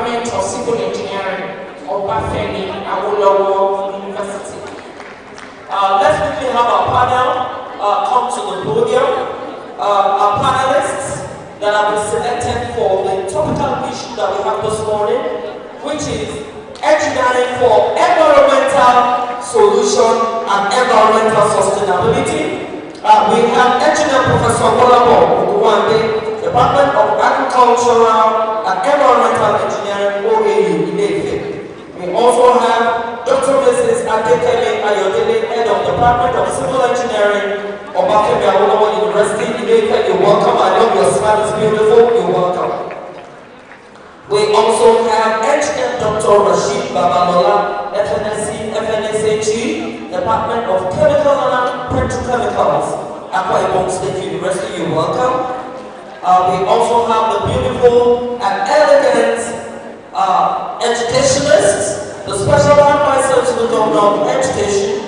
Department of Civil Engineering, Obafemi Awolowo University. Let's quickly have our panel come to the podium. Our panelists that have been selected for the topical issue that we have this morning, which is engineering for environmental solution and environmental sustainability. We have Engineer Professor Osogbo, Department of Agricultural and Environmental Engineering, OAU, Ilefe. We also have Dr. Mrs. Adekele Ayodele, Head of Department of Civil Engineering, Obafemi Awolowo University, Ilefe. You're welcome. I love your smile, it's beautiful. You're welcome. We also have Engineer Dr. Rashid Babalola, FNSAG, Department of Chemical and Petrochemicals, Akwa Ibom State University. You're welcome. We also have the beautiful and elegant educationists, the Special Advisor to the Governor of Education,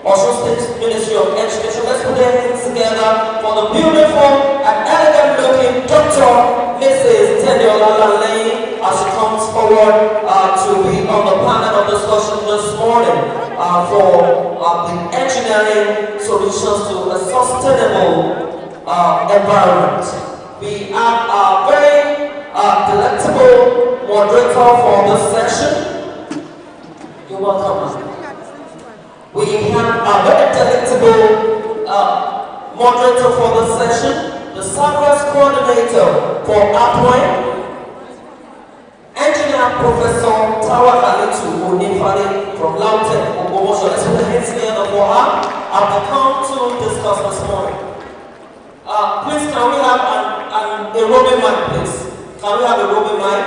Osogbo State Ministry of Education. Let's put their hands together for the beautiful and elegant looking Dr. Mrs. Tediola Lane as she comes forward to be on the panel of discussion this morning for the engineering solutions to a sustainable environment. We have a very delectable moderator for this session. You're welcome. We have a very delectable moderator for this session, the Service Coordinator for APWEN, Engineer Professor Tawa Halitu Onifale from Lautech, Ogbomoso. Let's put the hands together for her. I've come to discuss this morning. Please, can we have a roving mic, please? Can we have a roving mic?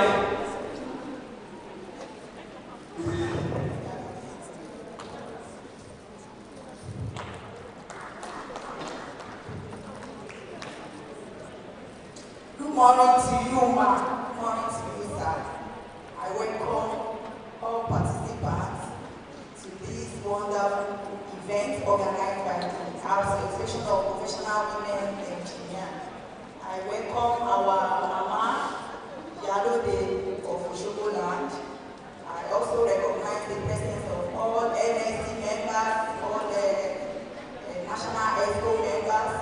Good morning to you, ma. Good morning to you, sir. I welcome all participants to this wonderful event organized by the Association of Professional Women Engineers. I welcome our Mama Yalode of Osogbo land. I also recognize the presence of all NSC members, all the National ESCO members.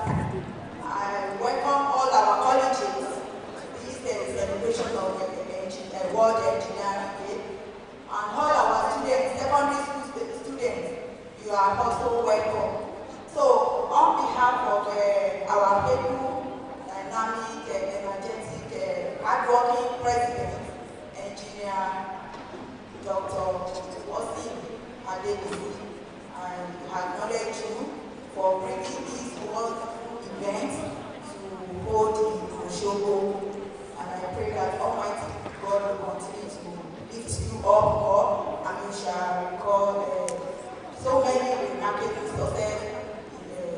I welcome all our colleges to this celebration of the World Engineering Day. And all our students, secondary school students, you are also welcome. So, on behalf of our people, dynamic, energetic, hardworking president, engineer, Dr. Osin Adebisi, I acknowledge you for bringing this wonderful event to hold in Osogbo. And I pray that Almighty God will continue to lift you up, and you shall record so many remarkable success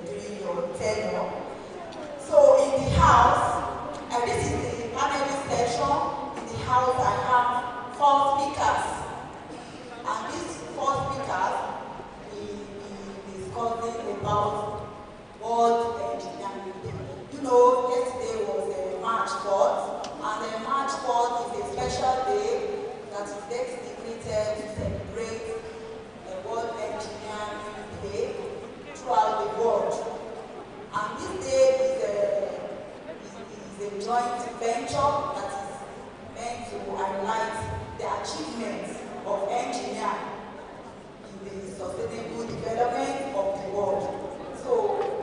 during your tenure. So in the house, and this is the panelist section, in the house I have 4 speakers. And these 4 speakers will be discussing about World Engineering Day. You know, yesterday was March 4th, and March 4th is a special day that is designated to celebrate the World Engineering Day throughout the world. And this day is a joint venture that is meant to highlight the achievements of engineers in the sustainable development of the world. So,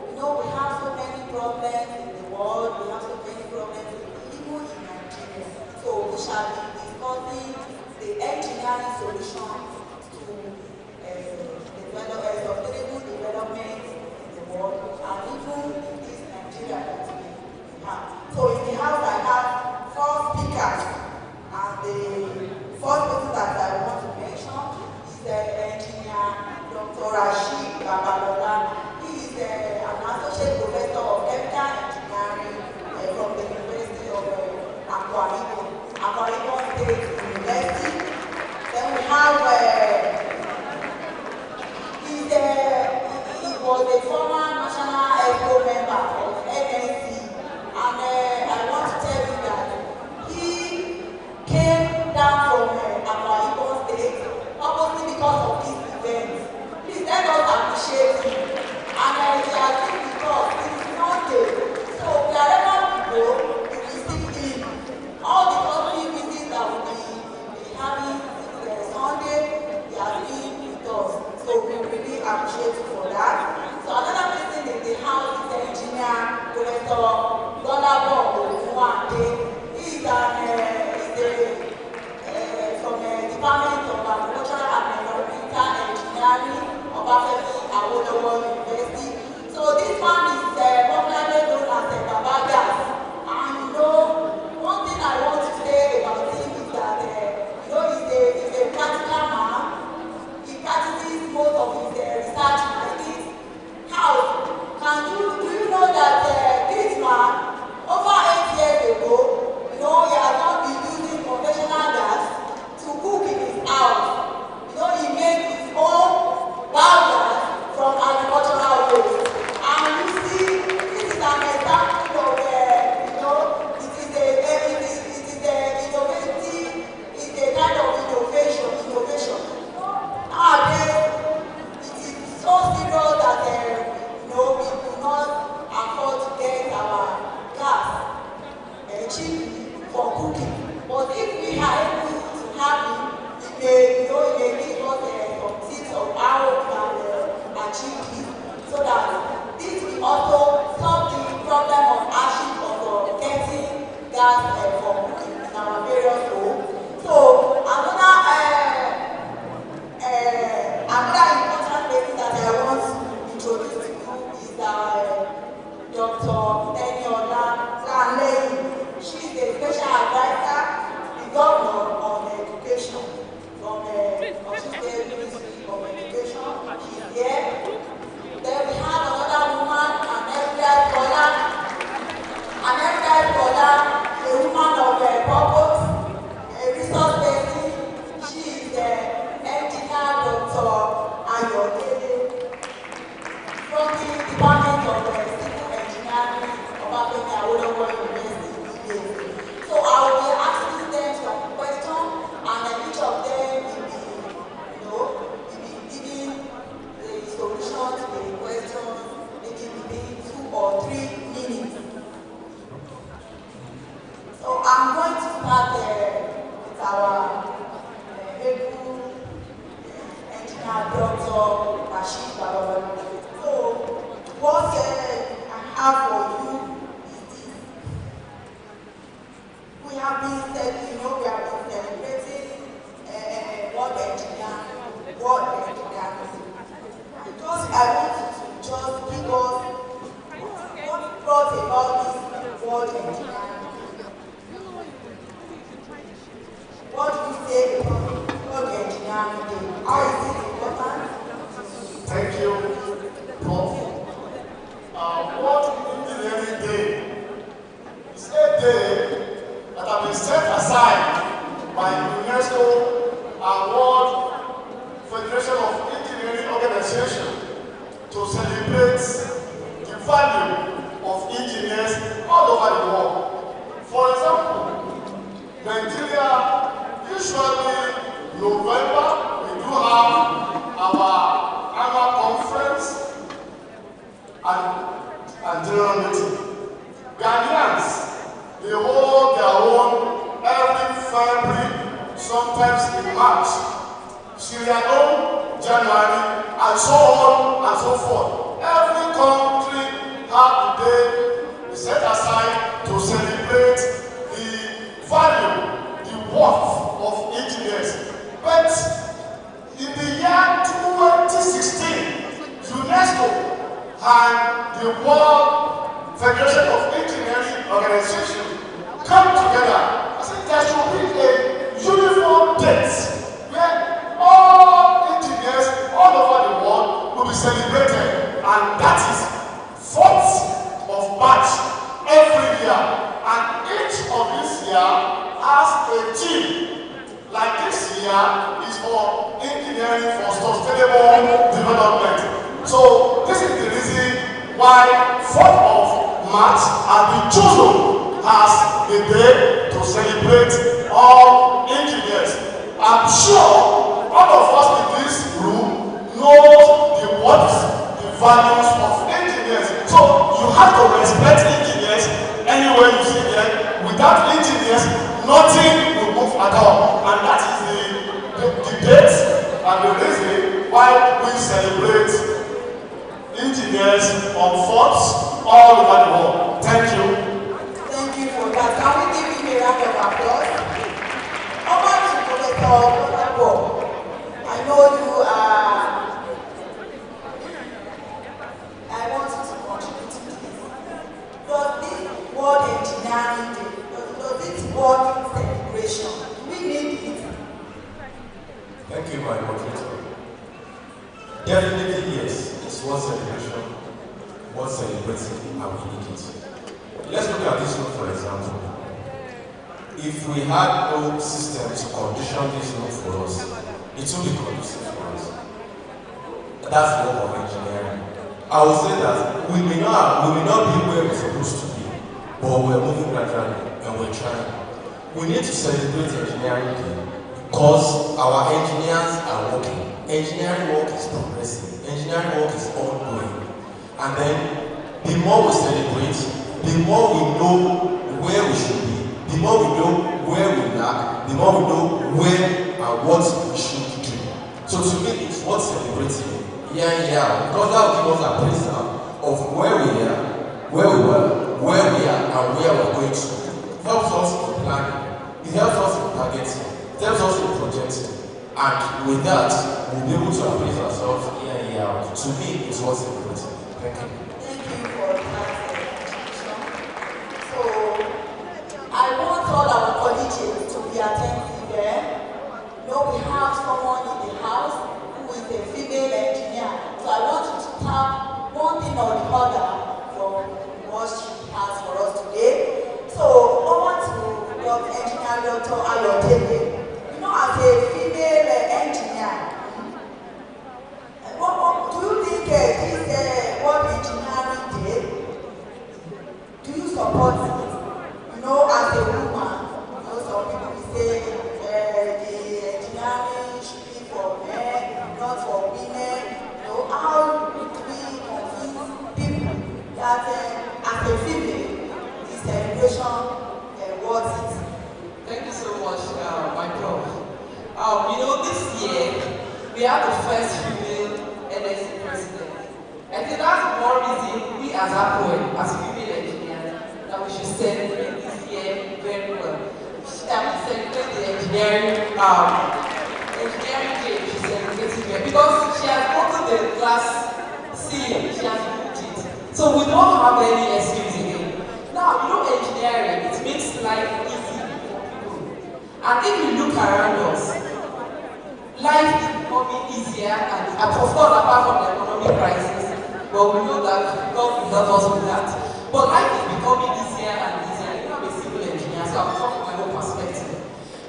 you know, we have so many problems in the world, we have so many problems even in Nigeria. So, we shall be discussing the engineering solutions to develop a sustainable development in the world, and even in this Nigeria that we have. So, in the house, I have 4 speakers, and the first person that I want to mention is the engineer Dr. Rashid Babalola. He is an associate professor of chemical engineering from the University of Akwa Ibom State University. Then we have he was a former national ESCO member of NSC achieve this, so that this will also solve the problem of hardship of getting gas from in our various homes. So another important person that I want to introduce to you is Dr. She is a special advisor to the governor on education from the Osogbo Ministry of Education. She is here. Then we have another woman, an FBI scholar, a woman of purpose, a resource person. She is the engineer Dr. from the Department of Civil Engineering of Osogbo University. So I will be asking them some questions, and each of them will be giving the solution to the questions maybe within 2 or 3 minutes. So I'm going to start with our able engineer Dr. Rashid Babawala. So what I have for you. We have been celebrating World Engineering. Because I want you to just give us what brought about this World Engineering. What do you say about World Engineering Day? How is it important? Thank you, Prof. World Engineering Day is a day that have been set aside by UNESCO and World Federation of Engineering Organization to celebrate the value of engineers all over the world. For example, Nigeria, usually November, we do have our annual conference and general meeting. Ghanaians, they hold their own every February, sometimes in March, Sierra Leone, January, and so on and so forth. Every country has a day set aside to celebrate the value, the worth of engineers. But in the year 2016, UNESCO and the World Federation of Engineering Organization come together. I said there should be a uniform date where all engineers all over the world will be celebrated, and that is 4th of March every year. And each of this year has a theme. Like this year is for engineering for sustainable development. So this is the reason why 4th of March has been chosen as a day to celebrate all engineers. I'm sure all of us in this room knows the worth, the values of engineers. So you have to respect engineers anywhere you see them. Without engineers, nothing will move at all. And that is the date and the reason why we celebrate engineers on 4th all over the world. Thank you. Thank you for that. Can we give him a round of applause? Over to Professor Osogbo. I know you are. I want you to contribute to this. Does this World Engineering Day, does this World celebration, do we need it? Thank you, my moderator. Definitely yes. It's one celebration, one celebrating, and we need it. Let's look at this one for example. If we had no system to condition this room for us, it will be conducive for us. That's the work of engineering. I would say that we may not be where we're supposed to be, but we're moving gradually and we're trying. We need to celebrate Engineering Day because our engineers are working. Engineering work is progressing. Engineering work is ongoing. And then the more we celebrate, the more we know where we should be, the more we know where we lack, the more we know where and what we should do. So to me, it's worth celebrating year in, year out, because that will give us a appraisal of where we are, where we were, where we are, and where we're going to. It helps us in planning, it helps us in targeting, it helps us in projecting, and with that, we'll be able to appraise ourselves year in, year out. To me, it's what's important. Thank you. Thank you for that contribution. So, I want all our colleagues to be attentive there. You know, we have someone in the house who is a female engineer. So I want you to tap one thing or the other from what she has for us today. So, over to Engineer Dr. Ayodele. You know, as a female engineer, do you think this what engineering did? Do you support it? You know, as a woman, you know, some people will say the engineering should be for men, not for women. You know, how do we convince people that as a female, this celebration was it? Thank you so much, my prof. You know, this year we have the first female NSC president. I think that's one reason we as APWEN, as female engineers, that we should celebrate this year very well. We should celebrate the engineering day. We should celebrate it here because she has broken the glass ceiling. She has moved it. So we don't have any excuse again. Now, you know, engineering, it makes life easy for people. And if you look around us, life is becoming easier, and of course, apart from the economic crisis, but we know that God will help us with that. But life is becoming easier and easier. You know, I'm a civil engineer, so I'm talking from my own perspective.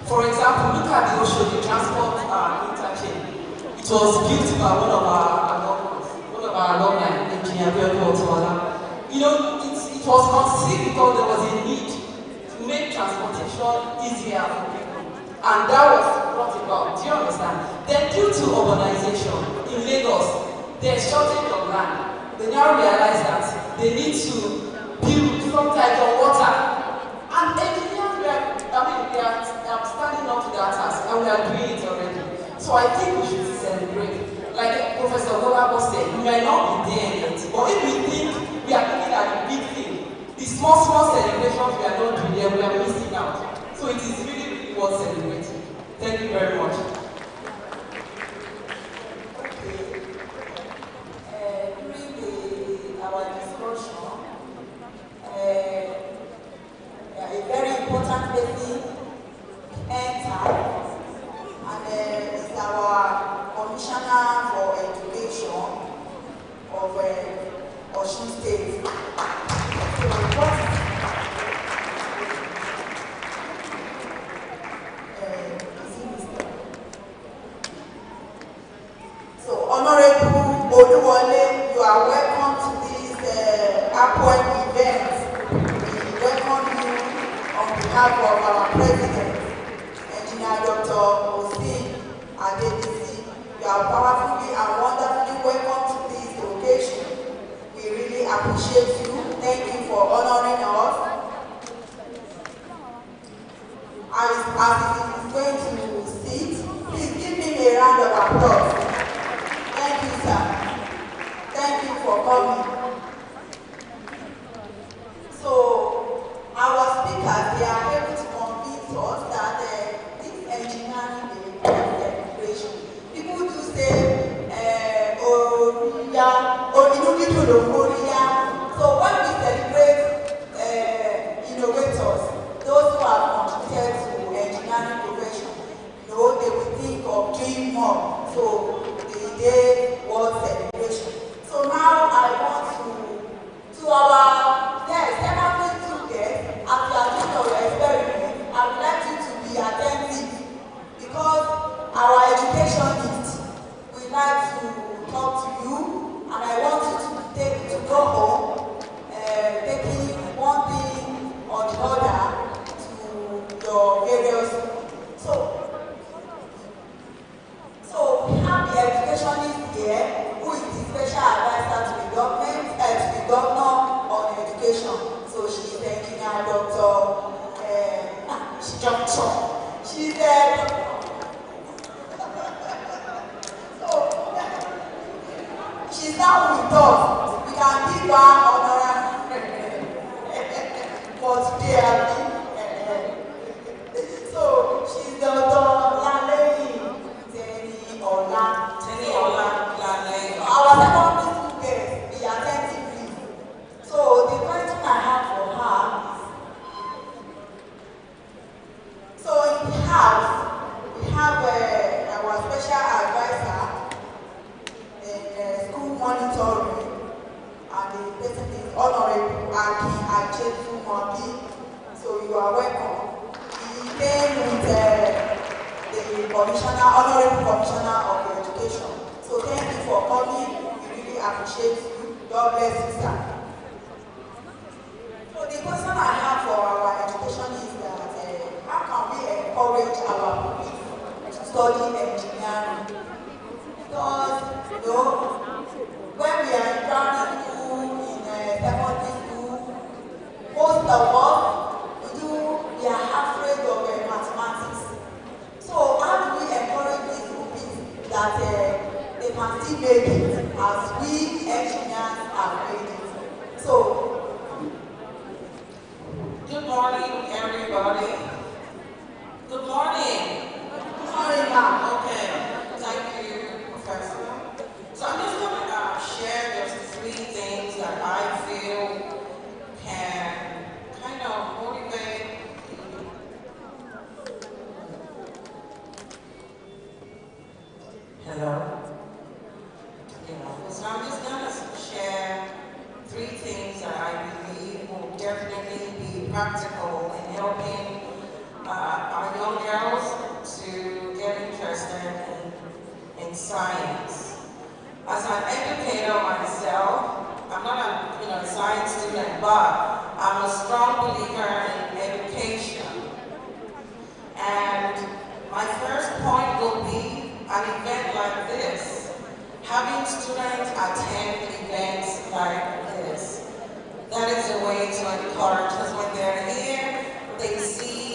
For example, look at the Osogbo transport interchange. It was built by one of our alumni, engineer Belko. You know, it was conceived because there was a need to make transportation easier for people. And that was brought about. Do you understand? Then due to urbanization in Lagos, there's shortage of land. They now realize that they need to build some type of water. And engineers, we are standing up to that task, and we are doing it already. So I think we should celebrate. Like Professor Olabo said, we might not be there yet, but if we think we are looking at the big thing, the small celebrations we are not doing there, we are missing out. So it is really worth celebrating. Thank you very much. During our discussion, a very important person entered, and is our Commissioner for Education of Osun State. So, Honorable Oluwole, you are welcome to this APWEN event. We welcome you on behalf of our President, Engineer Dr. Osin Adebisi. You are powerfully and wonderfully welcome to this occasion. We really appreciate you. Thank you for honoring us. As it is going to sit, please give him a round of applause. Thank you, sir. Thank you for coming. So, our speakers, they are able to convince us that this engineering day is celebration. People do say, so when we celebrate innovators, those who have contributed to engineering profession, you know, they will think of doing more. So the day was celebration. So now I want to our guests, every two guests, as you are doing your experiment, I would like you to be attentive because our education needs. We like to talk to you, and I want you to go home, taking one thing or the other to your various. So we have the educationist here, who is the special advisor to the government, to the governor on education. So she is Engineer Dr. She's Honorable Commissioner of Education. So thank you for coming. We really appreciate you. God bless you, sir. So the question I have for our education is that how can we encourage our people to study engineering? Because, you know, when we are in primary school, in secondary school, most of us, we are afraid of mathematics. So how do we encourage these people that they can still make it as we engineers have made it? So, good morning, everybody. Good morning. Good morning, ma'am. Okay, thank you, Professor. So I'm just going to share just 3 things that I feel can kind of motivate. Hello? So I'm just going to share 3 things that I believe will definitely be practical in helping our young girls to get interested in science. As an educator myself, I'm not a science student, but I'm a strong believer in education. And my first point will be an event like this, having students attend events like this. That is a way to encourage, because when they're here, they see,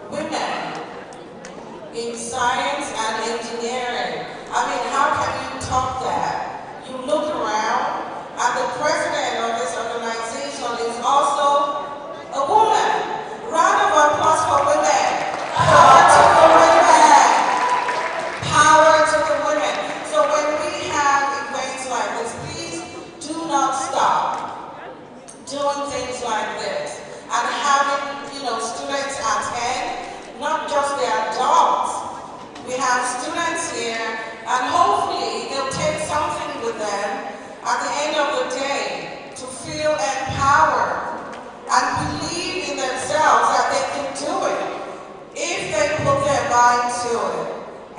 women in science and engineering. I mean, how can you top that? You look around, and the president of this organization is also a woman. Round of applause for women. Power to the women. Power to the women. So when we have events like this, please do not stop doing things like this and having, students attend, not just the adults. We have students here, and hopefully they'll take something with them at the end of the day to feel empowered and believe in themselves that they can do it. If they put their mind to it,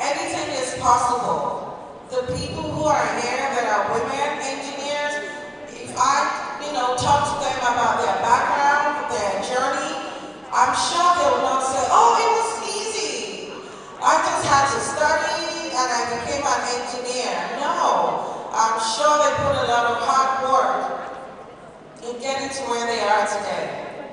anything is possible. The people who are here that are women engineers, if I, talk to them about their background, their journey, I'm sure they will not say, oh, it was easy. I just had to study and I became an engineer. No, I'm sure they put a lot of hard work in getting to where they are today.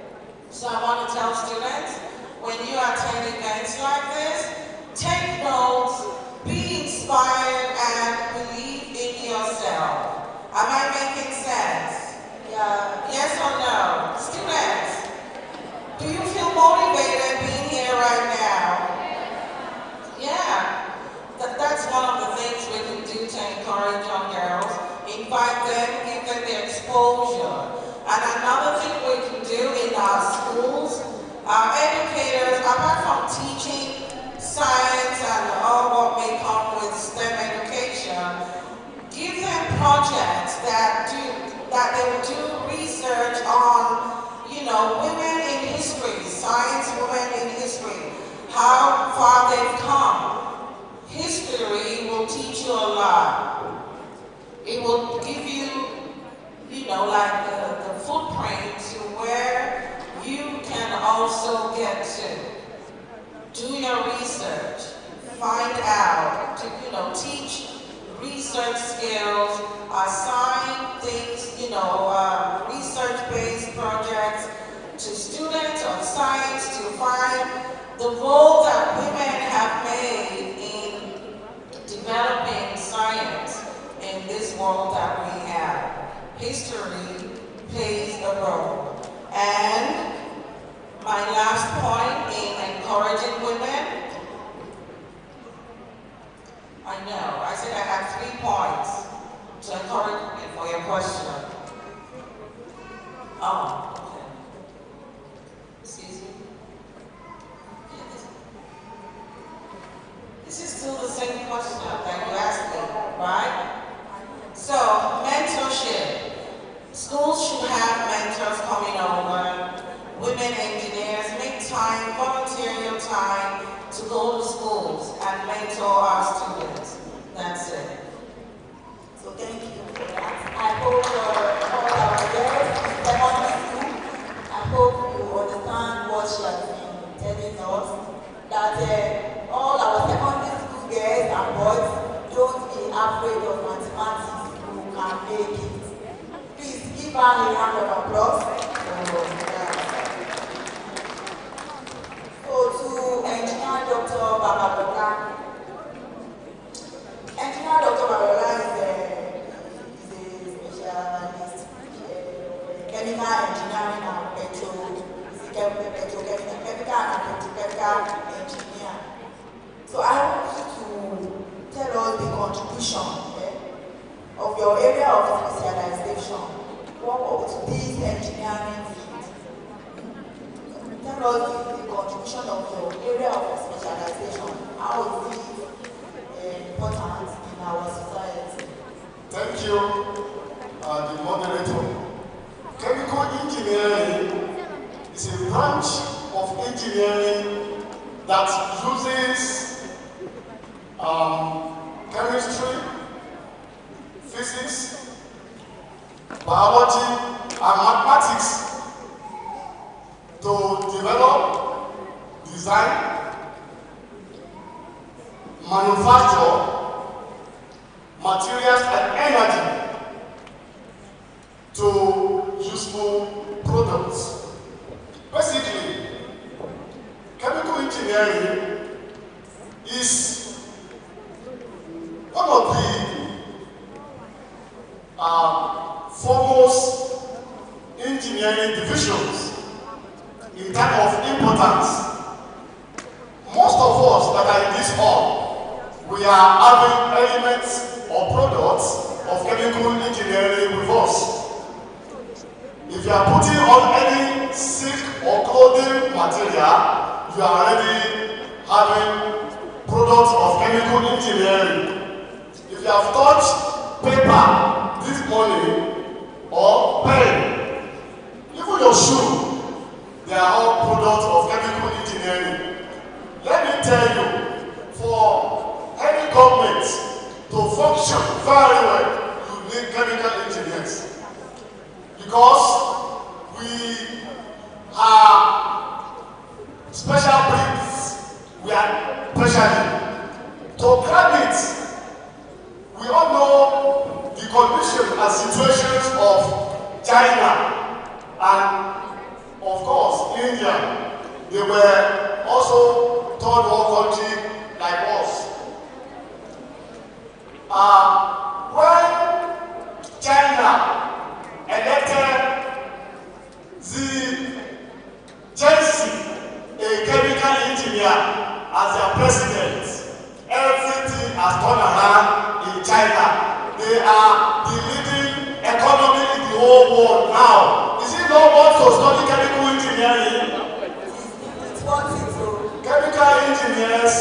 So I want to tell students, when you attend events like this, take notes, be inspired, and believe in yourself. Am I making sense? Yeah. Yes or no? Students, do you feel motivated being here right now? Yeah. That's one of the things we can do to encourage young girls. Invite them, give them the exposure. And another thing we can do in our schools, our educators, apart from teaching science and all what may come with STEM education, give them projects that they will do research on, women in history, science women in history, how far they've come. History will teach you a lot. It will give you, like the footprint to where you can also get to. Do your research, find out, teach research skills, assign things, research-based projects to students of science to find the role that women have made in developing science in this world that we have. History plays a role. And my last point in encouraging women, I know, I said I had 3 points to encourage women for your question. Oh, okay. Excuse me. This is still the same question that you asked me, right? So, mentorship. Schools should have mentors coming over, women engineers, make time, volunteer your time to go to schools and mentor our students. That's it. So thank you for that. I hope all our guests in secondary school, I hope you understand what she has been telling us, that all our secondary school girls and boys, don't be afraid of mathematics. You can make it. Please give her a round of applause. So to Engineer Dr. Babalola. Engineer Dr. Babalola is a specialist chemical engineering and petrochemical engineer. So I want you to tell us the contribution of your area of specialization to this engineering field. Tell us the contribution of your area of specialization. How is it important in our society? Thank you, the moderator. Chemical engineering is a branch of engineering that uses chemistry, physics, biology, and mathematics to develop, design, manufacture materials and energy to useful products. Basically, chemical engineering is one of the foremost engineering divisions in terms of importance. Most of us that are in this hall, we are having elements or products of chemical engineering with us. If you are putting on any silk or clothing material, you are already having products of chemical engineering. If you have touched paper this morning or pen, even your shoe, they are all products of chemical engineering. Let me tell you, for any government to function very well, you need chemical engineers. Because we are special breeds, we are specially. To grab it, we all know the conditions and situations of China and of course India. They were also third world country like us. When China elected the Chelsea, a chemical engineer, as their president, everything has turned around in China. They are the leading economy in the whole world now. Is it not what to study chemical engineering? Chemical engineers,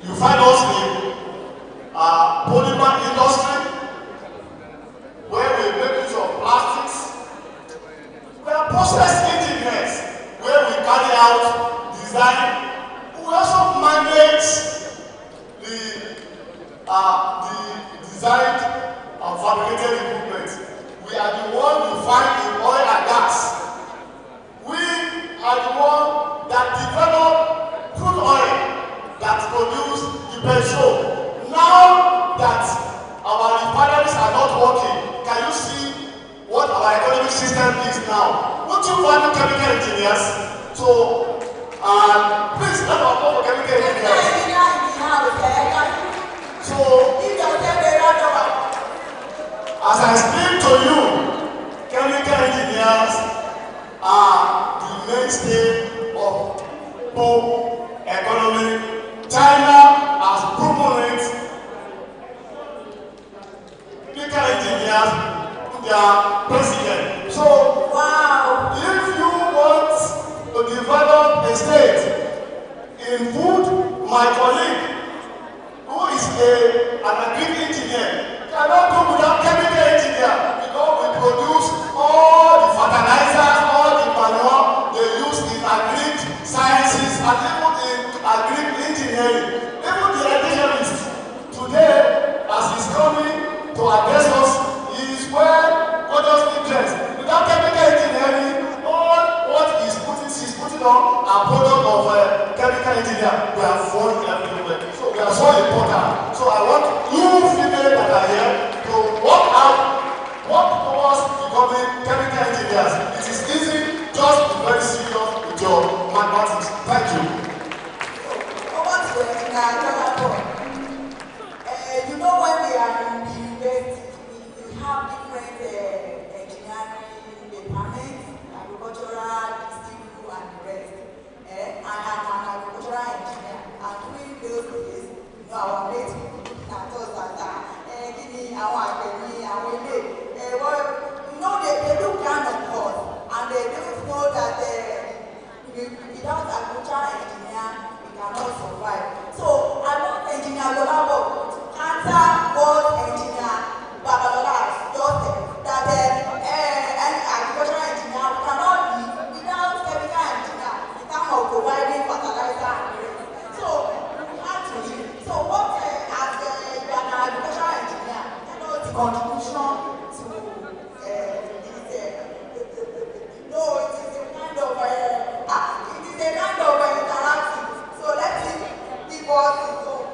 you find us in polymer industry, where we make use of plastics. We are process engineers, where we carry out design. We also manage the designed and fabricated equipment. We are the one you find in oil and gas. We are the one that develop crude oil that produce the petrol. Now that our refineries are not working, can you see what our economic system is now? Would you value chemical engineers? So, please let us go for chemical engineers. So, as I explained to you, chemical engineers are the mainstay of both economy. China has proven it. Chemical engineers, their president. So, wow, if you want to develop a state in food, my colleague, who is an agricultural engineer, cannot do without chemical engineer, because we produce all the fertilizers, all the manure they are product of chemical engineer. We are foreign everywhere. So we are so important. So I want you female that are here to work towards becoming chemical engineers. It is easy, just be very serious with your mathematics. Thank you. You know, when we are in the university, we have different engineering departments, agricultural, civil, and the rest. I am an agricultural engineer, and during those days, you know, our mates will be looking at us that, give me our academy, our way. Well, you know, they look down on us, and they don't know that without agricultural engineer, we cannot survive. So I want engineer Lolabo to answer what engineer Babalola has just said, that any agricultural engineer cannot be without chemical engineer in terms of providing fertilizer and grain. So we have to use. So what as you are an agricultural engineer, tell us the contribution to this. No, it is a kind of interactive. So let's give us the goal.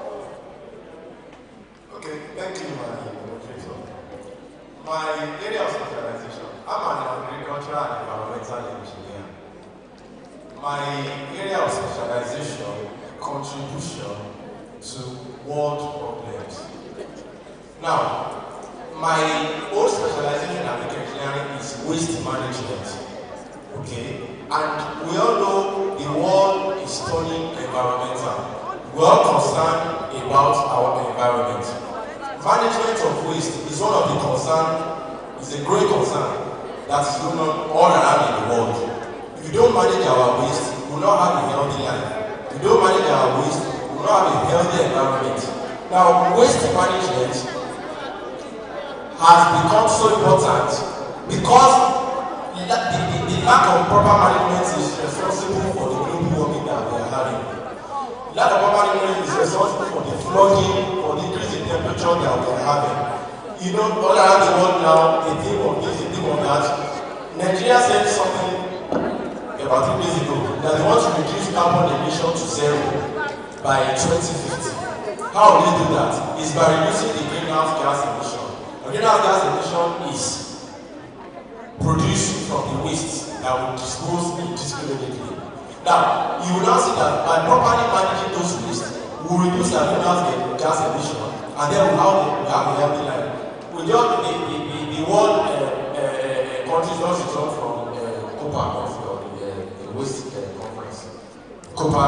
Okay, thank you, my moderator. My area of specialization, I'm an agricultural and environmental engineer. My area of specialization, contribution to world problems. Now, my own specialization in agricultural engineering is waste management. Okay, and we all know the world is turning environmental. We are concerned about our environment. Management of waste is one of the is a great concern that is going on all around in the world. If you don't manage our waste, we will not have a healthy life. If you don't manage our waste, we will not have a healthy environment. Now, waste management has become so important because the lack of proper management is responsible for the global warming that we are having. Lack of proper management is responsible for the flooding, for the increase in temperature that we are having. You know, all around the world now, a thing of this, a thing of that. Nigeria said something about 3 days ago that they want to reduce carbon emission to 0 by 2050. How will they do that? Is by reducing the greenhouse gas emission. The greenhouse gas emission is produced from the waste that we dispose indiscriminately. Now, you will now see that by properly managing those waste, we will reduce our greenhouse gas emission, and then we will have a healthy life. We just the world countries just returned from COPA, the waste conference. COPA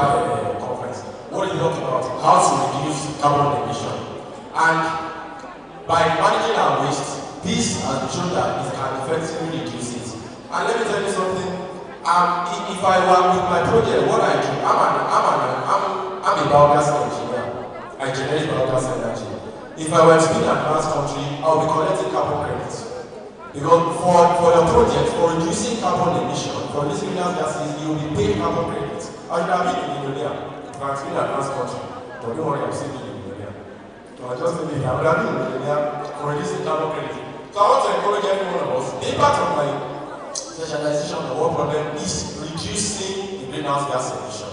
conference. What are you talking about? How to reduce carbon emission. And by managing our waste, this has shown that it can effectively reduce it. And let me tell you something. If I were with my project, what I do, I'm a biogas engineer. I generate biogas energy. If I were to be in an advanced country, I would be collecting carbon credits. Because for your project, for reducing carbon emission, for reducing greenhouse gases, you will be paying carbon credits. I should have been in Indonesia if I was in an advanced country. But don't worry, I'm still in Indonesia. So I just think I would have been in Indonesia for reducing carbon credits. So I want to encourage every one of us. The impact of my specialization on the world problem is reducing the greenhouse gas emission,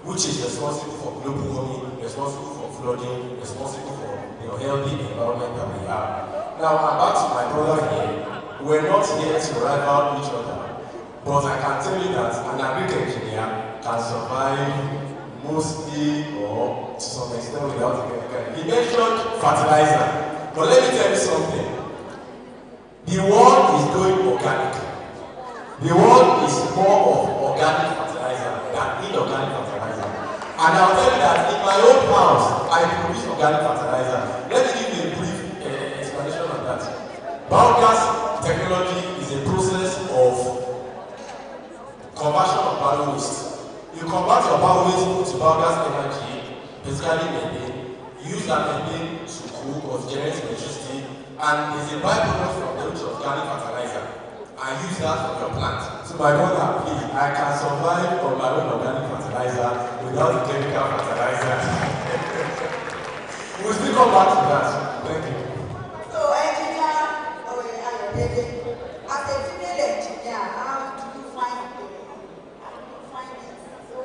which is responsible for global warming, responsible for flooding, responsible for healthy environment that we have. Now, I'm back to my brother here. We're not here to rival each other, but I can tell you that an agricultural engineer can survive mostly or to some extent without a chemical. He mentioned fertilizer, but let me tell you something. The world is going organic. The world is more of organic fertilizer than inorganic fertilizer. And I'll tell you that in my own house, I produce organic fertilizer. Let me give you a brief explanation on that. Biogas technology is a process of conversion of bio waste. You convert your bio waste to biogas energy, basically methane. You use that methane to cook or generate electricity, and there's a byproduct from the organic fertilizer. I use that for your plant. So my brother, please, I can survive on my own organic fertilizer without the chemical fertilizer. We'll still come back to that. Thank you. So engineer, as a female engineer, how do you find it? So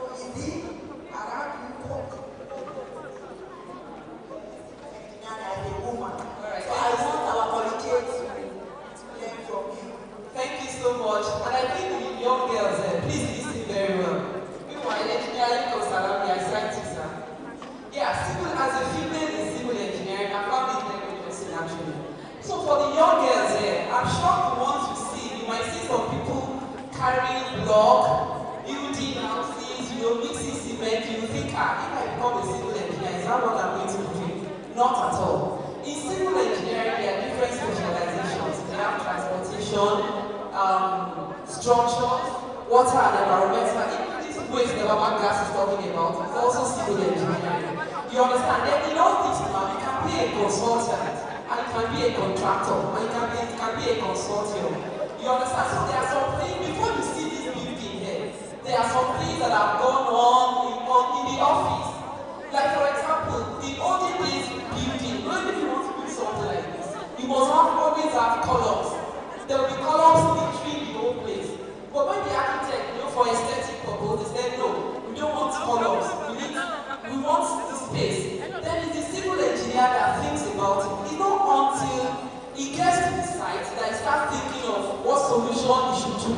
car, if I become a civil engineer, is that what I'm going to be doing? Not at all. In civil engineering, there are different specializations. They have transportation, structures, water and environmental. Even this waste that Baba Gas is talking about is also civil engineering. You understand? Then in all this now, you can be a consultant, and you can be a contractor, and you can be a consortium. You understand? So there are some things, before you see this building here, there are some things that have gone on in the office. Like for example, the olden days building, when you want to do something like this, you must always have colors. There will be colors between the whole place. But when the architect, for aesthetic purposes, they said no, we don't want colors. We want the space. Then it's the civil engineer that thinks about it. It's not until he gets to the site that he starts thinking of what solution he should do.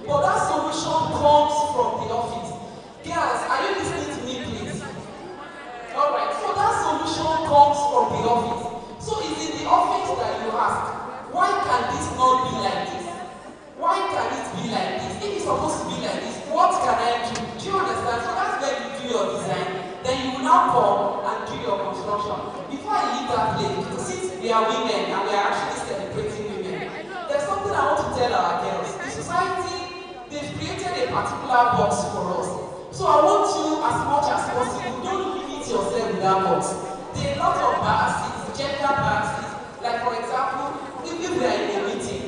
But that solution comes from the office. Girls, are you listening to me, please? Alright, so that solution comes from the office. So it's in the office that you ask, why can this not be like this? Why can it be like this? If it's supposed to be like this, what can I do? Do you understand? So that's when you do your design. Then you will now come and do your construction. Before I leave that place, because since we are women and we are actually celebrating women, there's something I want to tell our girls. The society, they've created a particular box for us. So I want you, as much as possible, don't limit yourself with that box. There are a lot of biases, gender biases. Like for example, if we are in a meeting,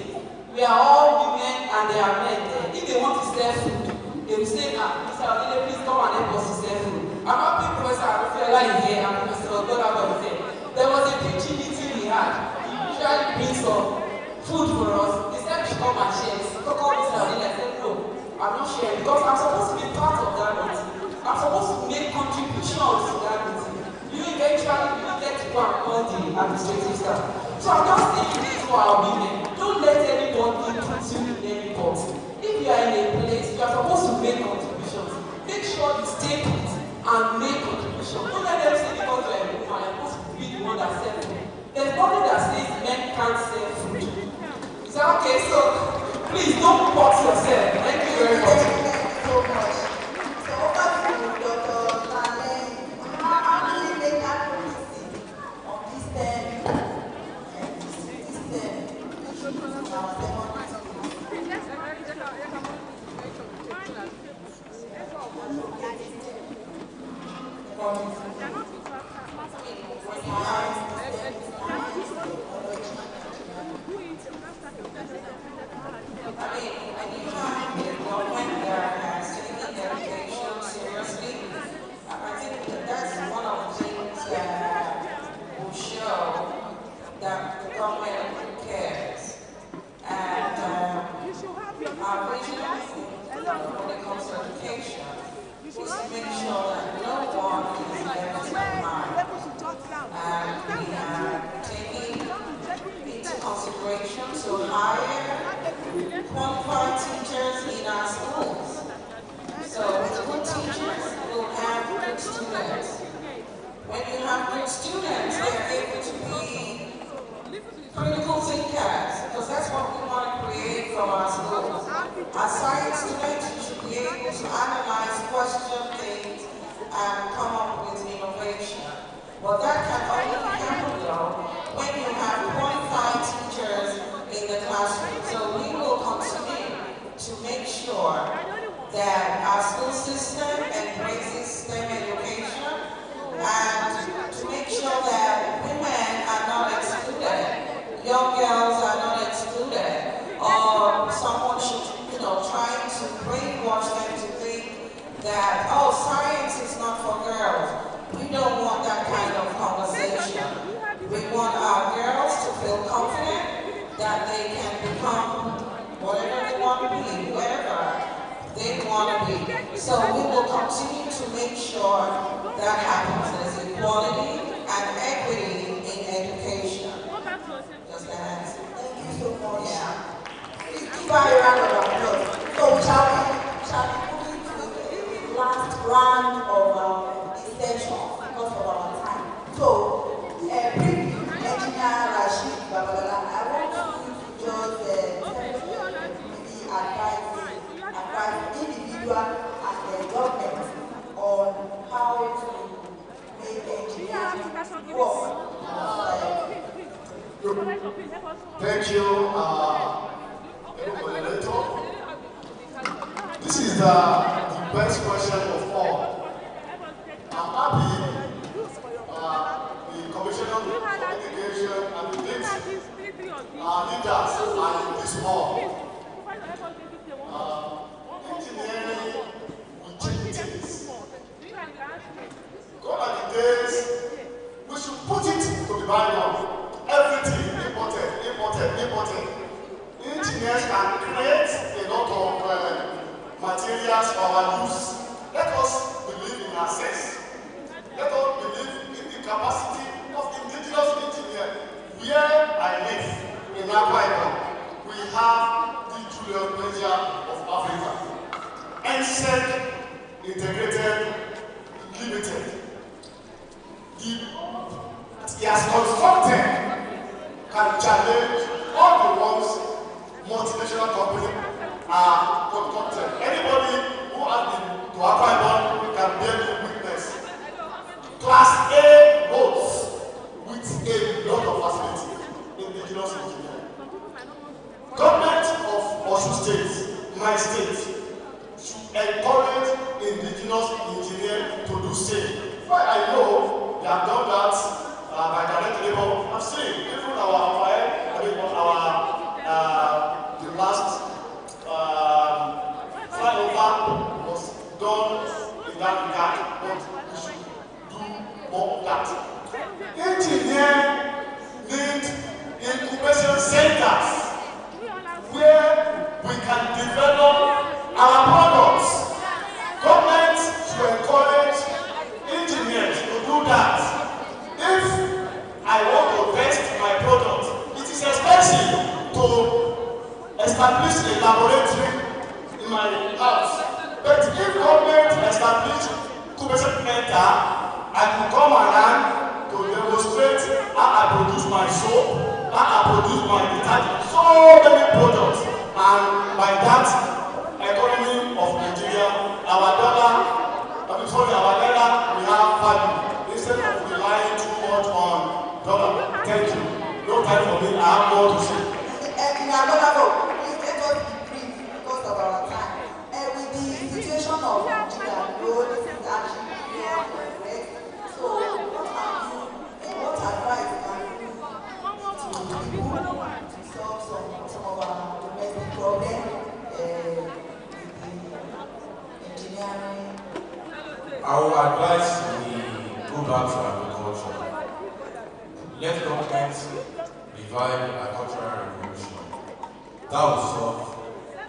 we are all women and they are men there. If they want to sell food, they will say, Mr. Odile, please come and help us to sell food. I'm happy Professor Arufiola is here and Professor Odolabo is here. There was a preaching meeting we had. He usually brings some food for us. They said we should come and share. So call Mr. Odile. I said, no, I'm not sharing because I'm supposed to be part of that meeting. I'm supposed to make contributions to that meeting. You eventually will get to go and call the administrative staff. So I'm just saying this for our women. Don't let anybody put you in any box. If you are in a place, you are supposed to make contributions. Make sure you stay put and make contributions. Don't let them say because you are a woman, you are supposed to be the one that sells food. There's nothing that says men can't sell food. Is that okay? So please don't box yourself. Thank you very much. Thank you so much. So over to Dr. Tane. How do you make that policy on this term? Qualified teachers in our schools. So with good teachers, we'll have good students. When you have good students, they're able to be critical thinkers, because that's what we want to create from our schools. As science students, you should be able to analyze, question things, and come up with innovation. But that can only happen though when you have qualified teachers in the classroom. So we will continue to make sure that our school system embraces STEM education and to make sure that women are not excluded, young girls are not excluded, or someone should, trying to brainwash them to think that, oh, science is not for girls. We don't want that kind of conversation. We want our girls to feel confident that they can become whatever they want to be, whoever they want to be. So we will continue to make sure that happens. There's equality and equity in education. Does that answer? Thank you so much. Yeah. Please give her a round of applause. So we shall be moving to the last round of this session because of our time. So, briefly, Engineer Rashid Babalola, I want you to just advise individual and the government on how to make engineering work. Thank you, moderator. This is the best question of all. I'm happy the Commissioner of Education and the leaders are in this hall. Engineering will change things. Gone are the days we should put it to the bylaw. Everything imported. Engineers can create a lot of materials for our use. Let us believe in ourselves. Let us believe in the capacity of indigenous engineers. Where I live, in APWEN, we have the Julius Caesar of Africa. NSEC Integrated Limited. He has constructed can challenge all the ones multinational companies are constructed. Anybody who has been to APWEN can bear the witness. Class A roads with a lot of facility, indigenous engineering. Government of Osogbo State, my state, should encourage indigenous engineers to do same. Why I know they have done that by direct labor. I'm saying even our the last flyover was done in that regard, but we should do more of that. Engineers need incubation centers where we can develop our products. Government should encourage engineers to do that. If I want to test my product, it is expensive to establish a laboratory in my house. But if government establish incubation center, I can come around to demonstrate how I produce my soap, how I produce my detergent, so many products. And by that, economy of Nigeria, our naira, we have value. Instead of relying too much on dollar. Thank you. No time for me. I have more to say. In another note, please let us be brief because of our time. With the situation of Nigeria, this is actually very correct. So, what advice can you give to people to solve some of our domestic problems with the engineering? Our advice we go back to agriculture. Let government revive agricultural revolution. That will solve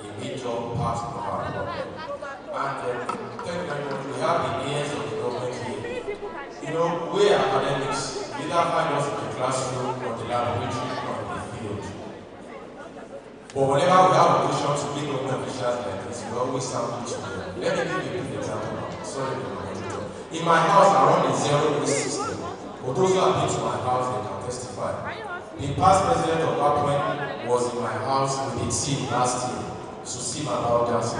a major part of our problem. And thank you very much. We have the ears of the government here. You know, we are academics. We either find us in the classroom or the laboratory or in the field. But whenever we have occasion to meet government officials like this, we always sound to them. Let me give you a brief example now. Sorry, in my house, I run a zero waste system. For those who have been to my house, they can testify. The past president of APWEN was in my house with a team last year to see my biogas.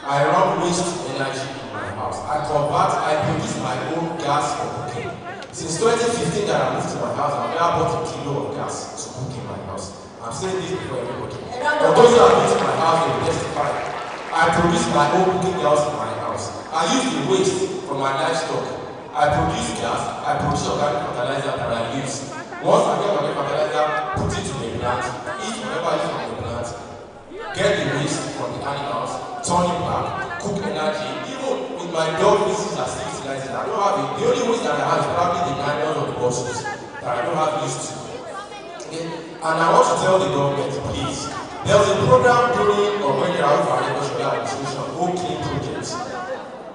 I run waste energy in my house. I produce my own gas for cooking. Since 2015 that I moved to my house, I've never bought a kilo of gas to cook in my house. I'm saying this before everybody. For those who have been to my house, they will testify. I produce my own cooking gas in my house. I use the waste from my livestock. I produce gas, I produce organic fertilizer that I use. Once I get organic fertilizer, put it to the plant, eat whatever is from the plant, get the waste from the animals, turn it back, cook energy. Even with my dog feces, I still utilize it. I don't have it. The only waste that I have is probably the nylon or the bottles that I don't have use to. Okay? And I want to tell the government, please, there was a program during or when you're out for agricultural administration, home clean projects.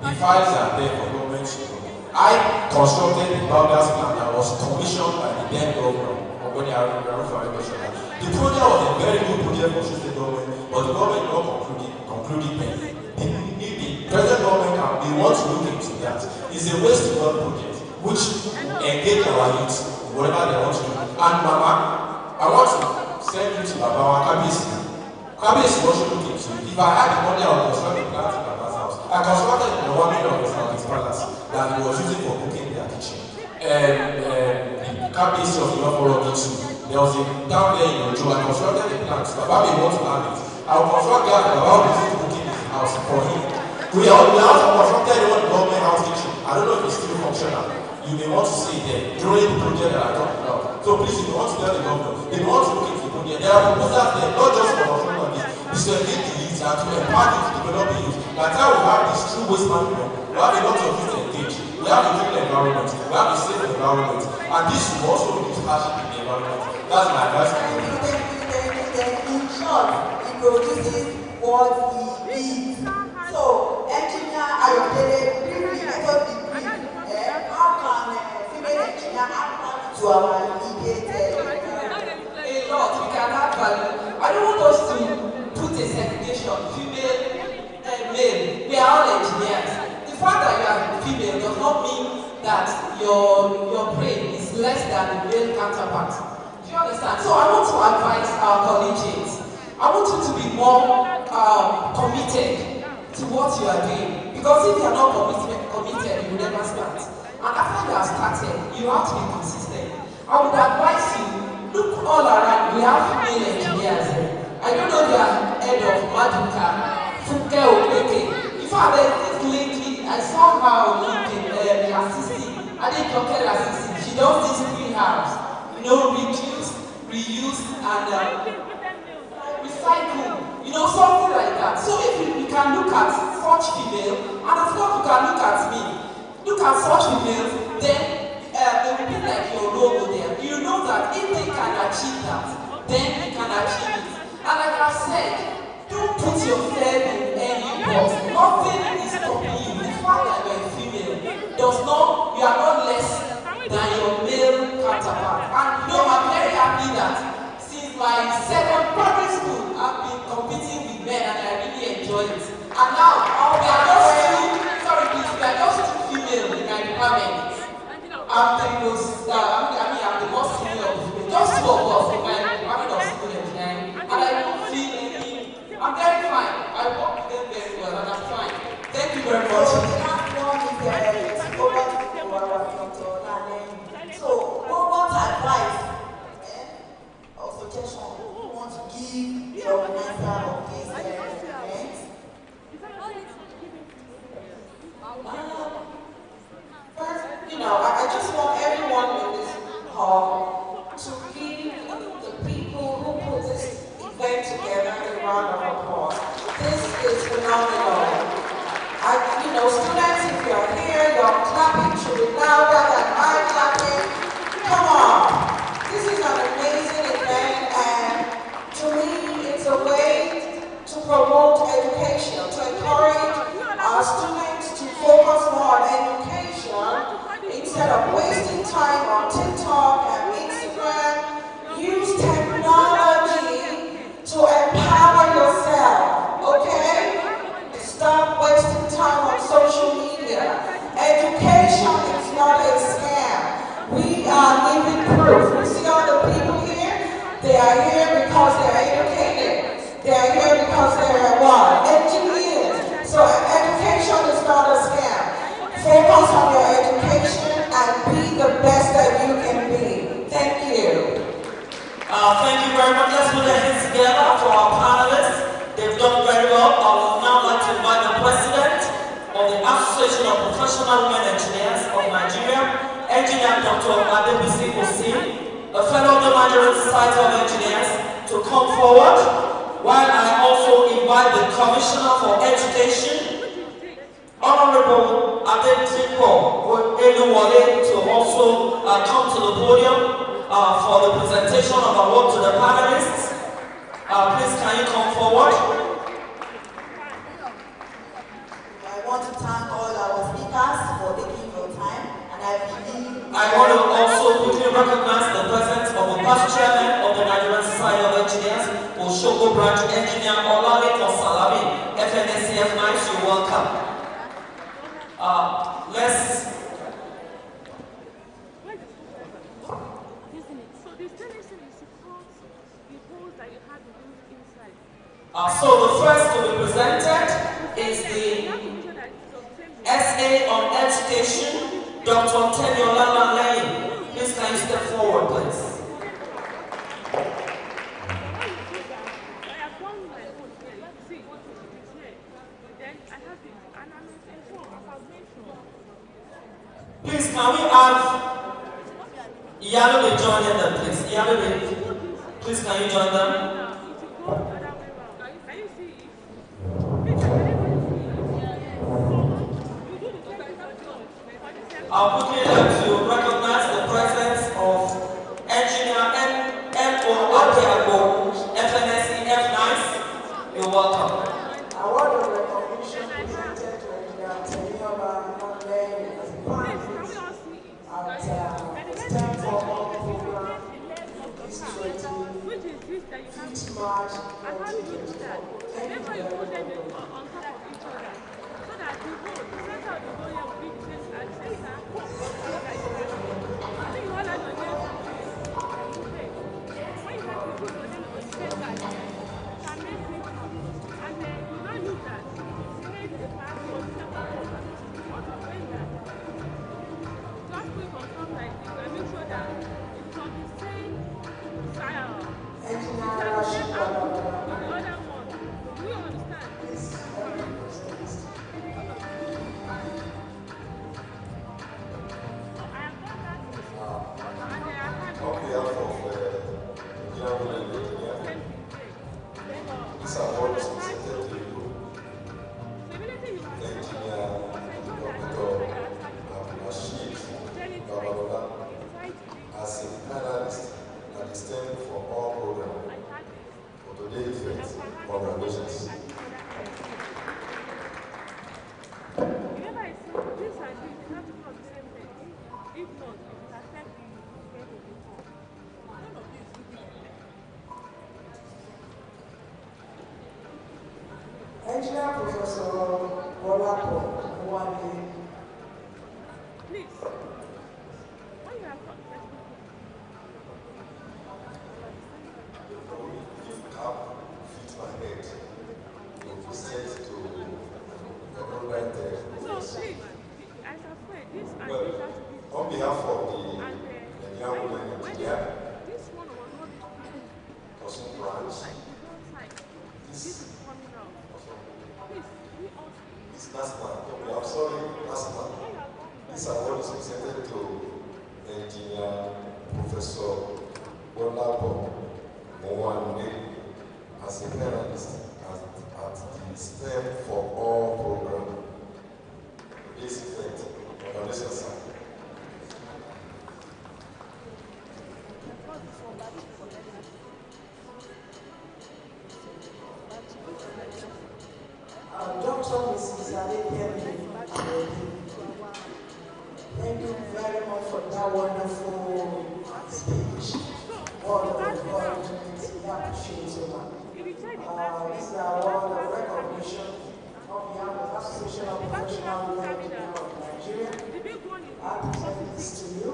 The files are there for government to know. I constructed the biogas plant that was commissioned by the then governor of when they are for agriculture. The project was a very good project for the government, but the government did not conclude it. The present government they want to look into that. It's a waste to wealth project which engage our youth whatever they want to do. And Mama, I want to send you to Baba Kabisi. Kabisi wants to look into it. If I had the money, I would construct a plant in Baba's house. I constructed the 1 million of his palace. that he was using for cooking their kitchen. The campus of the Oforo too. There was a down there in Ojo. I constructed a plant. Baba may want to have it. I will construct that Baba will use cooking in his house for him. We also constructed one government house kitchen. I don't know if it's still functional. You may want to see it there during the project that I talked about. So please, if you want to tell the government, if you want to look into the project, there are proposals there, not just for construction of this. It's to engage the youth and to empower the youth to develop the youth. By the time we have this true waste management, we have a lot of youth engaged. We have a clean environment. We have a safe environment. And this will also reduce hardship in the environment. That's my advice. In short, it produces what he needs. So, engineer Ayodele, briefly, let us be brief. How can female engineer add value to our immediate a lot, we can add value. I don't want us to put a segregation, female and male. We are all engineers. The fact that you are female does not mean that your brain is less than the male counterpart. Do you understand? So I want to advise our collegians. I want you to be more committed to what you are doing. Because if you are not committed, you will never start. And after you have started, you have to be consistent. I would advise you, look all around. We have female engineers here. I don't know the head of Maduka, Fuke Okeke. In fact, this lady, I saw her looking assisting. I didn't talk her assisting. She does this greenhouse. You know, reduce, reuse, and recycle. You know, something like that. So if you can look at such female, and of course you can look at me, look at such females, then they will be like your role model. You know that if they can achieve that, then you can achieve it. And like I said, don't put yourself in any box. Nothing is stopping you. The fact that you're a female does not, you are not less than your male counterpart. And you know, I'm very happy that since my second primary school, I've been competing with men and I really enjoy it. And now, we are just two female in my department. I'm the most, I'm the most senior of the female. Just two of us in my department of civil engineering. And I don't feel any, I'm very fine. I work with them very well and I'm fine. Thank you very much. So the last one is over to our Dr. Nane. So, what advice or suggestion you want to give the organizer of this event? First, I just want everyone in this hall to give the people who put this event together a round of applause. This is phenomenal. Students, if you're here, your clapping should be louder than my clapping. Come on. This is an amazing event, and to me, it's a way to promote education, to encourage our students to focus more on education instead of wasting time on TikTok and Instagram. Use technology to empower yourself, okay? Stop wasting time on social media. Education is not a scam. We are living proof. You see all the people here? They are here because they are educated. They are here because they are what? Engineers. So education is not a scam. Focus on your education and be the best that you can be. Thank you. Thank you very much. Let's put our hands together for our panelists. They've done very well. I would now like to invite the President of the Association of Professional Women Engineers of Nigeria, Engineer Dr. Adebisi Osi, a fellow of the Nigerian Society of Engineers, to come forward, while I also invite the Commissioner for Education, Honorable Adetipo Eluwale, to also come to the podium for the presentation of award to the panelists. Please, can you come forward? I want to thank all our speakers for taking your time, and I want to also quickly recognize the presence of the past chairman of the Nigerian Society of Engineers, Osogbo Branch Engineer Olaleko Salami, FNSCF Nice, you're welcome. So the first to be presented is the FSA on Education, Dr. Teniola Lane. Please can you step forward, please? Please, can we have Iyalo join them, please? Iyalo, please, can you join them? I'll quickly like to recognize the presence of Engineer N.O. APWEN, FNSE F9. You're welcome. Award of recognition presented to Engineer Teniola Lane as a panelist at STEM for All program this 25th March 2024. Thank you very much. As a panelist at the STEM for All program for today's event, congratulations. Engineer Professor Osogbo, please. On behalf of the young women here, Osogbo branch, this last man, I'm sorry, last man, this award is presented to Engineer Professor Osogbo as a panelist at the STEM for All program. This event, congratulations, sir. Dr. Mrs. APWEN, thank you very much for that wonderful speech. Word of encouragement, we appreciate so much. This is our award of recognition on behalf of the Association of Professional Women Engineers of Nigeria. I present this to you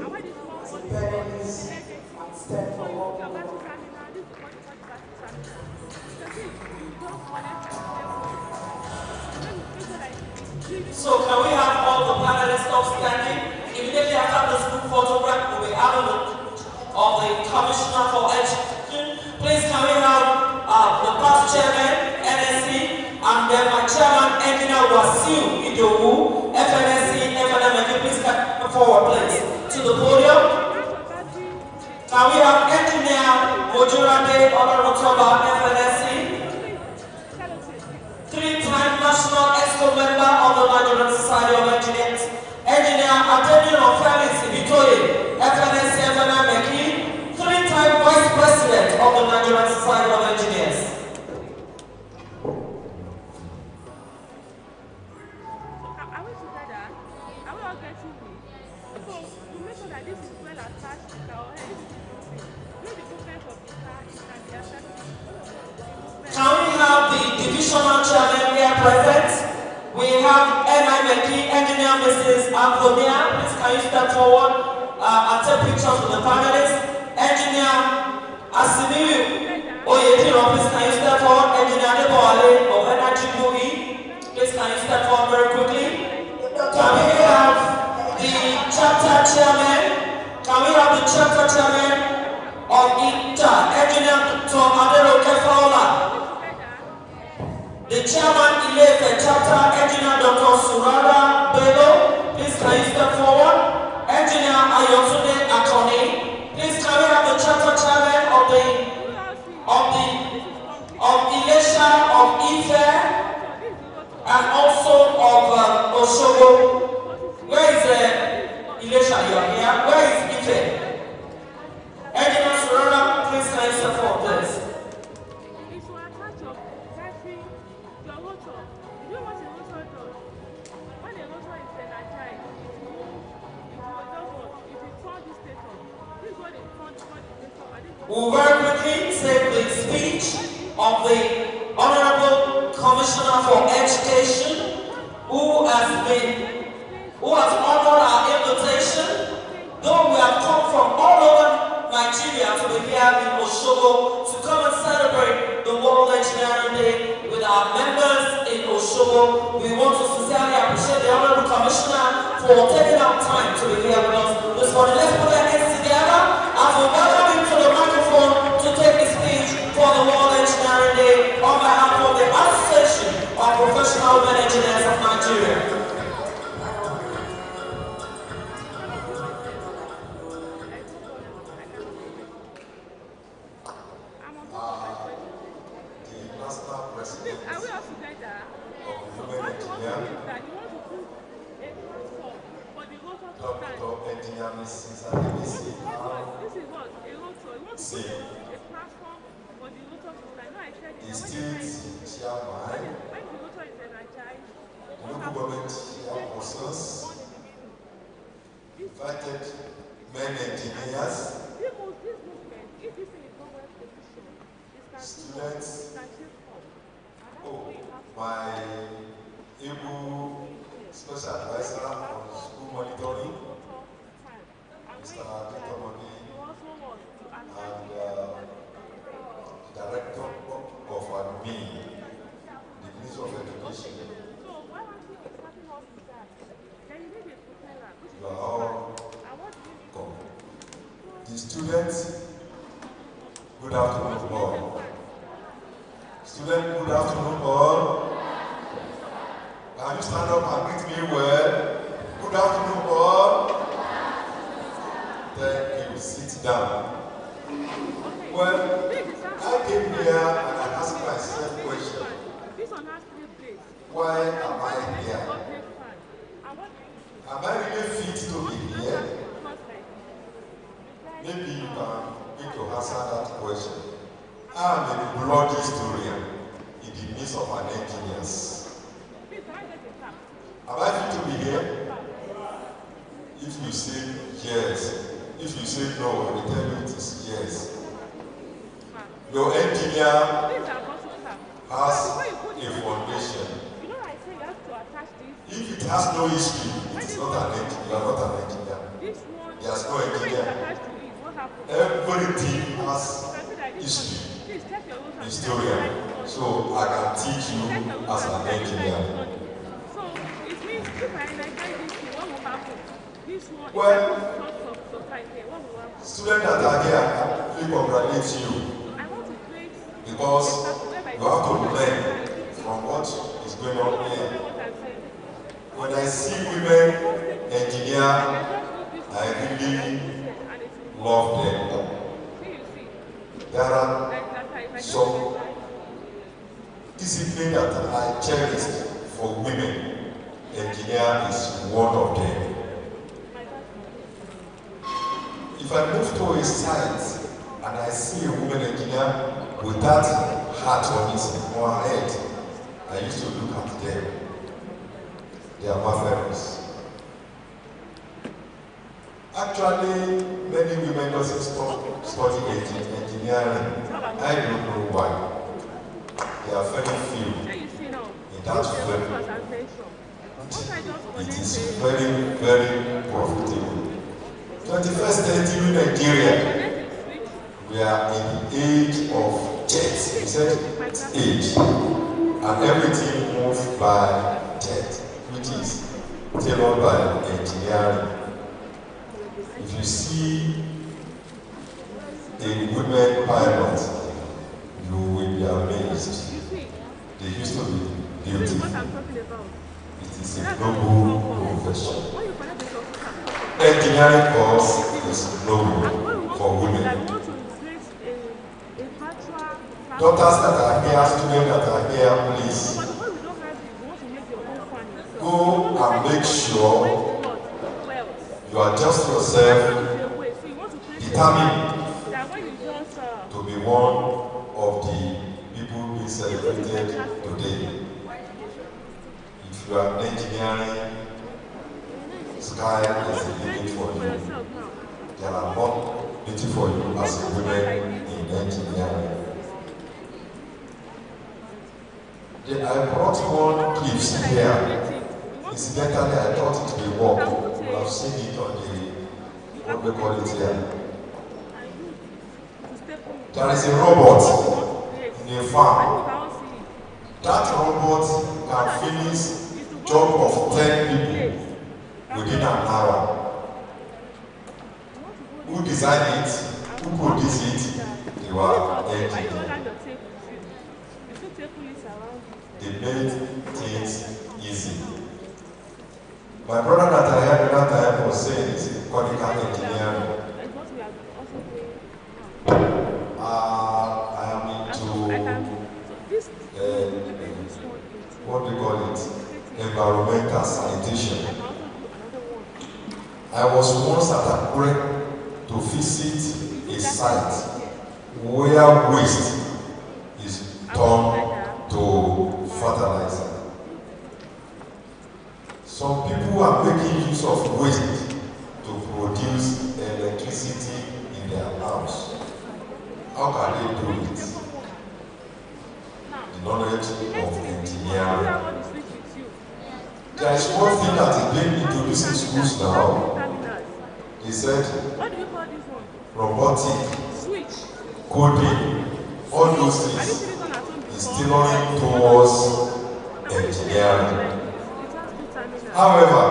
as a panelist at STEM for All program. So can we have all the panelists standing? Immediately after this group photograph, we will have a look of the Commissioner for Education. Please can we have the past chairman, NSC, and then my chairman, Engineer Wasiu Idowu, FNSC, FNMG. Please come forward, please, to the podium. Can we have Engineer Mojurade Olorotoba, FNSC? Three-time National EXCO member of the Nigerian Society of Engineers, Engineer Adeniro Felix Ibitoye, FNSC FNMG, three-time Vice President of the Nigerian Society of Engineers. Are we together? Are we all getting me? So, to make sure that this is well attached to our head, do the movement of the car and the assembly. Can we have the divisional chairman here present? We have NIMEC engineer Mrs. Antonia. Please can you step forward and take pictures with the panelists? Engineer Asimiyu Oyetiro, please can you step forward? Engineer Deboale of Energy UE. Please can you step forward very quickly? Can we chairman? Can we have the chapter chairman of INTA, Engineer Dr. Aderoke Fowler? The chairman Ilefe chapter, Engineer Dr. Surada Bello, please can you step forward? Engineer Ayotunde Akoni, please can we have the chapter chairman of Ilesha, of Ife, and also of Osogbo. Where is Ilesha? You are here. Where is Ife? Engineer Surada, please can you step forward, please? We'll very quickly take the speech of the Honorable Commissioner for Education, who has honored our invitation, though we have come from all over Nigeria to be here in Osogbo to come and celebrate the World Engineering Day with our members in Osogbo. We want to sincerely appreciate the Honorable Commissioner for taking out time to be here with us this morning. Let's put our hands together as we welcome him to the microphone to take his speech for the World Engineering Day on behalf of the Association of Professional Women Engineers of Nigeria. Invited men engineers, students, my able special advisor on school monitoring, Mr. Kitomoni, and the director of APWEN, the Ministry of Education. You are all come. The students, good afternoon all. Students, good afternoon all. Can you stand up and greet me well? Good afternoon all. Thank you. Sit down. Well, I came here and I asked myself a question. Why am I here? Am I really fit to be here? Maybe you can make your answer that question. I am a blood historian in the midst of an engineers. Am I fit to be here? If you say yes, if you say no, I will tell you it is yes. Your engineer has a foundation. If it has no history, it is not an engineer. You are not an engineer. There is no engineer. Everything has history, historian. So I can teach you as an engineer. Well, students that are here, I really congratulate you because you have to learn from what is going on here. When I see women engineer, I really love them. There are some discipline that I cherish for women. Engineer is one of them. If I move to a site and I see a woman engineer with that hat on his or her head, I used to look at them. They are marvelous. Actually, many women doesn't study engineering. I don't know why. There are very few in that field. It is very, very profitable. 21st century Nigeria, we are in the age of jets. We said age, and everything moves by jet, which is tailored by engineering. If you see a women pilot, you will be amazed. They used to be beautiful. It is a global profession. Engineering course is global for women. Doctors that are here, students that are here, please go and make sure you adjust yourself, determined to be one of the people being celebrated today. If you are engineering, sky is the limit for you. There are more beauty for you as a woman in engineering. I brought one clips here. Incidentally, I thought it would work. I've seen it on the, what we call it here. There is a robot in a farm. That robot can finish job of 10 people within an hour. Who designed it? Who produced it? They were engineers. They made things easy. My brother that I had at that time was saying it's chemical engineering. I am into what do you call it? Environmental sanitation. I was once at APWEN to visit a site where waste is turned to fertilizer. Some people are making use of waste to produce electricity in their house. How can they do it? The knowledge of engineering. There is one thing that is being introduced in schools now. They said robotic, coding, all those things is steering towards engineering. However,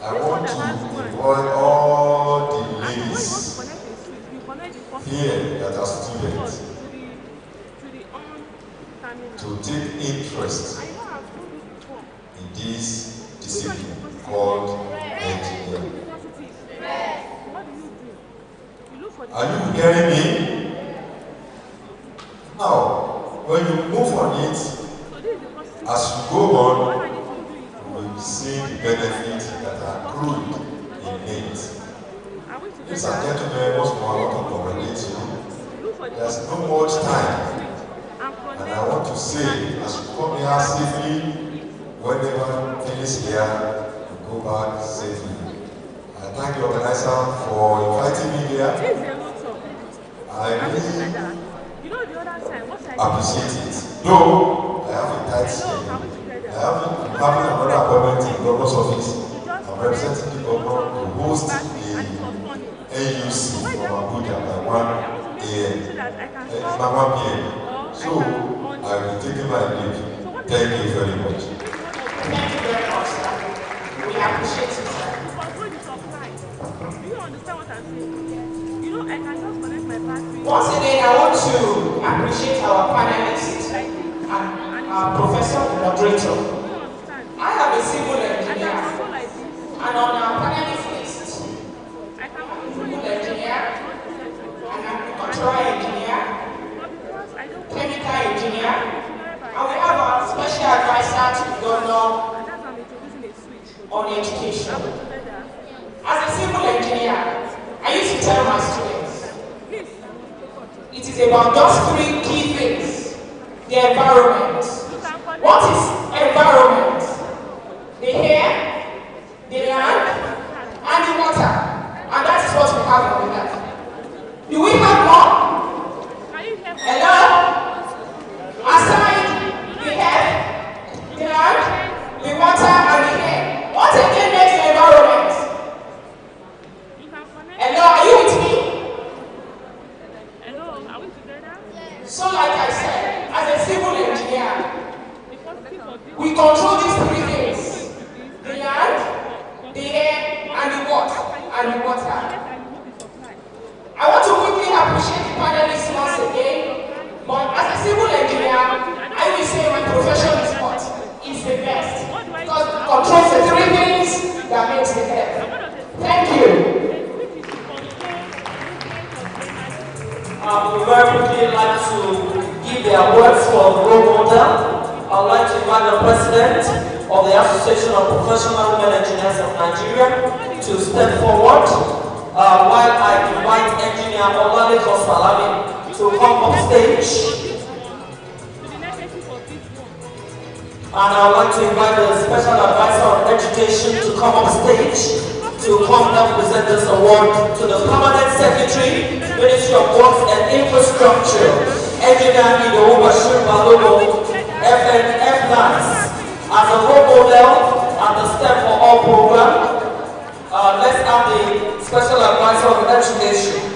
I want to invite all the ladies here that are students to take interest in this discipline called engineering. Are you hearing me? Now, when you move on it, as you go on, you will see the benefits that are accrued in it. Ladies and gentlemen, once more I want to congratulate you. There's no much time. And I want to say, as you come here safely, whenever you finish here, you go back safely. I thank the organizer for inviting me here. I really appreciate it. Though I have a tight schedule, I'm having another appointment in the governor's office. I'm representing the governor to host the AUC from Abuja by 1 a.m. by 1 p.m. So I will be taking my leave. Thank you very much. Thank you very much, sir. We appreciate it, sir. Do you understand what I'm saying? You know, I can just connect my battery. Once again, I want to appreciate our panelists and our professor and moderator. I am a civil engineer, and on our panelist list, civil engineer, an agricultural engineer, chemical engineer, and we have our special advisor to the governor on education. As a civil engineer, I used to tell my students, it is about just 3 key things. The environment. What is environment? The air, the land, and the water. And that is what we have on the earth. Do we have more? Hello? Aside the air, the land, the water, and the air, what again makes the environment? Hello, are you with me? Hello, are we together? So like I said, as a civil engineer, we control this controls the three things that makes the earth. Thank you. We very quickly like to give the awards for the role model. I'd like to invite the president of the Association of Professional Women Engineers of Nigeria to step forward while I invite Engineer Olaleko Salami to come up stage. And I would like to invite the Special Advisor on Education to come up stage to come and present this award to the Permanent Secretary, Ministry of Works and Infrastructure, Engineer Ido Bashir Balogo, FNF as a role model at the STEM for All program. Let's have the Special Advisor on Education.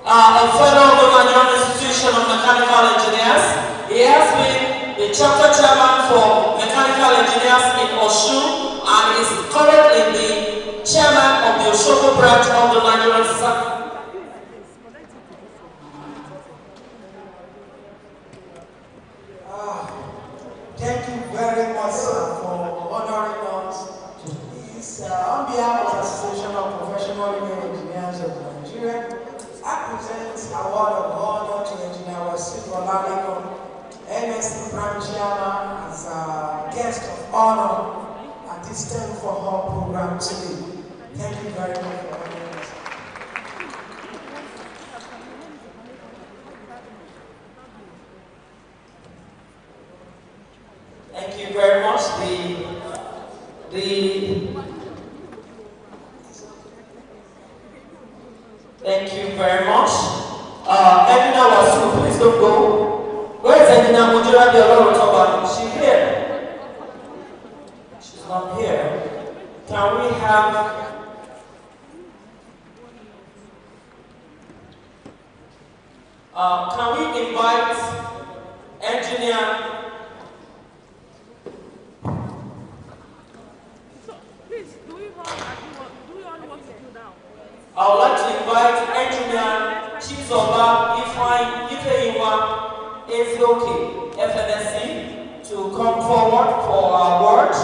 A fellow of the Nigerian Institution of Mechanical Engineers. He has been the chapter chairman for Mechanical Engineers in Osun and is currently the chairman of the Osogbo branch of the Nigerian Society. Thank you very much, sir, for honoring us. On behalf of the Association of Professional Women Engineers of Nigeria, I present award of honor to Engineer Olaleko, NSC Branch Chairman, as a guest of honor at this STEM for All program today. Thank you very much for honoring us. Thank you very much. Thank you very much. Edina Wasu, please don't go. Where is Edina Mujira Bioloro? Is she here? She's not here. Can we have can we invite engineer? I would like to invite Engineer Chizoba Ifeyiwa Ezioke, FNSC, to come forward for our award.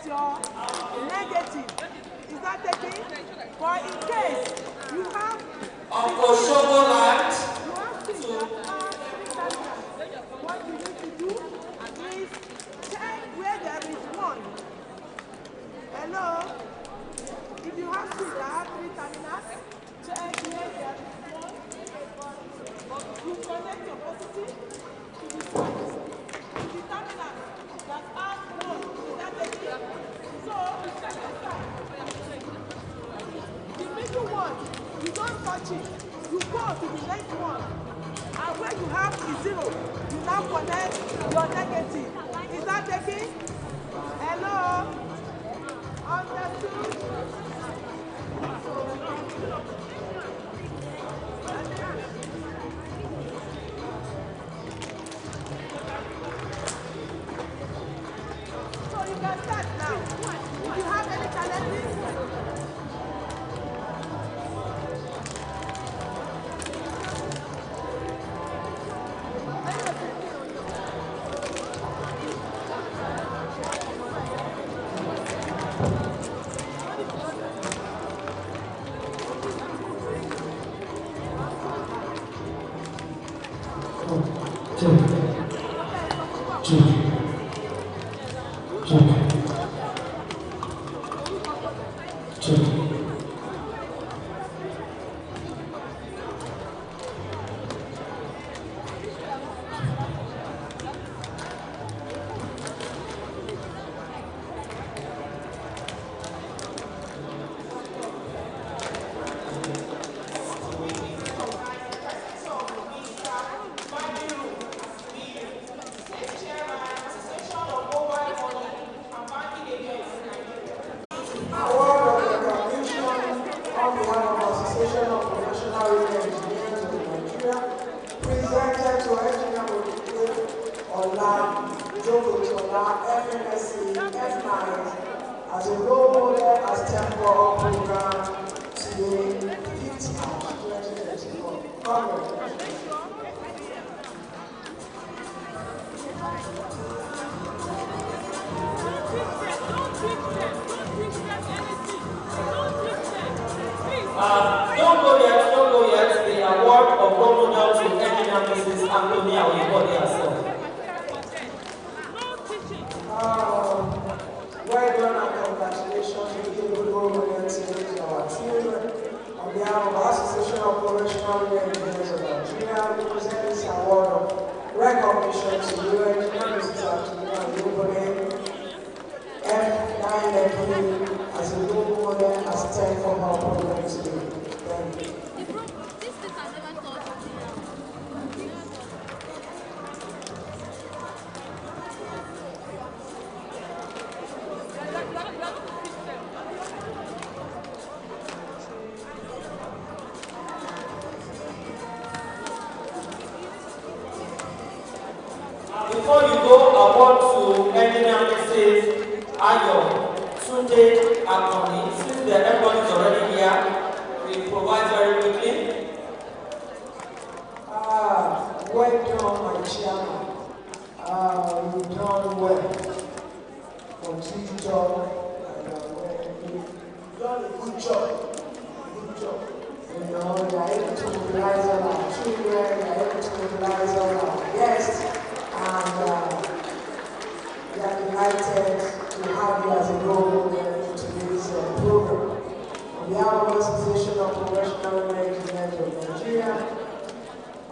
your negative. Is that taken? But in case you have Osogbo land what you need to do is check where there is one. Hello? If you have two that have 3 terminals, check where there is one. You connect your positive to the side, to the terminal that have one. Is that taken? So you check the side. The middle one, you don't touch it. You go to the next one. And where you have the 0, you now connect your negative. Is that taking? Hello? Understood? So you can start now. If you have any challenges, as a role model as temporal program today, 5th March 2024. Congratulations. Don't go yet. The award of role model to engineer Mrs. Antonia Oyebode herself. Well done and congratulations. We give a role model to our children. On behalf of our Association of Professional Engineers of Nigeria, we present this award of recognition to you, engineer Mrs. Antonia Oyebode, FSTAJOY, as a role model as 10 from our program today. Thank you. Before you go, I want to engineer Mrs. Ayo Tunde Akoni. Since everybody is already here, we provide very quickly. Well done, my chairman. You've done well. Continue job. You've done a good job. Good job. You know, you're able to mobilize all our children, you're able to mobilize all our guests, and we are delighted to have you as a role model in today's program. On behalf of the Association of Professional Engineers of Nigeria,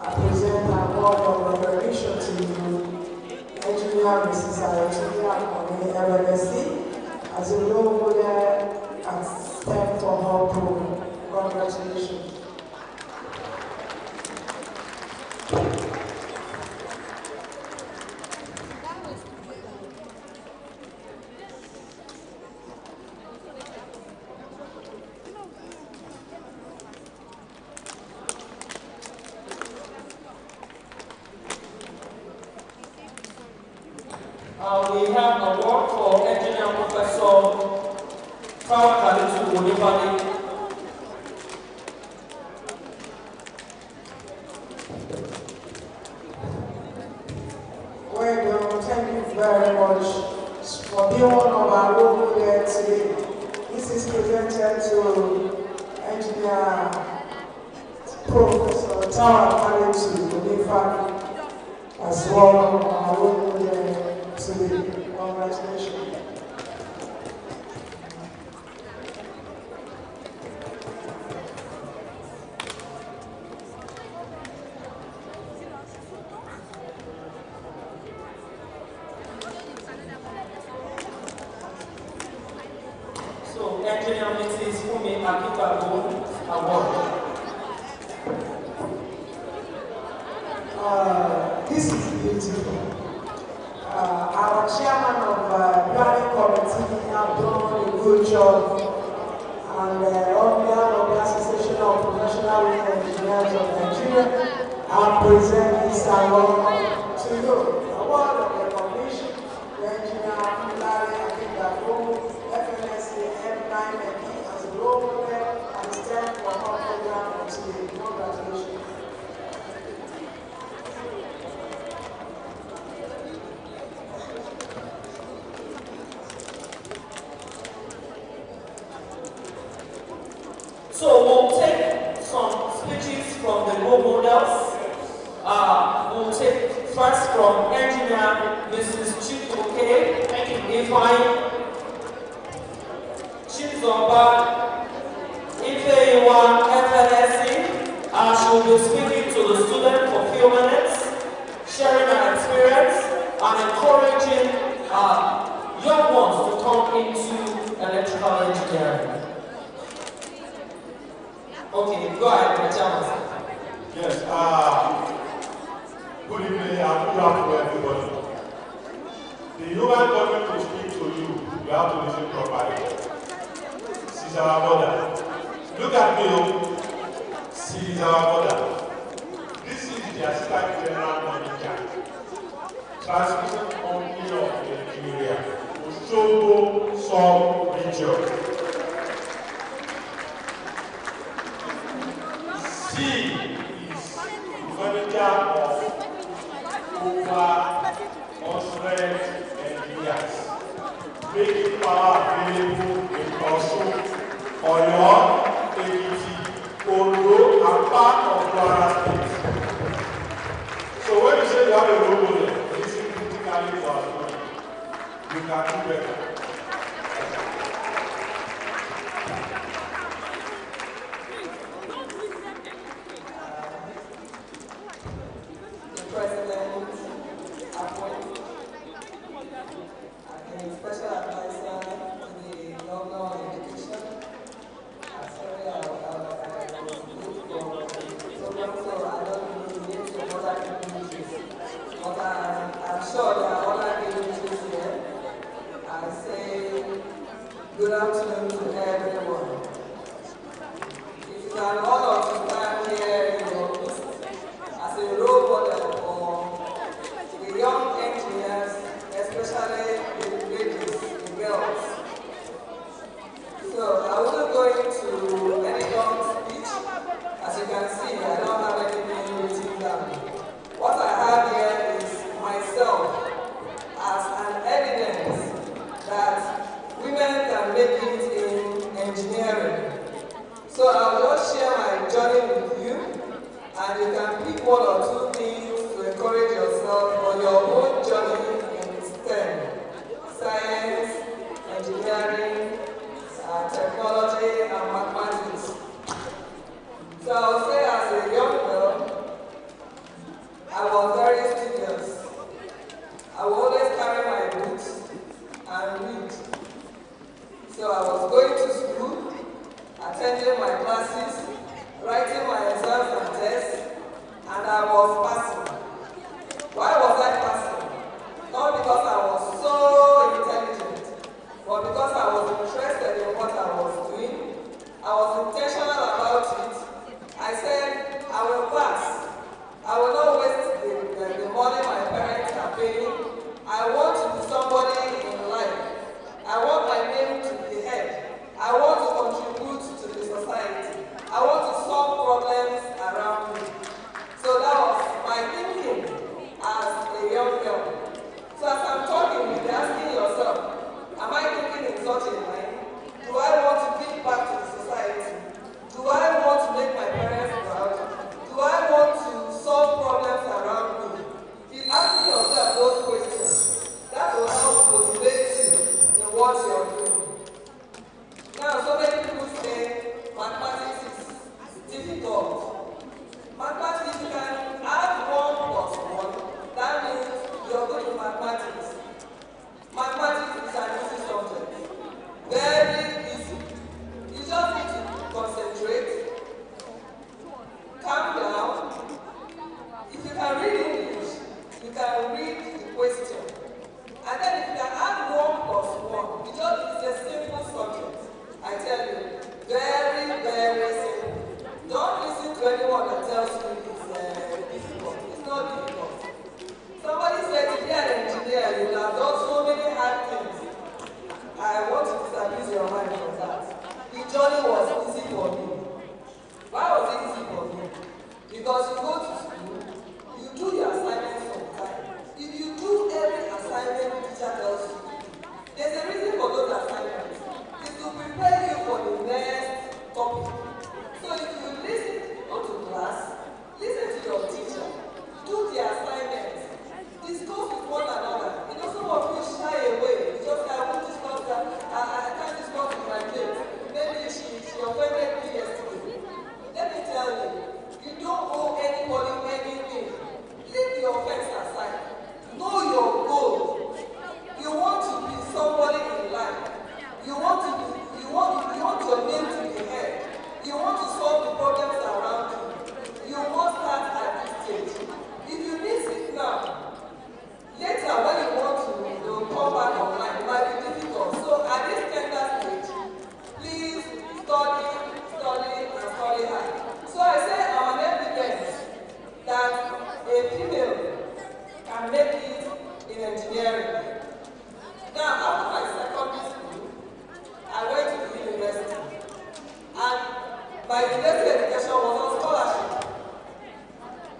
I present an award of recognition to you, Engineer Mrs. Antonia Oyebode, FSC, as a role model and step for her program. Congratulations. We have an award for Engineer Professor Kalitu Olivali. Well done, thank you very much for for being one of our role models today. This is presented to Engineer Professor Tara Kalechi Onifa as one of our role models today. Congratulations. Engineer Mrs. Fumi Akitabu Award. This is beautiful. Our chairman of planning committee have done a good job, and on behalf of the Association of Professional Women Engineers of Nigeria, I present this award to you. Award of recognition to Engineer Fulani Akitabu, as a role model and stand for our program today. Congratulations. So we'll take some speeches from the role models. We'll take first from Engineer Mrs. Chibuke. Thank you, Ifeanyi. Chizoba Ifeyiwa FLSC. She will be speaking to the students for a few minutes, sharing her experience and encouraging young ones to come into electrical engineering. Okay, go ahead, my chairman. Yes, good evening and good afternoon, everybody. The human coming to speak to you, you have to listen properly. She's our mother. Look at me, she is our mother. This is the Assistant General Manager. Transmission Company of Nigeria, Osogbo Sub Region. She is the manager of over 100 engineers, making power available in Osogbo, Oyo, Ekiti, Ondo, and part of Kwara State. So when you say you have a role model, listen critically to our story. You can do better. Good afternoon to everyone. It is an honor to stand here as a role model for the young engineers, especially the ladies, the girls. So I won't go into any long speech. As you can see, I don't have anything written down. What I have here is myself as an evidence that women can make it in engineering. So I'll just share my journey with you, and you can pick one or two things to encourage yourself on your own journey in STEM, science, engineering, technology, and mathematics. So I'll say as a young girl, I was very studious. I would always carry my books and read. So I was going to school, attending my classes, writing my exams and tests, and I was passing. Why was I passing? Not because I was so intelligent, but because I was interested in what I was doing. I was intentional about it. I said, I will pass. I will not waste the money my parents are paying. I want to be somebody in life. I want my name to be heard. I want to contribute to the society. I want to solve problems around me. So that was my thinking as what you're doing. Now, so many people say mathematics is difficult. Mathematics, if you can add 1 plus 1, that means you're good in mathematics. Mathematics is an easy subject. Very easy. You just need to concentrate, calm down. If you can read English, you can read the question. And then if you can add 1 plus 1, it's a simple subject. I tell you, very, very simple. Don't listen to anyone that tells you it's difficult. It's not difficult. Somebody said to be an engineer, you have done so many hard things. I want to disabuse your mind from that. The journey was easy for me. Why was it easy for me? Because you go to school, you do your assignments on time. If you do every assignment the teacher tells you, there's a reason for those assignments. It's to prepare you for the next topic. So if you listen, go to class, listen to your teacher, do the assignments, discuss with one another. You know, some of you shy away. You just say, I won't discuss that. I can't discuss with my mate. Maybe she offended me yesterday. Let me tell you, you don't owe anybody anything. Leave the offense aside. Know your goal. You want to be somebody in life. You want your name to be heard. You want to solve the problems around you. You must start at this stage. If you miss it now, later when you want to come back online, it might be difficult. So at this tender stage, please study and study hard. So I say I'm an evidence that a female can make it in engineering. Now, after my secondary school, I went to the university. And my university education was on scholarship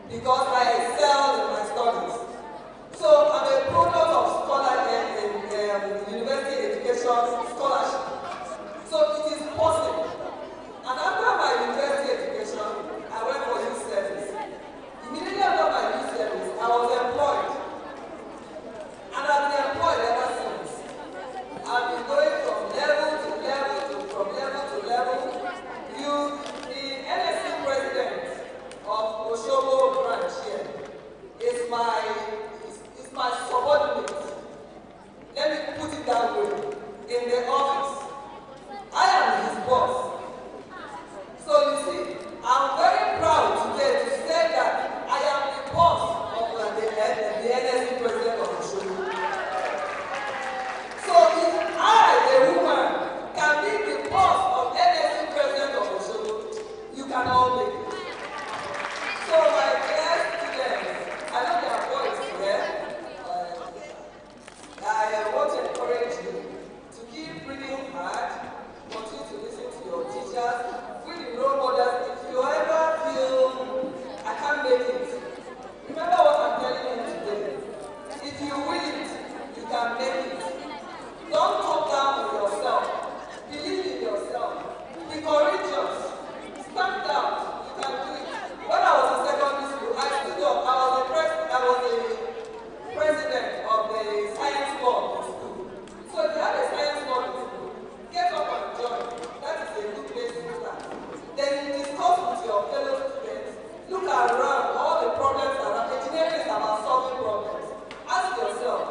because I excelled in my studies. So I'm a product of university education scholarship. So it is possible. And after my university education, I went for youth service. Immediately after my youth service, I was employed. And I've been employed ever since. I've been going from level to level from level to level. The NSC president of Osogbo branch here is my subordinate. Let me put it that way. In the office, I am his boss. So you see, I'm very proud today to say that I am the boss of the NSC president of Osogbo. So if I, a woman, can be the boss of NSC president of Osogbo, you can all make it. So my dear students, I know there are boys here. I want to encourage you to keep reading hard, continue to listen to your teachers, read the role models. If you ever feel I can't make it, remember what I'm telling you today. If you will it, you can make it. Don't talk down on yourself. Believe in yourself. Be courageous. Stand out. You can do it. When I was in secondary school, I stood up. I was the president of the science club in school. So if you have a science club in school, get up and join. That is a good place to start. Then you discuss with your fellow students. Look around all the problems around. Engineering is about solving problems. Ask yourself,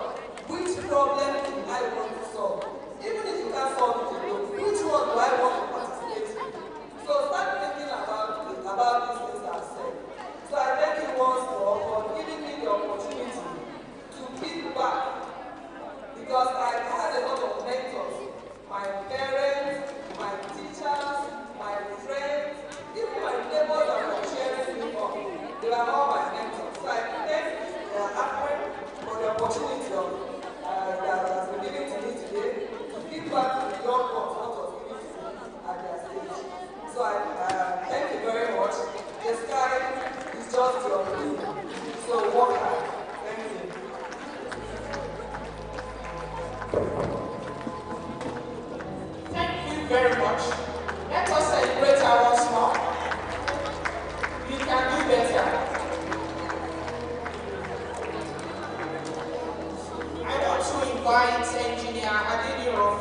which problem do I want to solve? Even if you can't solve it alone, which one do I want to participate in? So start thinking about these things I've said. So I thank you once more for giving me the opportunity to give back. Because I had a lot of mentors. My parents, my teachers, my friends, even my neighbors that were cheering me up. They were all my mentors. So I thank APWEN for the opportunity that has been given to me today to give back to the young ones what was given to me at their stage. So I thank you very much. The sky is just your limit. So work hard. Thank you. Thank you very much. Let us celebrate her once more. You can do better. I want to invite Engineer Adeniran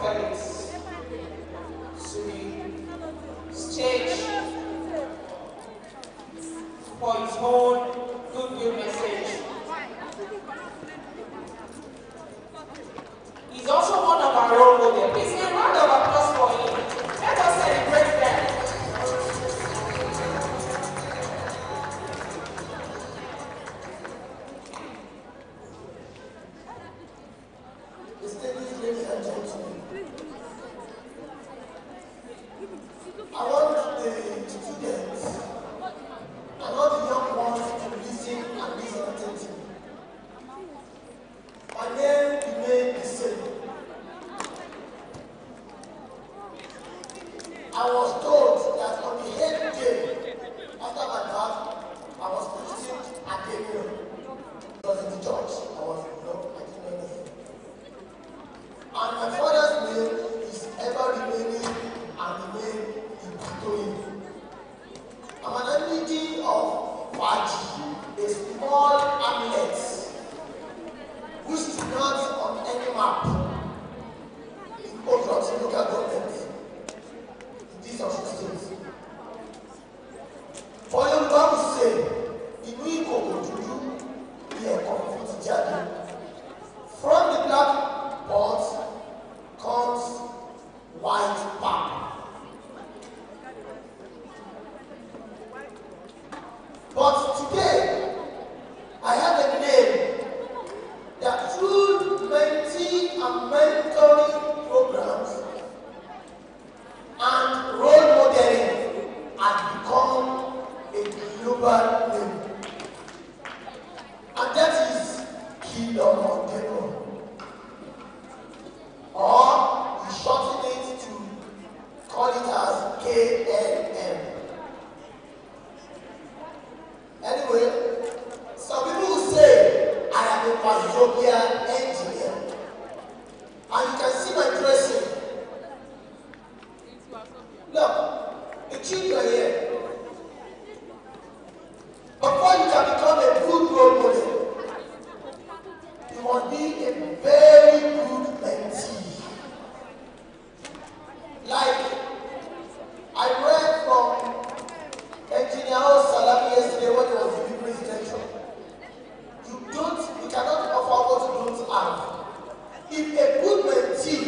I was told that on the 8th day after my birth, I was christened Academia. It was in the church. I didn't know anything. And my father's name is ever remaining and remain Ipatoyin. I'm an MD of Faji, a small hamlet which is not on any map in Otrosi local government in this Osun state. For your God to say, inú ìkòkò dúdú ni ẹ̀kọ́ funfun ti jáde. From the black pot comes white pap. But today, I have a name that through mentoring and mentoring programs and role modeling has become a global name. And that is Kingdom of Demon. Or we shorten it to call it as KLM. Anyway, some people will say I am a Osogbo engineer. And you can see my dressing. Look, the children here. Before you can become a good role model, you must be a very good mentee. Like I read from Engineer Salami yesterday when he was giving presentation. You cannot offer what you don't have. If a good mentee,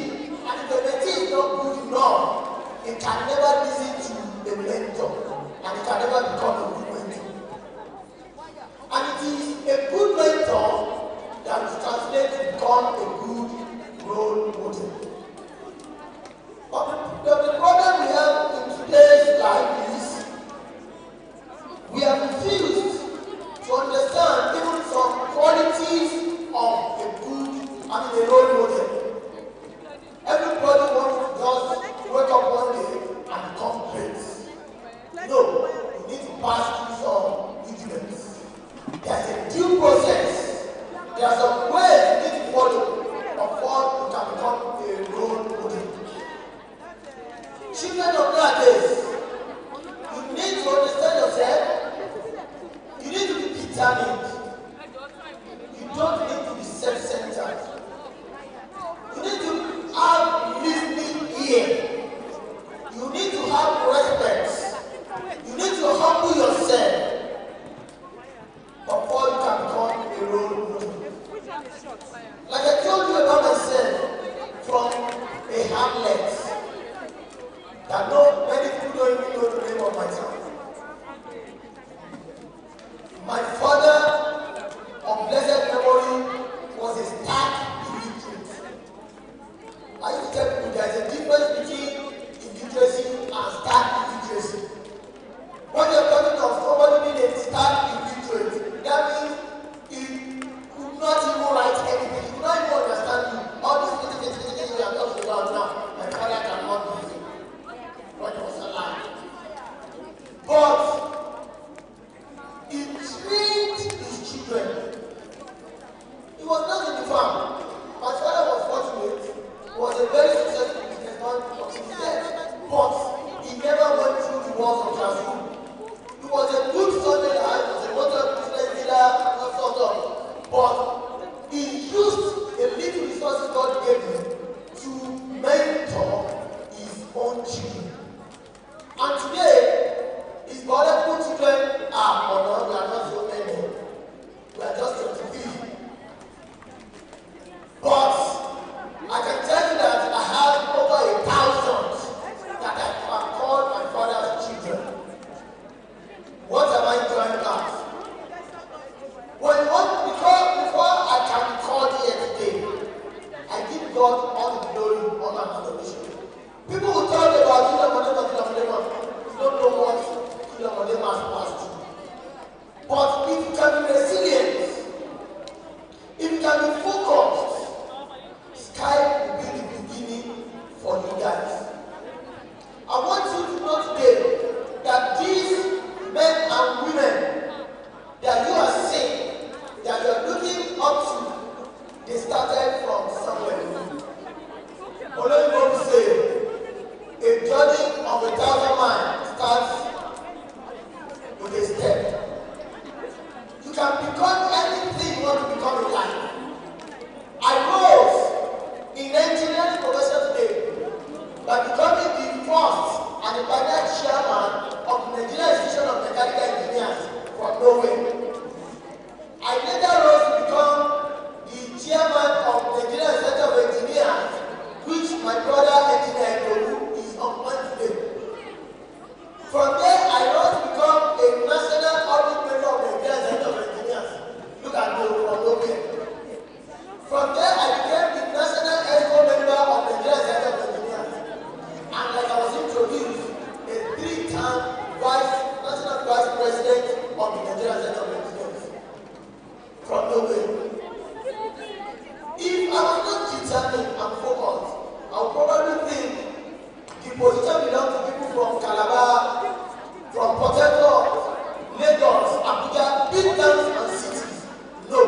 and if the mentee is not good enough, it can never listen to a mentor, and it can never become a good mentor. And it is a good mentor that will translate to become a good role model. But the problem we have in today's life is we have refused to understand even some qualities of a role model. Everybody wants to just wake up one day and become great. No, you need to pass through some vigilance. There's a due process. There are some ways you need to follow before you can become a role model. Children of nowadays, you need to understand yourself. You need to be determined. You don't need to be self-centered. You need to have listening ear. You need to have respect. You need to humble yourself before you can become a role model. Like I told you about myself from a hamlet that many people don't even know the name of my town. My father, of blessed memory, was a stark illiterate. I used to tell people there is a difference between illiteracy and stark illiteracy. When you're talking of somebody being a stark illiterate, that means he could not even write anything. He could not even understand you. All these things we are talking about now, my father cannot do it when he was alive. But he trained his children. He was not in the farm. My father was fortunate. He was a very successful businessman of his death. But he never went through the walls of classroom. He was a good Sunday lad, he was a motor business dealer, and sort of. But he used the little resources God gave him to mentor his own children. And today, his biological children are not so many. We are just 23. But I can tell you that I have over 1,000 that I can call my father's children. What am I trying at? Before I can be called here today, I give God all the glory, all the adoration. People will talk about Kilamodema. You don't know what Kilamodema has passed through. But if you can be resilient, if you can be focused, sky will be the beginning for you guys. I want you Only going to say, a journey of 1,000 miles starts with a step. You can become anything you want to become in life. I rose in engineering profession today by becoming the first and the pioneer chairman of the Nigerian Institution of Mechanical Engineers from Norway. I later rose to become the chairman of the Nigerian Institute of Engineers, which my brother engineer is on today. From there, I rose to become a national audit member of the Nigerian Institute of Engineers. Look at me from Norway. From there, I became the national ESCO member of the Nigerian Institute of Engineers. And like I was introduced, a 3-term national vice president of the Nigerian Institute of Engineers. From Norway. If I was not determined and focused, I would probably think the position belongs to people from Calabar, from Port Harcourt, Lagos, Abuja, big towns and cities. No,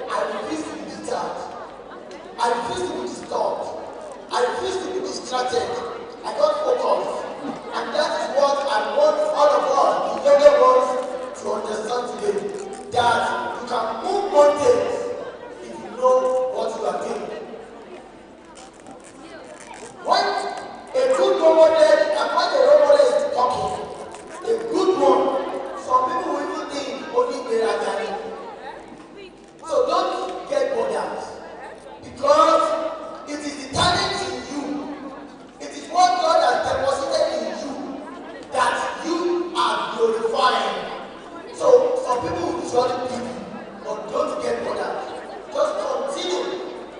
I refuse to be deterred. I refuse to be disturbed. I refuse to be distracted. I got focused. And that is what I want all of us, the younger ones, to understand today. That you can move mountains if you know what you are doing. When a good role model, and when a role model is talking, a good one, some people will even think only they are dying. So don't get bothered. Because it is the talent in you, it is what God has deposited in you that you are glorifying. So some people will surely give you, but don't get bothered. Just continue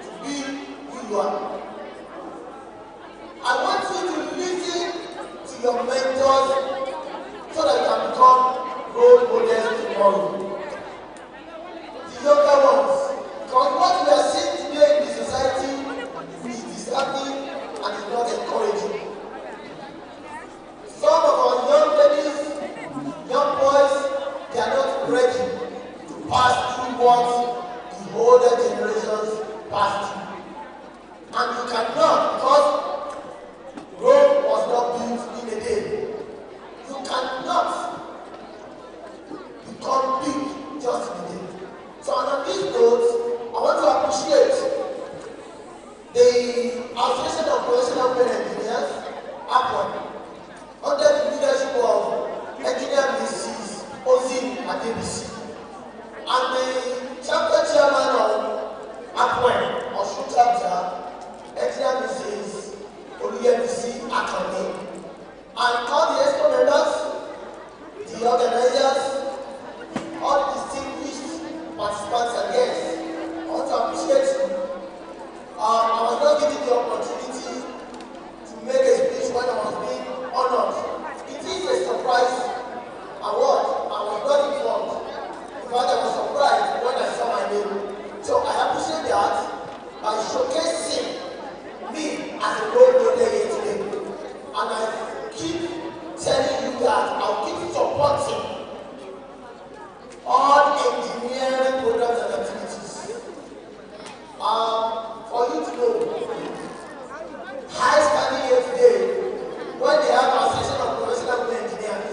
to be who you are. I want you to listen to your mentors so that you can become role models tomorrow. The younger ones, because what we are seeing today in the society is disturbing and is not encouraging. Some of our young ladies, young boys, they are not ready to pass through what the older generations passed through. And you cannot, because Rome was not built in a day. You cannot become big just in a day. So on these notes, I want to appreciate the Association of Professional Women Engineers, APWEN, under the leadership of Engineer Mrs. Ozzy Adebisi, and the chapter chairman of APWEN, Osun chapter, Engineer Mrs. Oluyemisi Akande, and all the ESCO members, the organizers, all the distinguished participants and guests. I want to appreciate you. I was not given the opportunity to make a speech when I was being honored. It is a surprise award. I was not informed. In fact, I was surprised when I saw my name. So I appreciate that by showcasing me as a role model here today. And I keep telling you that I'll keep supporting all engineering programs and activities. For you to know, high standing here today, when they have our Association of Professional Women Engineers,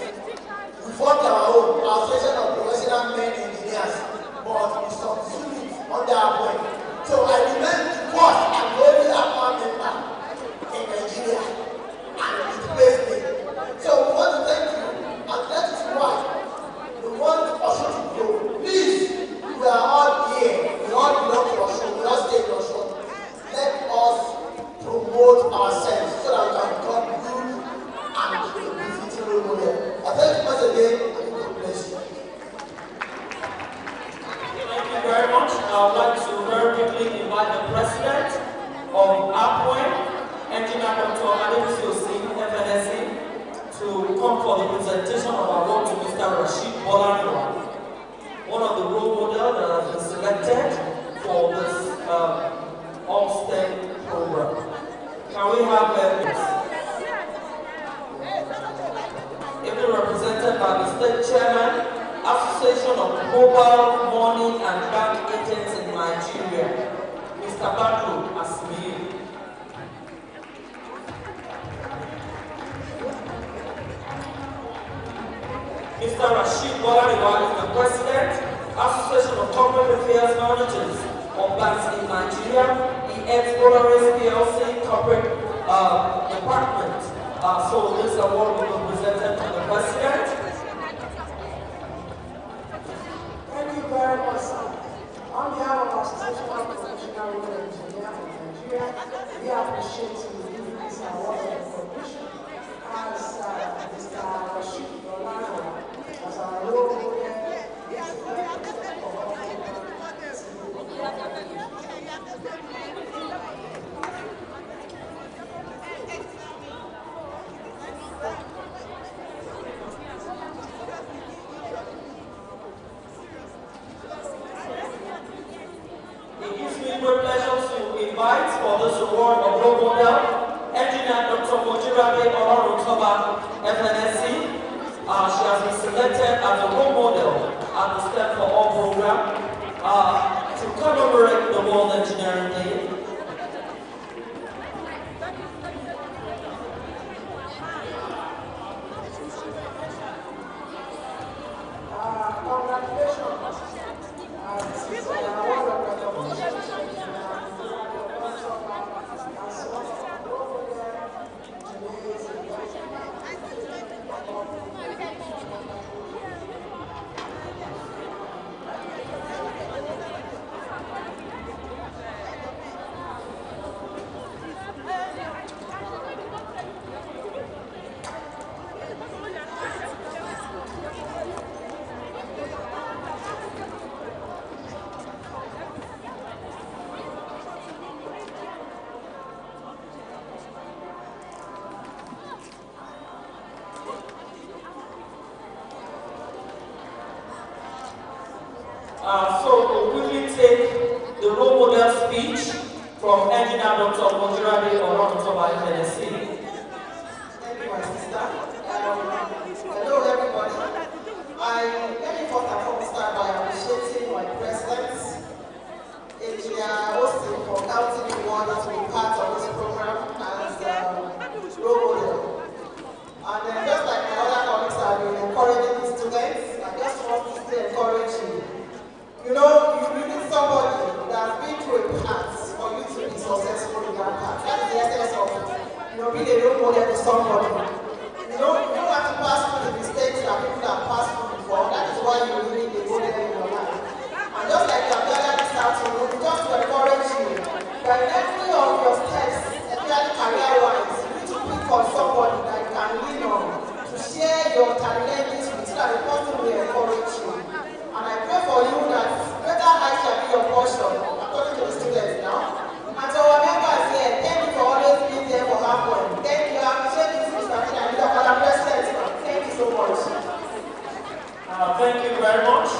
we formed our own Association of Professional Men Engineers, but we subsumed it under APWEN. So I remain the first and only APWEN member in Nigeria, and it pays me. So we want to thank you, and that is why we want Osun to grow. Please, we are all here. We all belong to Osun. We all stay in Osun. Let us promote ourselves so that we can become good and befitting role model. I thank you once again, and God bless you. Thank you very much. I would like to very quickly invite the president of APWEN, Engineer Dr. Adebisi Osin, FSTAJOY, to come for the presentation of our award to Mr. Rashid Bolanwa, one of the role models that has been selected for this all-STEM program. Can we have this? Ably represented by the State Chairman, Association of Mobile Money and Bank Agents in Nigeria, Mr. Badru Asmiyu. Mr. Rashid Bolariwa is the President, Association of Corporate Affairs Managers of Banks in Nigeria. He heads Polaris PLC Corporate Department. So this award will be presented to the President. Thank you very much, sir. On behalf of our Association of Professional Road Engineers of Nigeria, we appreciate you giving this award of recognition as Mr. Rashid Bolariwa as our role model. For this award of role model, Engineer Dr. Mojirabe Olorutoba, FNSC. She has been selected as a role model at the STEM for All program to commemorate the World Engineering Day. So we'll quickly take the role model speech from Engineer Dr. Mojirabe Olorutoba, FNSC. Thank you, my sister. Hello, everybody. Let me first and foremost start by appreciating my president, Engineer Austin, for counting me one to be part of this program as role model. And then just like my other colleagues have been encouraging the students, I just want to still encourage you. You know, you need somebody that has been through a path for you to be successful in that path. That's the essence of, being a role model to somebody. You don't have to pass through the mistakes that people have passed through before. That is why you really need a model in your life. And just like you have gathered this afternoon, just to encourage you that in every of your steps, especially career-wise, you need to pick on somebody that you can lean on to share your challenges with, so that the person will encourage you. And I pray for you that better height shall be your portion. I'm talking to the students now. And to our members here, thank you for always being there for APWEN. Thank you. I appreciate this, Mr. President, and Madam President. Thank you so much. Thank you very much.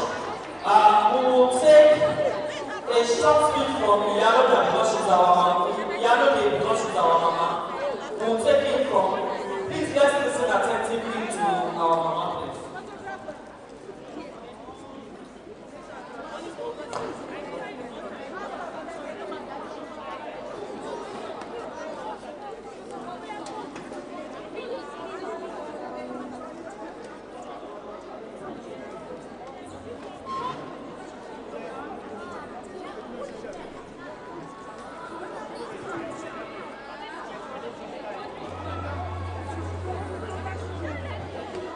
We will take a short speech from Iyalode because she's our mama. Iyalode because she's our mama. We will take it from. Please let's listen attentively to our mama, please.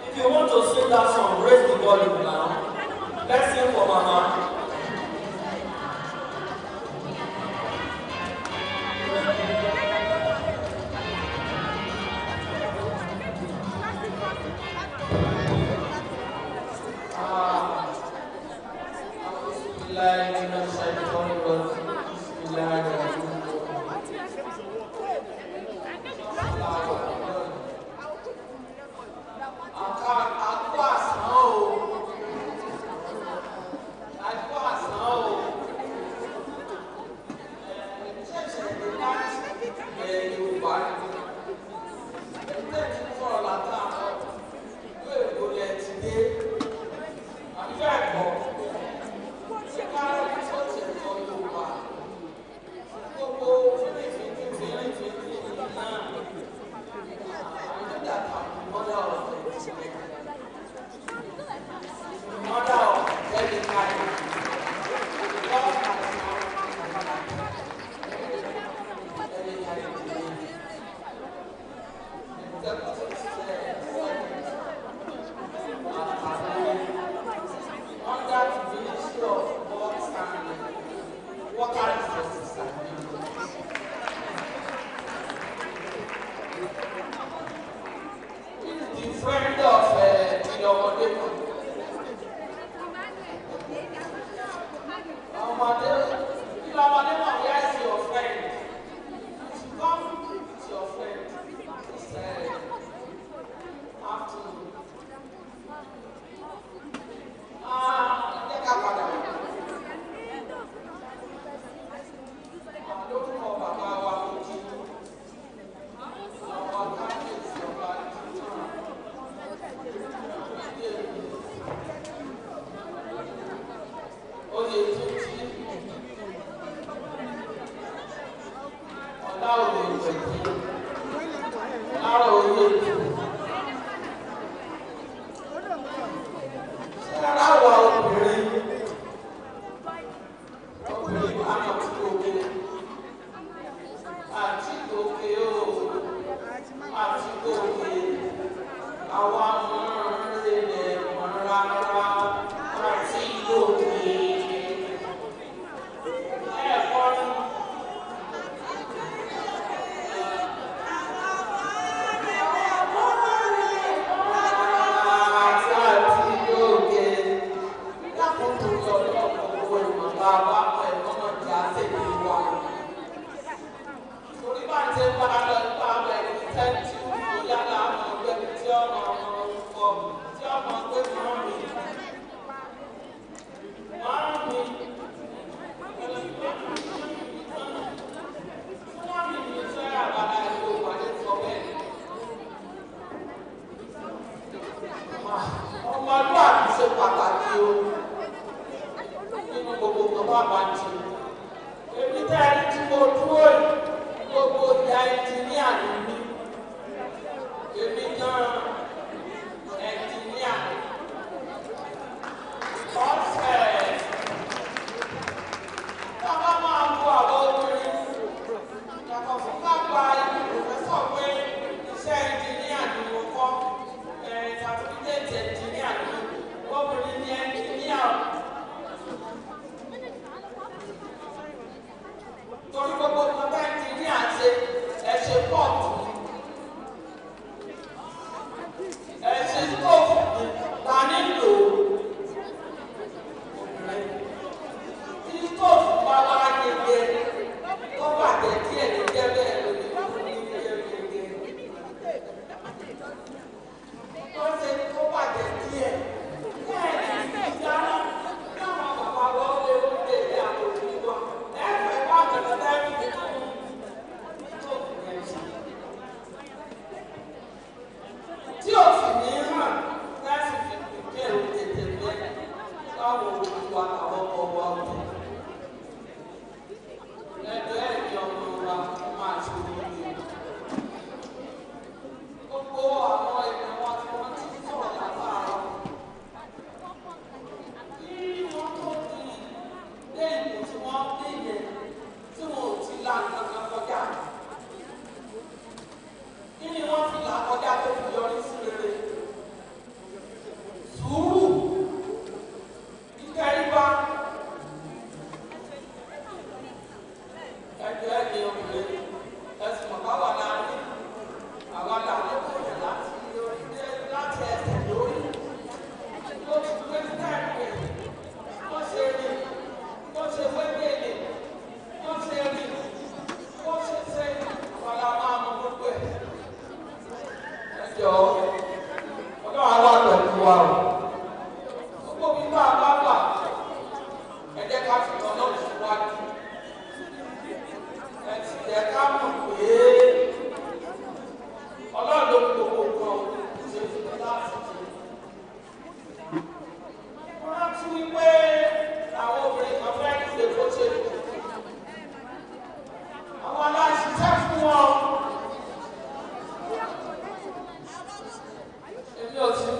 If you want to sing that song, raise the volume now. Let's sing for Mama.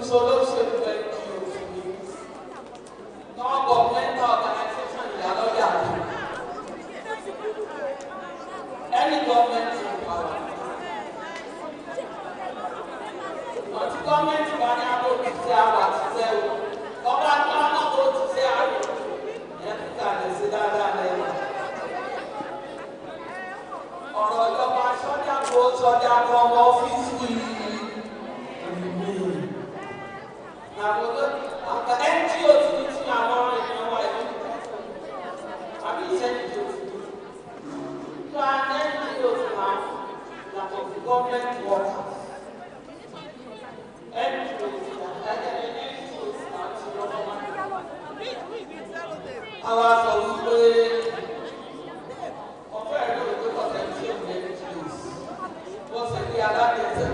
So gọ́ọ̀mẹ̀ntì bá ní abó ti ṣe àwọn àtìṣẹ́ o ọba ní àwọn tó ti ṣe àyè ìyẹn ti ká lè ṣe dáadáa lẹ́yìn. ọ̀rọ̀ ìjọba sọ́jà kó sọ́jà kan ọmọ ọ́fíìsì yìí àwọn NGO ti ti àwọn ènìyàn wa yìí àbí ìṣẹ́yìn tó ti ní. So an NGO now that of the government workers. Our sọ wípé ọ̀fẹ́ ìlú ìlú ọ̀sẹ̀ tí ó lè fi wọ́n ṣe kí aládẹ́sẹ̀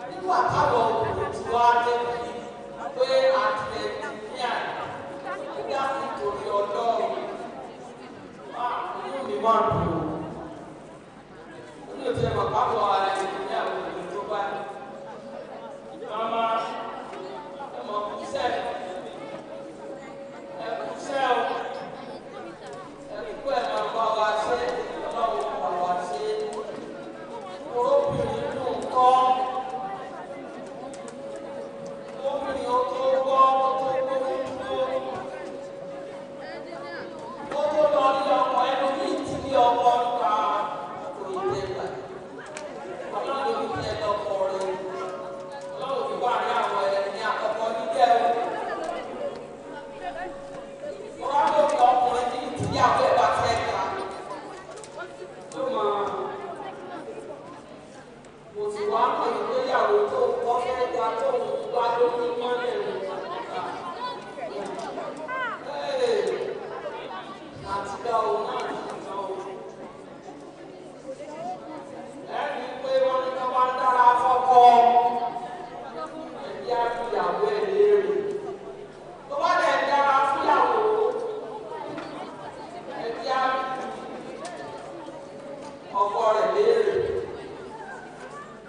nígbà táwọn òkùnkùn tí wọ́n á dé pé àtìlẹ́yìn ní àìdá nítorí ọlọ́run inú mi máa ń dùn ó ní òtún ẹ̀mọ̀ pápọ̀ ara ẹni ní àwọn òkùnkùn tó bá mama ẹ̀mọ̀ kúṣẹ́ ẹ̀kúṣẹ́ o ẹ̀kú ẹ̀mọ̀ bá wa ṣe ọlọ́run bá wa ṣe orobìnrin nù kọ́ obìnrin ó tó gbọ́ ó tó gbórí dúró ó tó lọ ní ọkọ̀ ẹnu ní ìtìlí ọkọ̀ nípa òyìnbó ẹ̀gbà ọlọ́run ní kí ẹ lọ́kọ̀ rẹ̀ ọlọ́run ní wà ní àwọn ẹni àkọ́kọ́ níbẹ̀ o wọ́n á lórí ọkùnrin ní ìtìlí àwọn ẹ̀bá fẹ́ gbà ló máa mo sì wá mọ̀ ìgbéyàwó tó wọ́n fẹ́ gba tó ń gbá lórí mọ́lẹ̀ rẹ̀ àti gba òun náà nìkan o. Ẹ̀rí pé wọ́n ní ká wá dára fọ́kọ́ ẹ̀bí àfihàwó ẹ̀ léèrè. Tó bá dẹ̀ dára fúyàwó ẹ̀bí ọkọ rẹ̀ léèrè.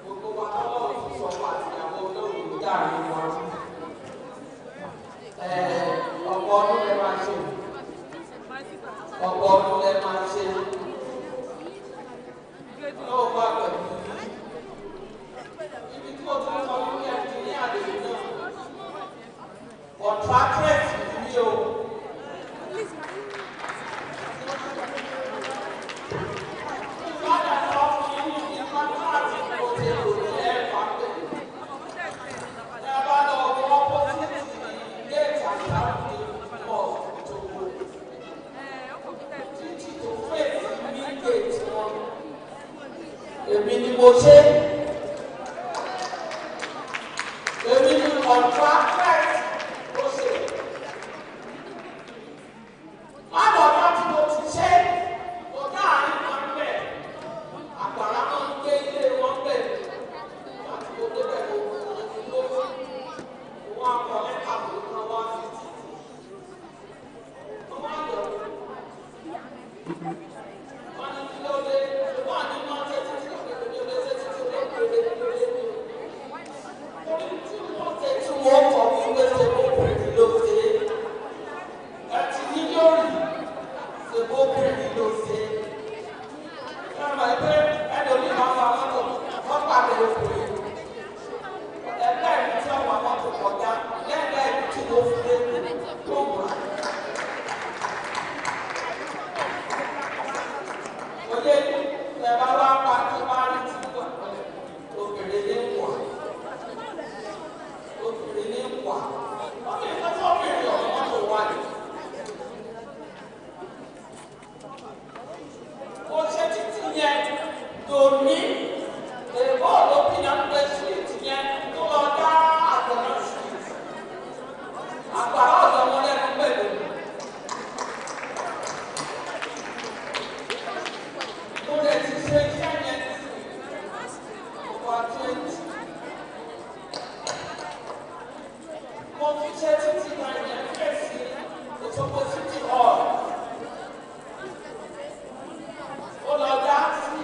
Gbogbo wa tọ́lọ́run ti sọ fún àtìyàwó olóòrùn ní àárín wa. Ọ̀pọ̀ ọdún lẹ máa ṣe. Ọ̀pọ̀ ọdún lẹ máa ṣe. Yóò wá pẹ̀lú ibi tí mo tún sọ fún ẹ̀jẹ̀ ní àdéhùn náà. Contractress ni o. Ìbádà sọ fún yín ní kọ́ńtàkì kò tẹ̀ lò ní ẹ̀fà pé. Ẹ bá lọ wọ opposite gate àgbàdo mọ̀ tó wọ. Títí tó fèsì ní gate wọn. Èmi ni mo ṣe. Èmi ni contractress ó ṣe. Má lọ bá tí mo ti ṣe. Ọ̀gá àárín kan bẹ̀. Àgbàrá máa ń gbé ilé wọn bẹ̀. Láti mo débẹ̀ mo lówó. Wọ́n á kọ lẹ́tà tó kán wá sí títì. Wọ́n máa ń yọ̀ wọ́n ní kí ló dé. Wọ́n á ní máa ń ṣe títí lókèlè ní olóṣè títí lókèlè ní olóṣè. Orí tí wọ́n ṣe tí wọ́n kọ̀ fún gbèsè bóbìnrin ló ṣe. Ẹ ti ní lórí ṣe bóbìnrin ló ṣe. Ẹ mọ̀ pé ẹlòmíì máa ń fa mọ́tò wọ́n pàdé obìnrin. Ẹgbẹ́ ìlú tí ọ̀wọ́ mọ́tò kọjá lẹ́gbẹ̀ẹ́ ìlú tí mo fi dé tó wà. Oyè ẹ bá wá pa tí bá rí tí wà obìnrin ní wà. Obìnrin ní wà. Wọ́n fi ìfẹ́ sọ́bìnrin ọ̀rọ̀ mọ́tò wà ní. Mo ṣe títí yẹn lóní èèbó olópinà ń gbé street yẹn tó lọ dá àgbọ̀nà street. Àgbàrá ọ̀dọ́ wọn lẹ́nu pẹ̀lú. Mo lè ti ṣe iṣẹ́ yẹn over 20. Mo fi ṣe títí náà yẹn fèsì Osogbo City Hall. Ó lọ dá sí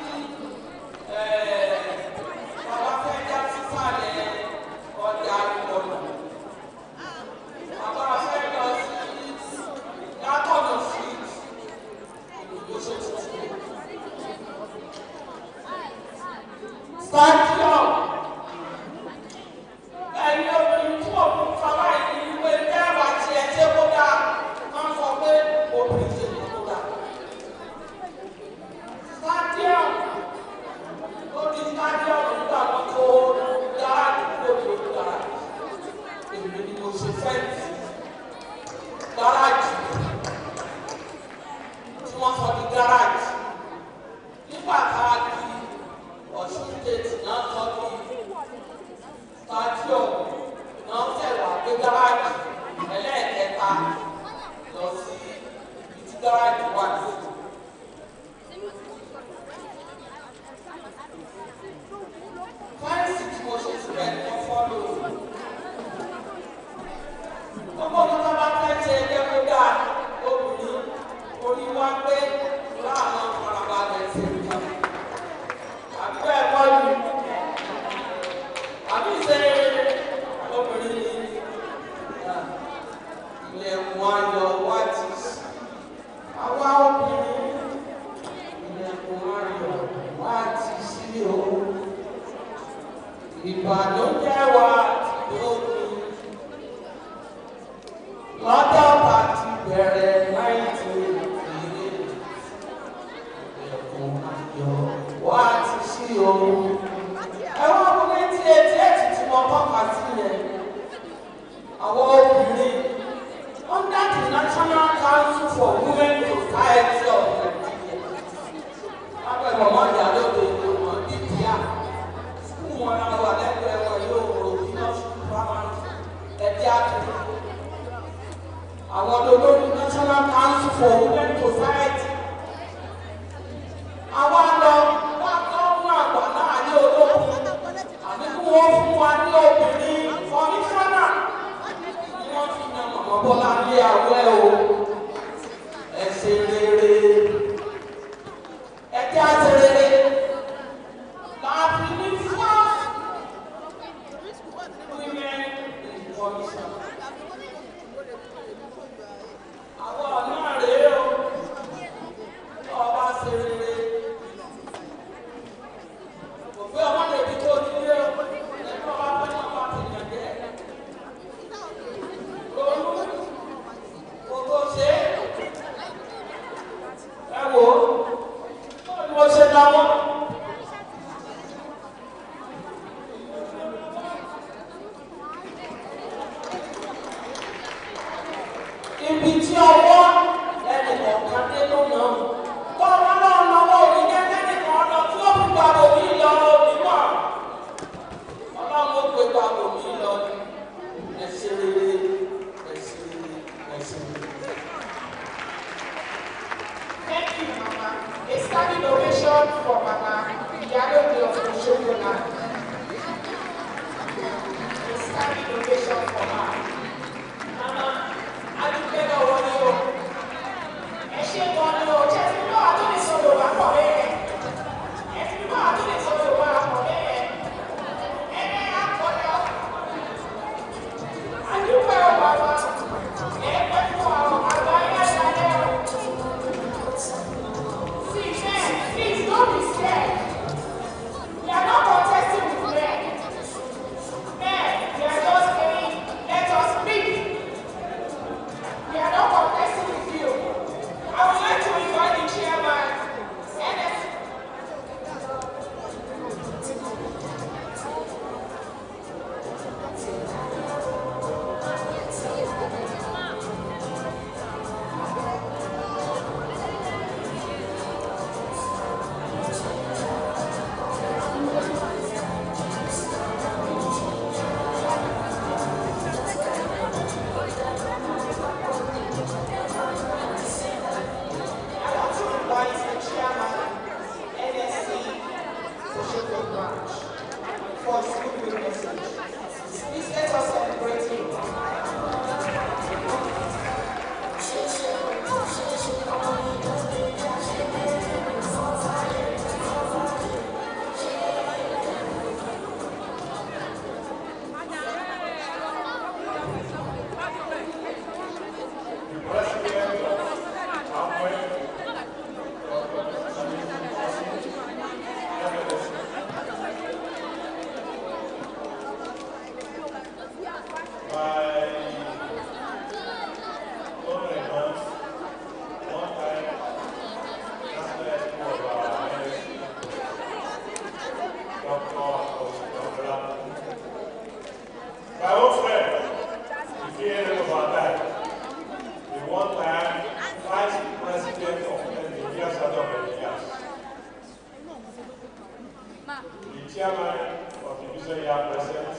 chairman of the division here present,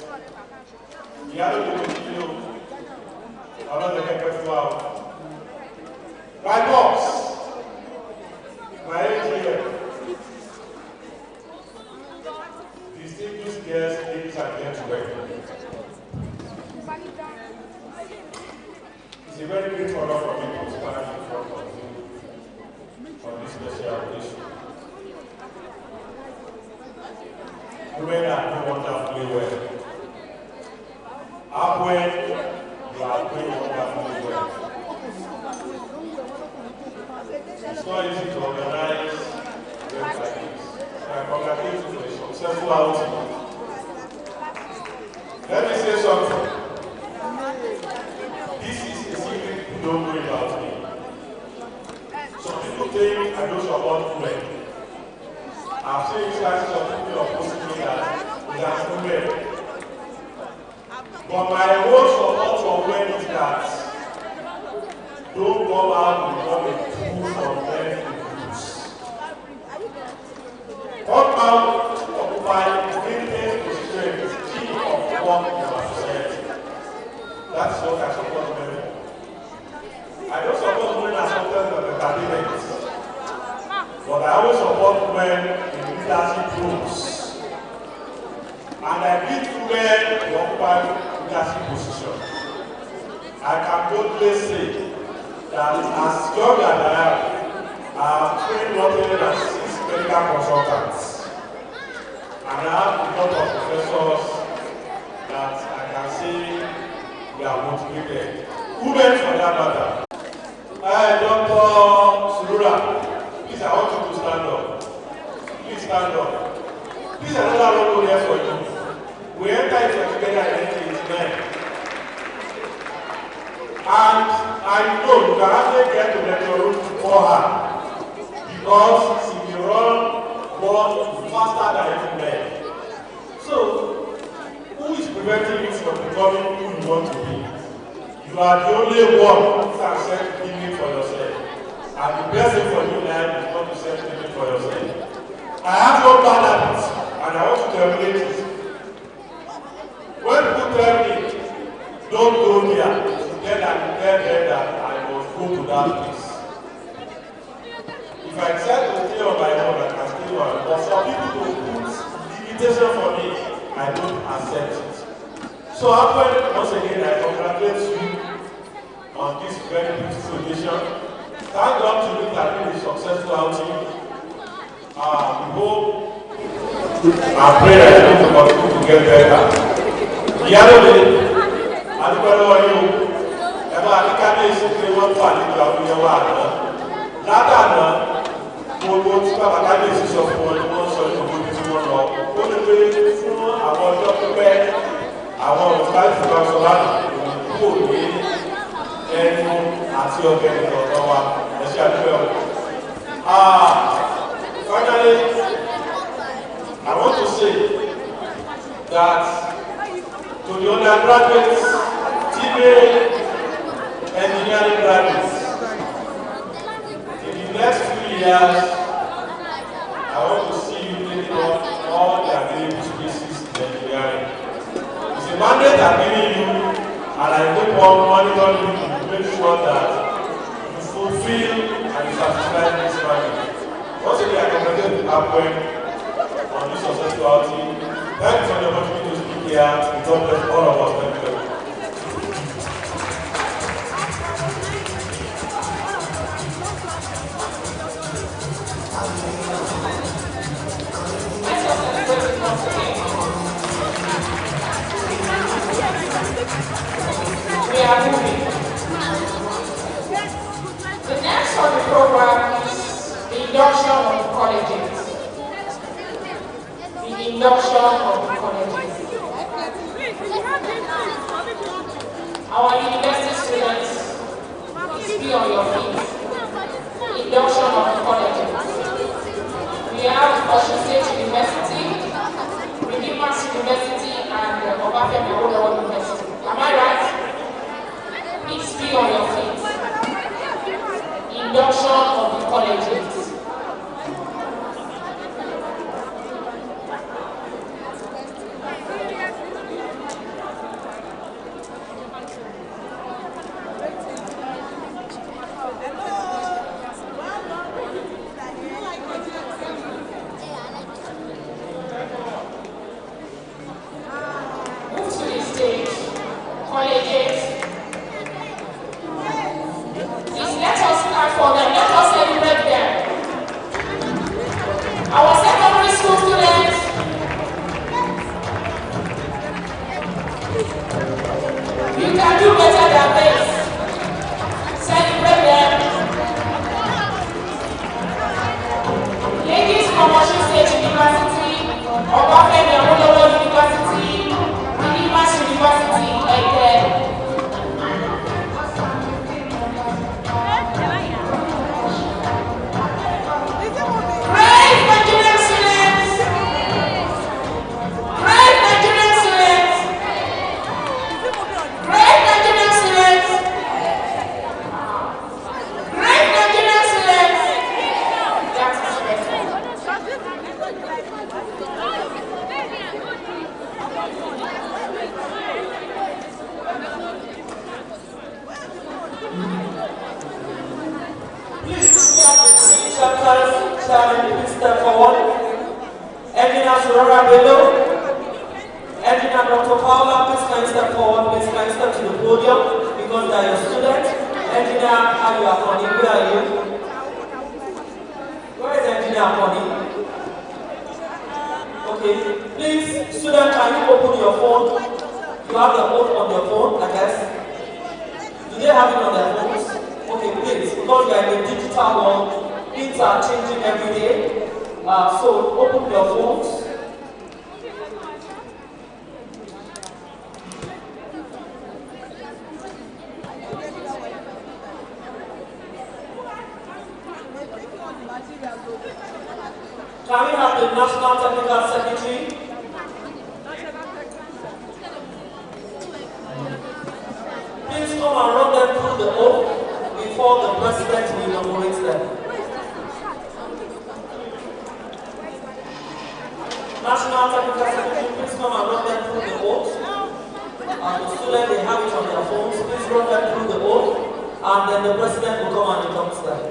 the other people, another people, my boss, my engineer, distinguished guests, ladies and gentlemen. It's a very great honor for me to stand in front of you on this special occasion. Women are doing wonderfully well. APWEN, you are doing wonderfully well. It's not easy to organize events like this. So I congratulate you for a successful outing. Let me say something. This is a secret people don't know about me. Some people think I don't support women. I've seen instances of people opposing me that they are women. But my whole support for women is that don't come out and become a tool for men to use. Come out to occupy maintain position is key of work in our society. That's what I support women for. I don't support women as sometimes as entertainment. But I always support women in leadership roles. And I need women to occupy leadership positions. I can boldly say that as young as I am, I have trained nothing than 6 medical consultants. And I have a lot of professors that I can say they are motivated. Women for that matter. Dr. Surura, please, I want you to stand up. Please stand up. Please, another role here for you. We entered into together in 1989. And I know you can actually get to let your room for her because she will run more faster than any man. So, who is preventing you from becoming who you want to be? You are the only one who can set the limit for yourself. And the best thing for you now is not to set the limit for yourself. I have no bad habits, and I want to terminate it. When people tell me, don't go there, then I will tell them that I must go to that place. If I decide to stay on my own, I can stay on. But for people to put limitation for me, I don't accept it. So APWEN, once again, I congratulate you on this very beautiful occasion. Thank God to you that been a successful outing. We hope and pray that you will continue to get better. The other day, I don't know you. Ever I can't say one part in the water. Látàná, gbogbo tí bàbá kábíyèsí sọ fún wọn ni wọ́n sọ ní gbogbo ibi tí wọ́n lọ. Ó lè pé fún àwọn ọjọ́ pípẹ́ àwọn òṣìṣẹ́ ìfúnpá sọ láti kúrò ní ẹnu àti ọ̀gẹ̀ ìtọ̀tọ̀ wa. Ẹ ṣe àdúgbò. Finally, I want to say that to the undergraduates, female engineering graduates, in the next few years, I want to see you taking up all the available spaces in engineering. It's a mandate I'm giving you, and I keep on monitoring you to make sure that you fulfill and you satisfy this mandate. Once again, I congratulate APWEN on this successful outing. Thank you for the opportunity to speak here. It's all bless all of us. Thank you. We are moving. The next on the program is the induction of the colleges. The induction of the colleges. Our university students, please be on your feet. Induction of the colleges. We have Osun State University, Redeemers University, and Obafemi Awolowo University. Am I right? Please be on your feet. Induction of the colleges. stand, please step forward. Engineer Surara Bello. Engineer Dr. Paula, please can you step forward, please can you step to the podium because they are your students. Engineer Ayu Akoni, where are you? Where is Engineer Akoni? Okay, please, students, can you open your phone? You have the phone on your phone, I guess. Do they have it on their phones? Okay, please, because we are in a digital world, things are changing every day. So open your phones. Can we have the National Technical Secretary? Please come and run them through the oath before the President will inaugurate them. National Technical Secretary, please come and run them through the oath. The students, they have it on their phones. Please run them through the oath, and then the President will come and induct them.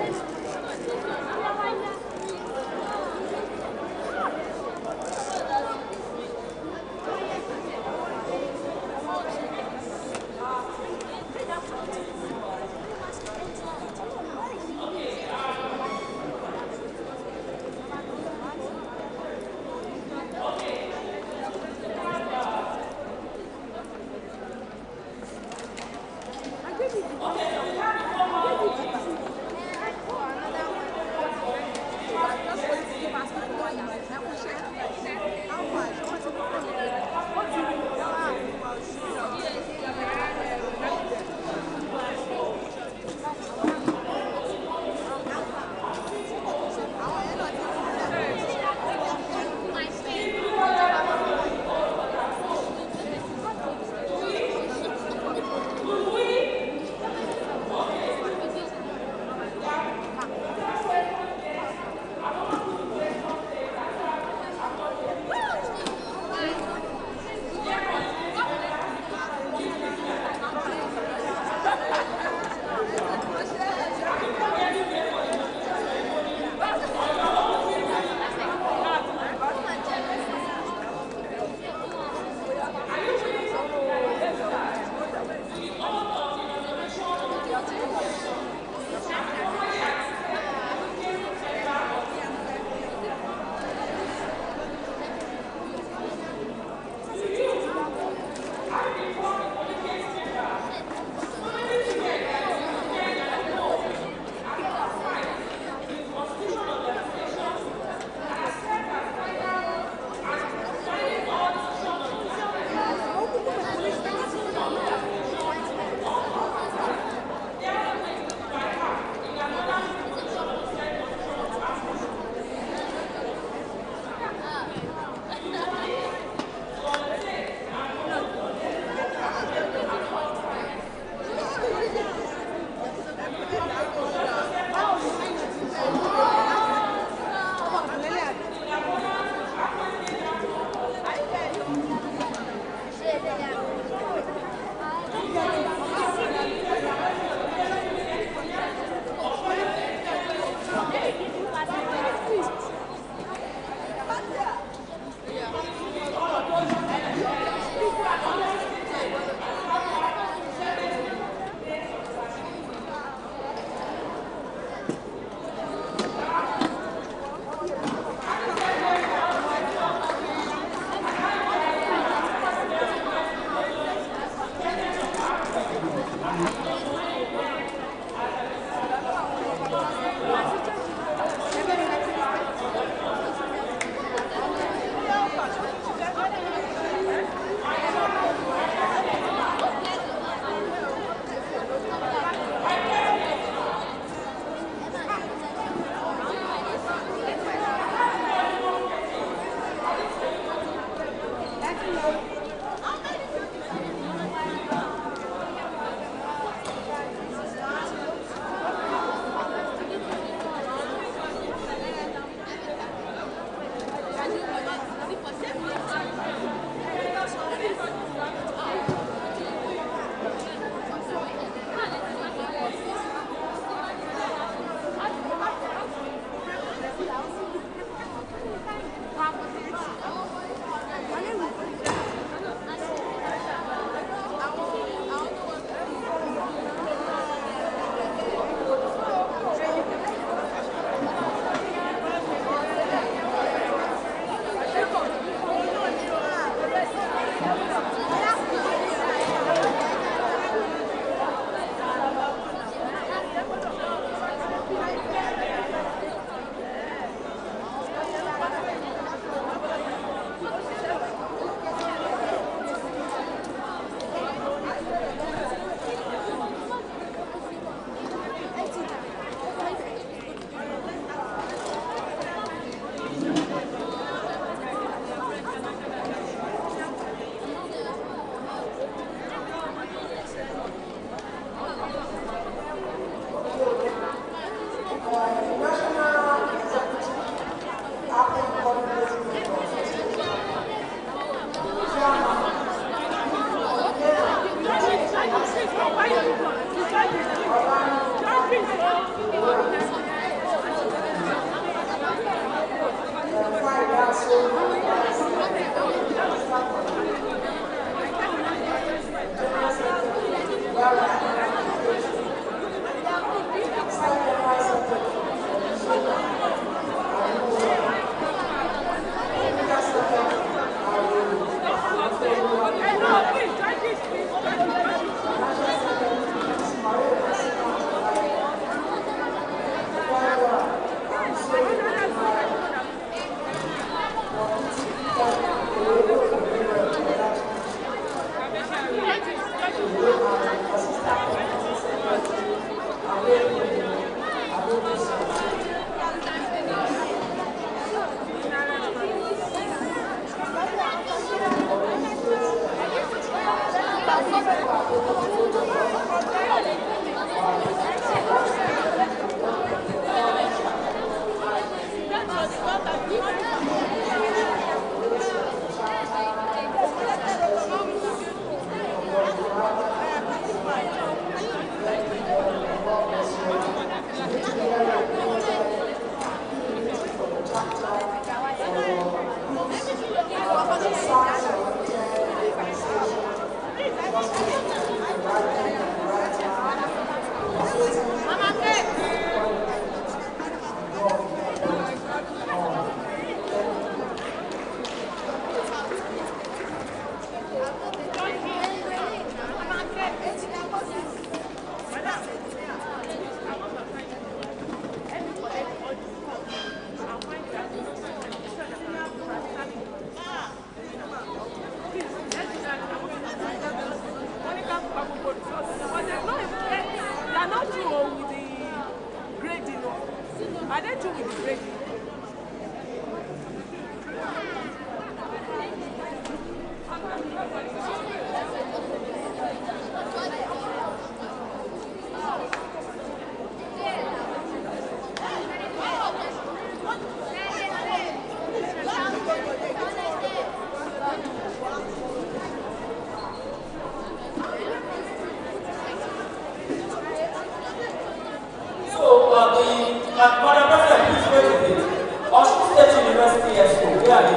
Madam President, please wait a minute. Osogbo State University Expo, where are they?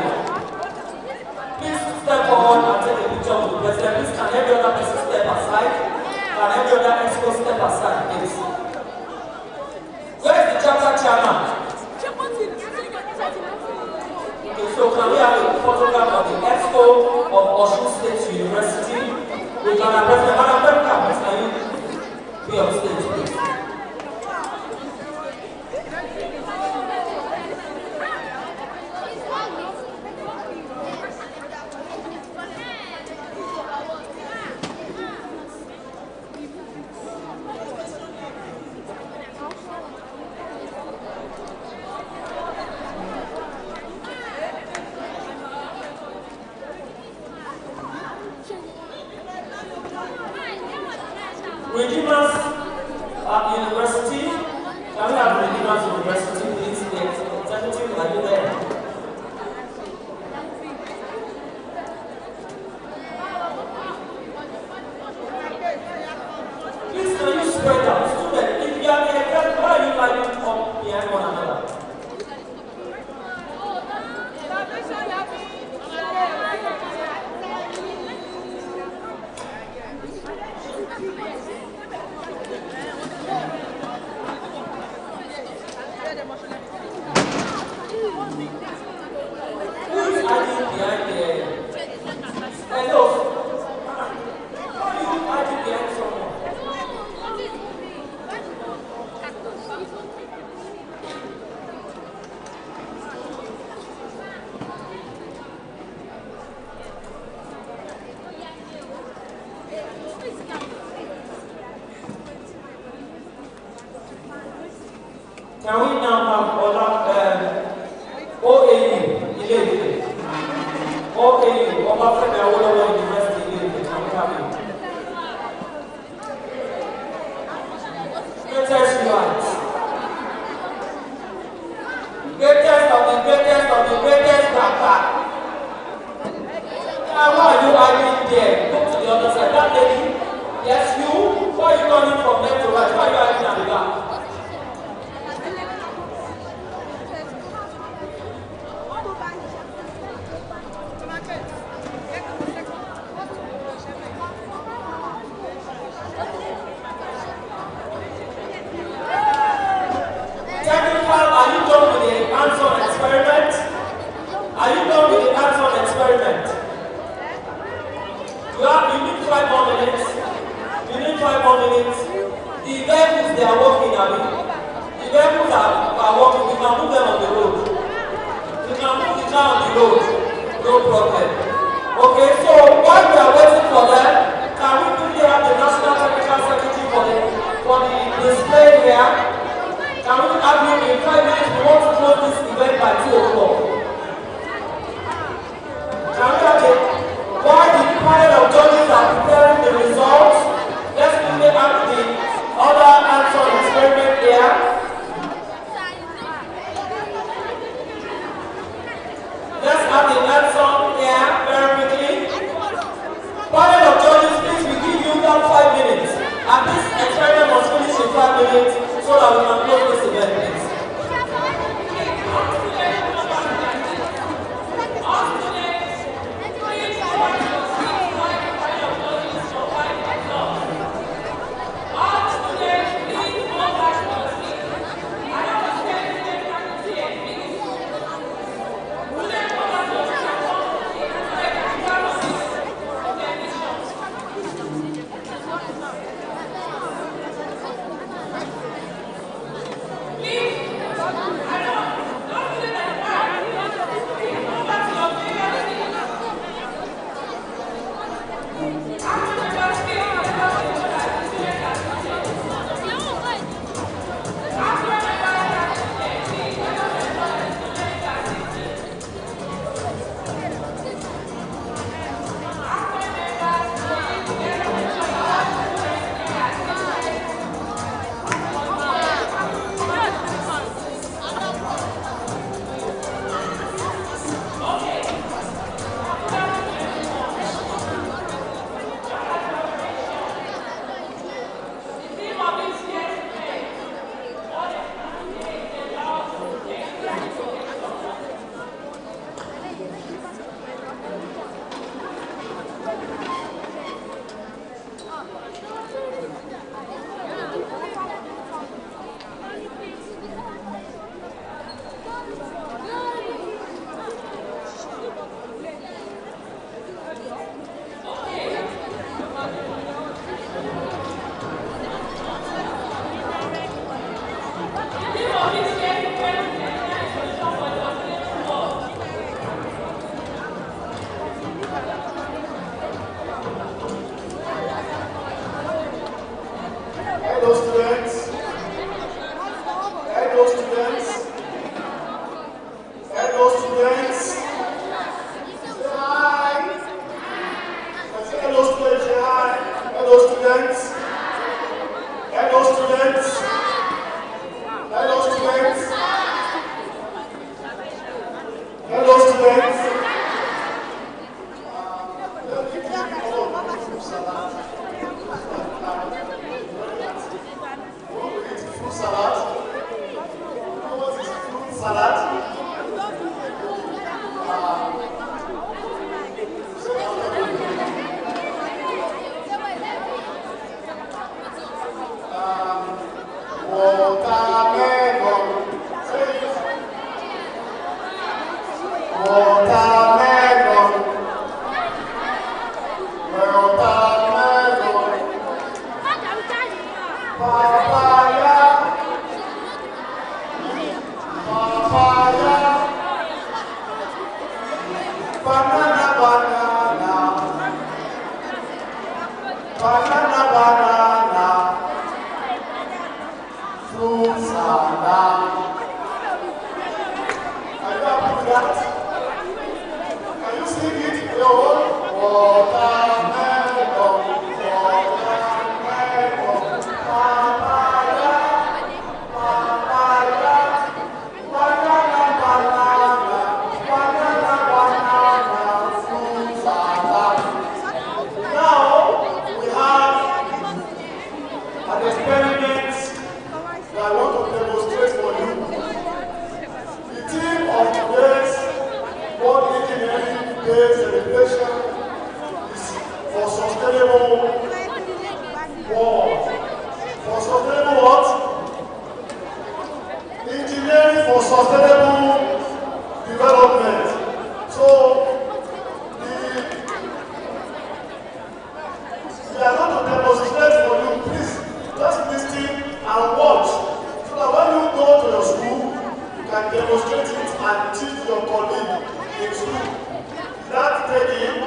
Please step forward and take a picture with the President. Please, can every other person step aside? Can every other expo step aside, please? Where is the chapter chairman? Okay, so can we have a photograph of the expo of Osogbo State University? With Madam President. Madam President, please, can you be on stage, please? Redeemers University, can we have Redeemers University, please? The executive, are you there? Please, can you spread out? Students, if you are the executive, why are you lining up behind one another? greatest of the greatest of the greatest grandpa. Why are you hiding there? Look to the other side. That lady, yes, you. Why are you turning from left to right? Why are you hiding at the back? Technical, are you done with the hands-on experiment? Are you done with the hands-on experiment? You need 5 more minutes. You need 5 more minutes. The vehicles they are working, the vehicles are working. We can move them on the road. We can move the car on the road. No problem. Okay, so while we are waiting for them, can we quickly have the National Technical Secretary for the display here? Can we have him in 5 minutes? We want to close this event by 2 o'clock. Can we have it? While the panel of judges are preparing the results, let's quickly have the other hands-on experiment here. Let's have the hands-on here very quickly. Panel of judges, please, we give you that 5 minutes. And this experiment must finish in 5 minutes so that we can close this event, please. Banana, Day celebration is for sustainable world. For sustainable what? Engineering for sustainable development. So we are going to demonstrate for you. Please just listen and watch, so that when you go to your school, you can demonstrate it and teach your colleague in school. That's taking.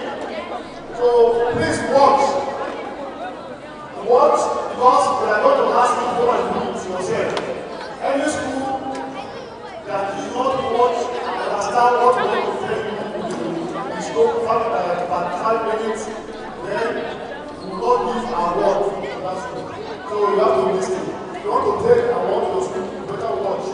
So please watch. Watch, because we are going to ask you to go and do it yourself. Any school that is not watch and understand what we want to tell you, is go about 5 minutes, then we will not give our word to that school. So you have to listen. If you want to take a word to your school, you better watch.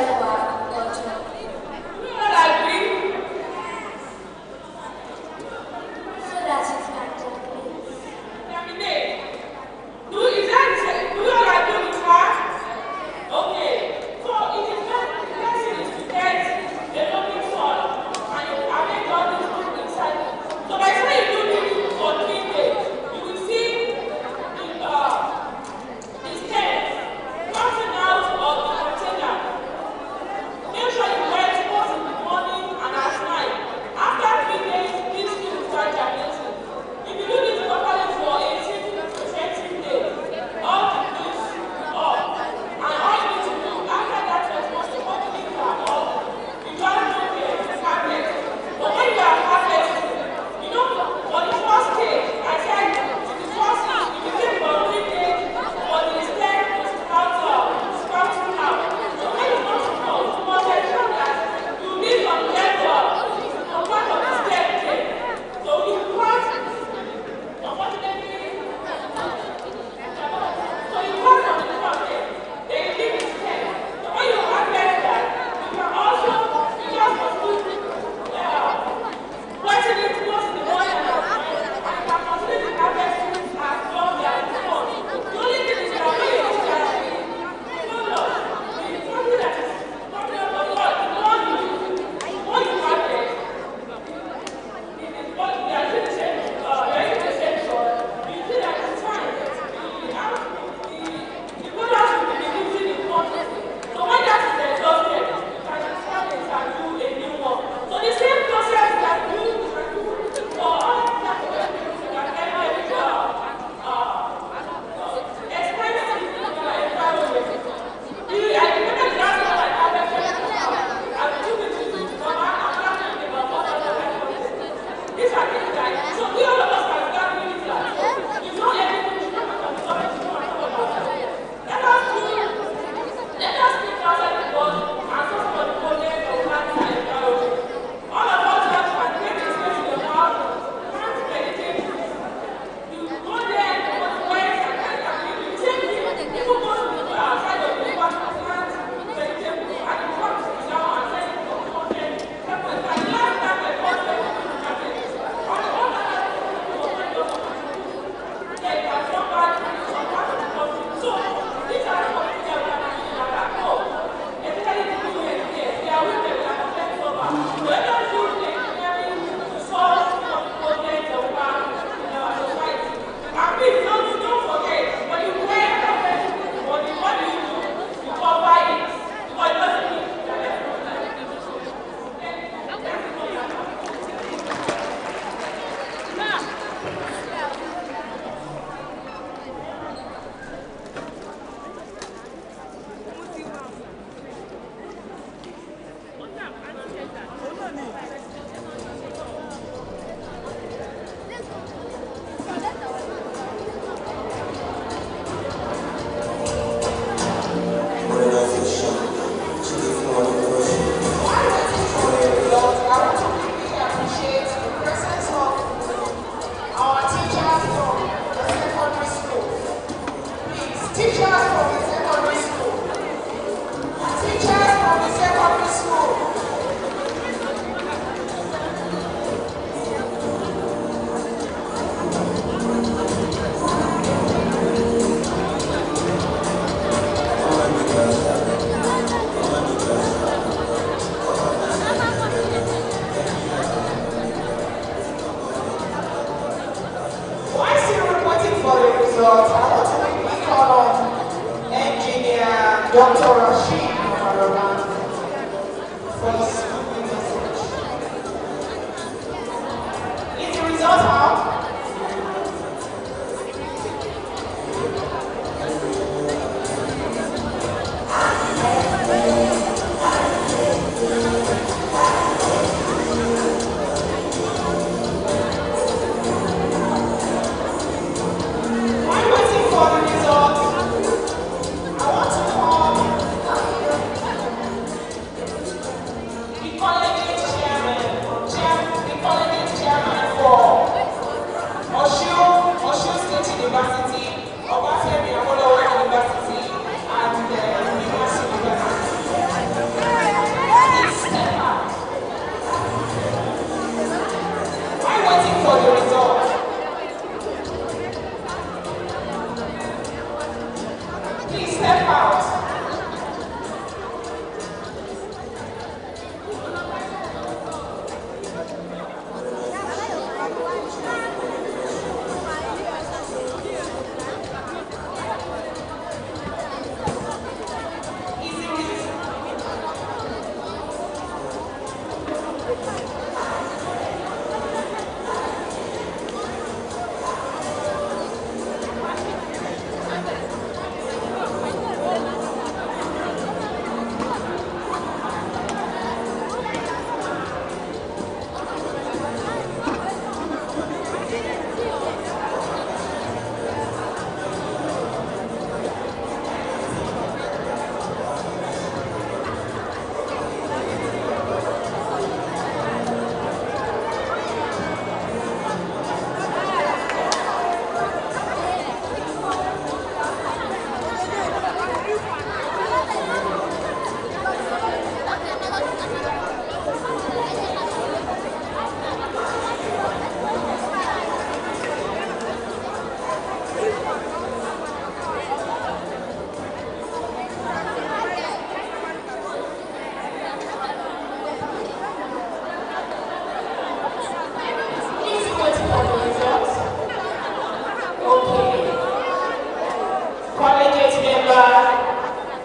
I want to call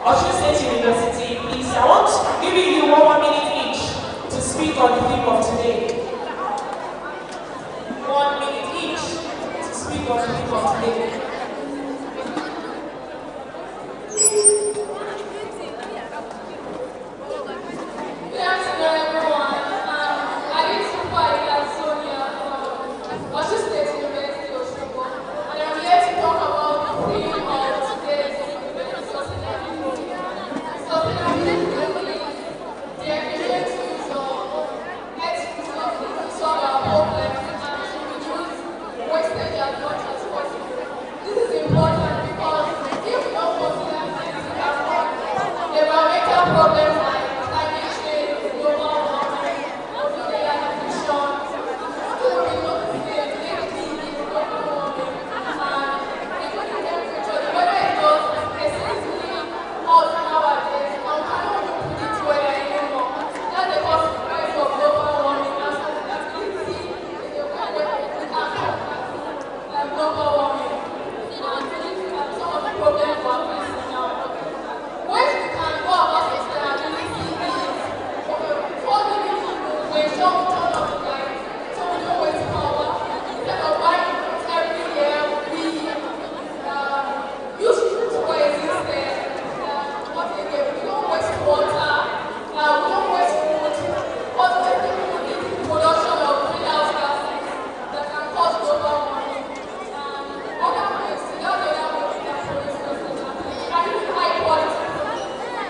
Osogbo State University, please. I want giving you 1 minute each to speak on the theme of today. 1 minute each to speak on the theme of today. Good afternoon, everyone. I need to fight as Sonia from Osogbo State University, Osogbo, and I'm here to talk about the theme of today's event, sustainability. Sustainability, the efficient use of health resources to solve our problems and to reduce wastage as much as possible. This is important because if we don't consider things as well, the environmental problems like climate change, global warming, nuclear emission, we will be noticing lately in global warming and including temperature. The weather is just excessively hot nowadays and we cannot even predict weather anymore. That's the consequence of global warming and sustainability is the way that we can combat global warming. And these are some of the problems we are facing now. Ways we can go about sustainability is first we need to ensure we turn off the light so we don't waste power. Instead of buying it every year, we use it where it existed. What again? We don't waste water, we don't waste food, but wasting food is the production of greenhouse gases that can cause global warming. Other ways, the other way we can produce sustainability, can use high quality food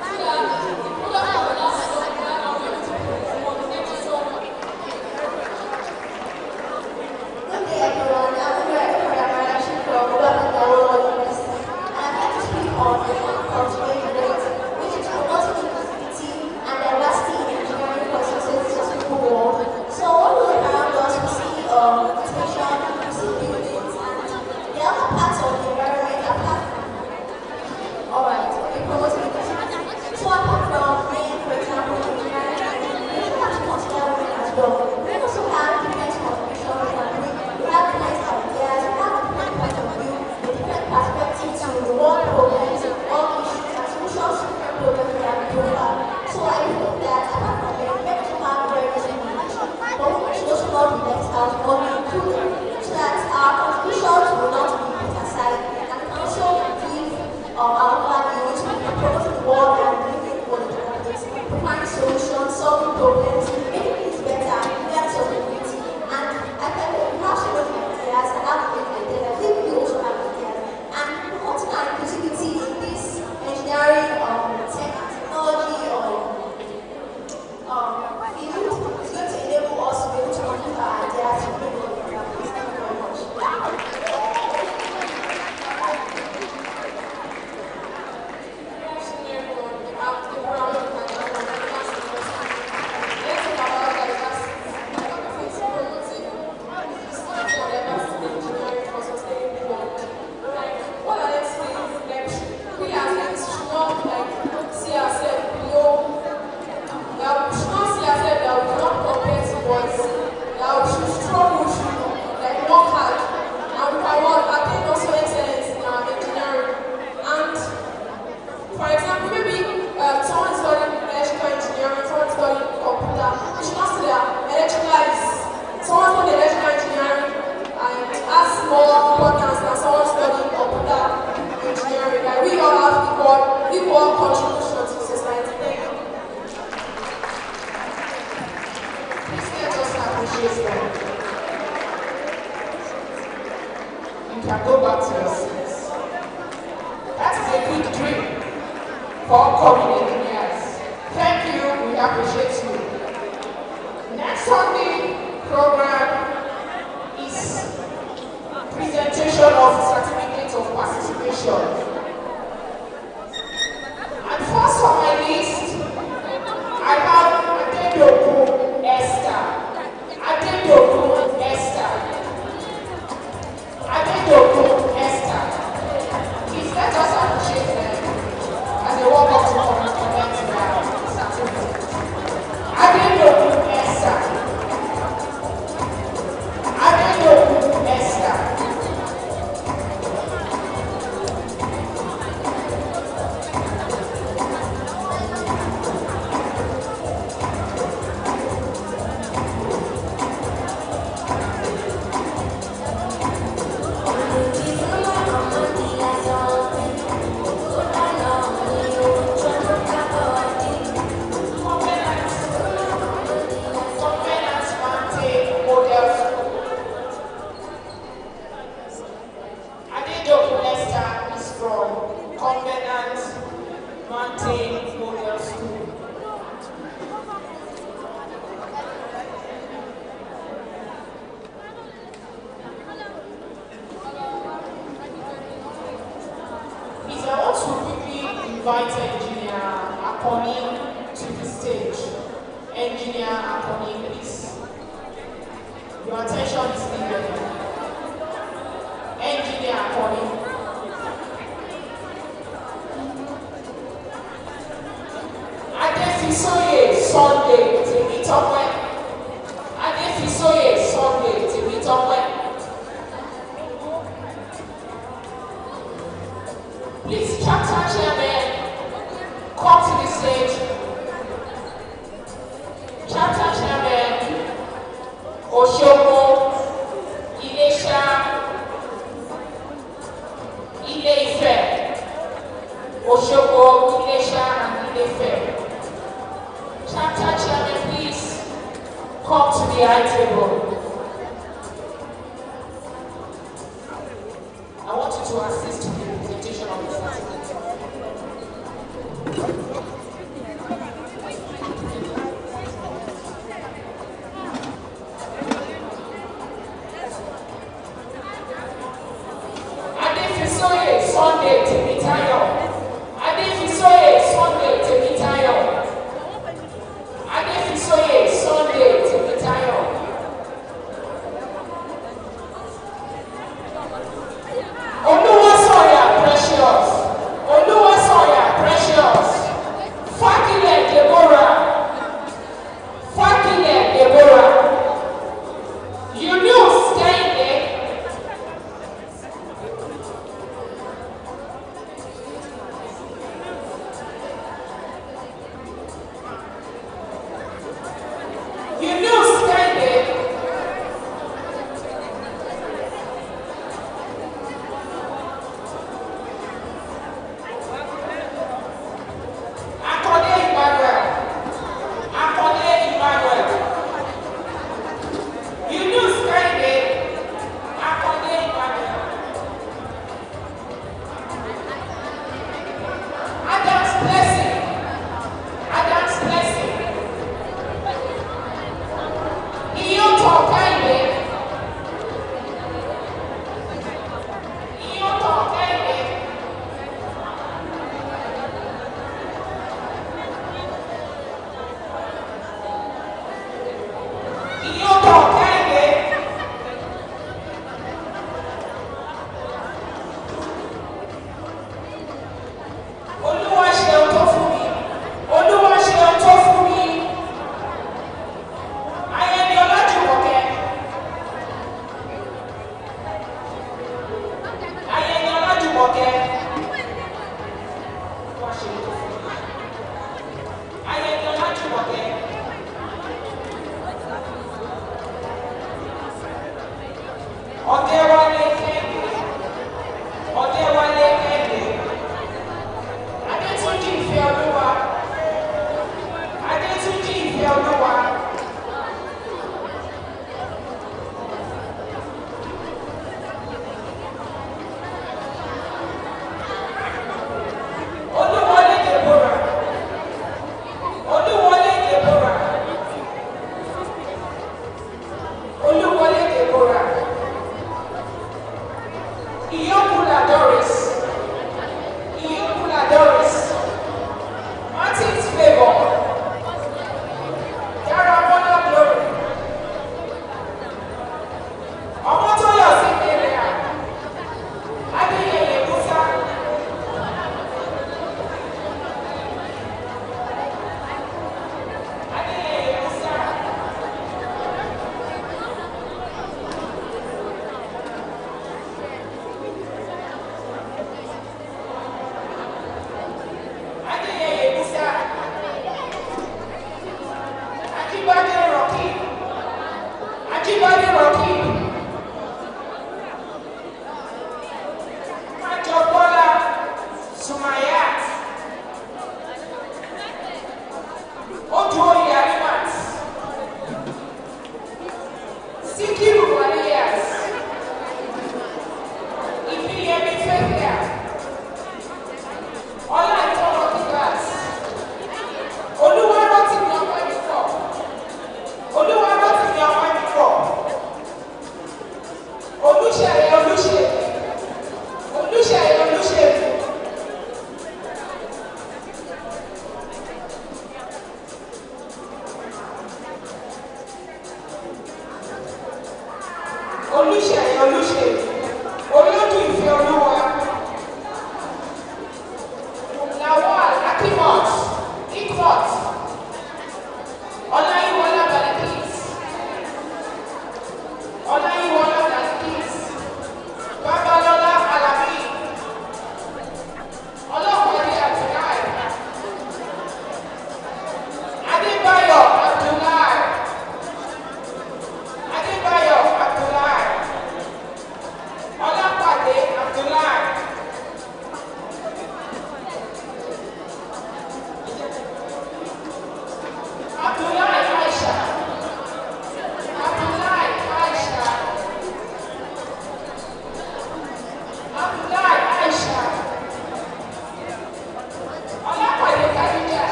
so that the product will last longer and we'll be able to produce more. Thank you so much. Good day, everyone. I'm American Production from University, and I'm here to speak on the cultural unit, which is promoting inclusivity and diversity in engineering processes to people world. So, when we look around us, we see station, we see buildings, and the other parts of the environment apart. Alright, okay, promoting inclusivity. So, apart from men, for example, engineering, we also have to consider women as well. We also have different contributions and we have different ideas, we have different points of view, a different perspective to the world problems, all issues and solutions to different problems that we have. So I believe that apart from men, we also have various information, but women should also not be left out or be included so that our contributions will not be put aside and we can also give our values, promoting the world and living for the communities, find solutions, solving problems, making things better, that's sustainability. And I can we have so many ideas, I have many ideas, I think we also have ideas. And promoting our inclusivity in this engineering, technology, or field is going to enable us to be able to contribute our ideas to people in the families. Thank you very much. For example, maybe someone studying electrical engineering, someone studying computer, you should not say that electrical is, someone studying electrical engineering and has more importance than someone studying computer engineering. Like we all have equal contribution to society. Thank you. Please let us appreciate them. You can go back to your seats. That is a good dream for upcoming engineers. Thank you, we appreciate you. Next Sunday program is presentation of certificate of participation. And first on my list, I have Adedoku Esther. Adedoku Esther. Adedoku Esther. Please let us appreciate them as they walk up to comment their certificate. Adedoku Esther. Adedoku Esther. Mountain Model School. Please, I want to quickly invite Engineer Akoni to the stage. Engineer Akoni, please. Your attention is needed. Engineer Akoni. Adefisoye Sunday Temitope. Adefisoye Sunday Temitope. Please, chapter chairman, come to the stage. Chapter chairman, Osogbo, Ilesha, Ile-Ife. Osogbo, Ilesha, and Ile-Ife. Chapter chairman, please come to the high table. I want you to assist to the presentation of the certificate. Adefisoye Sunday Temitayo. Adefisoye Sunday Temitayo. Adefisoye Sunday Temitayo.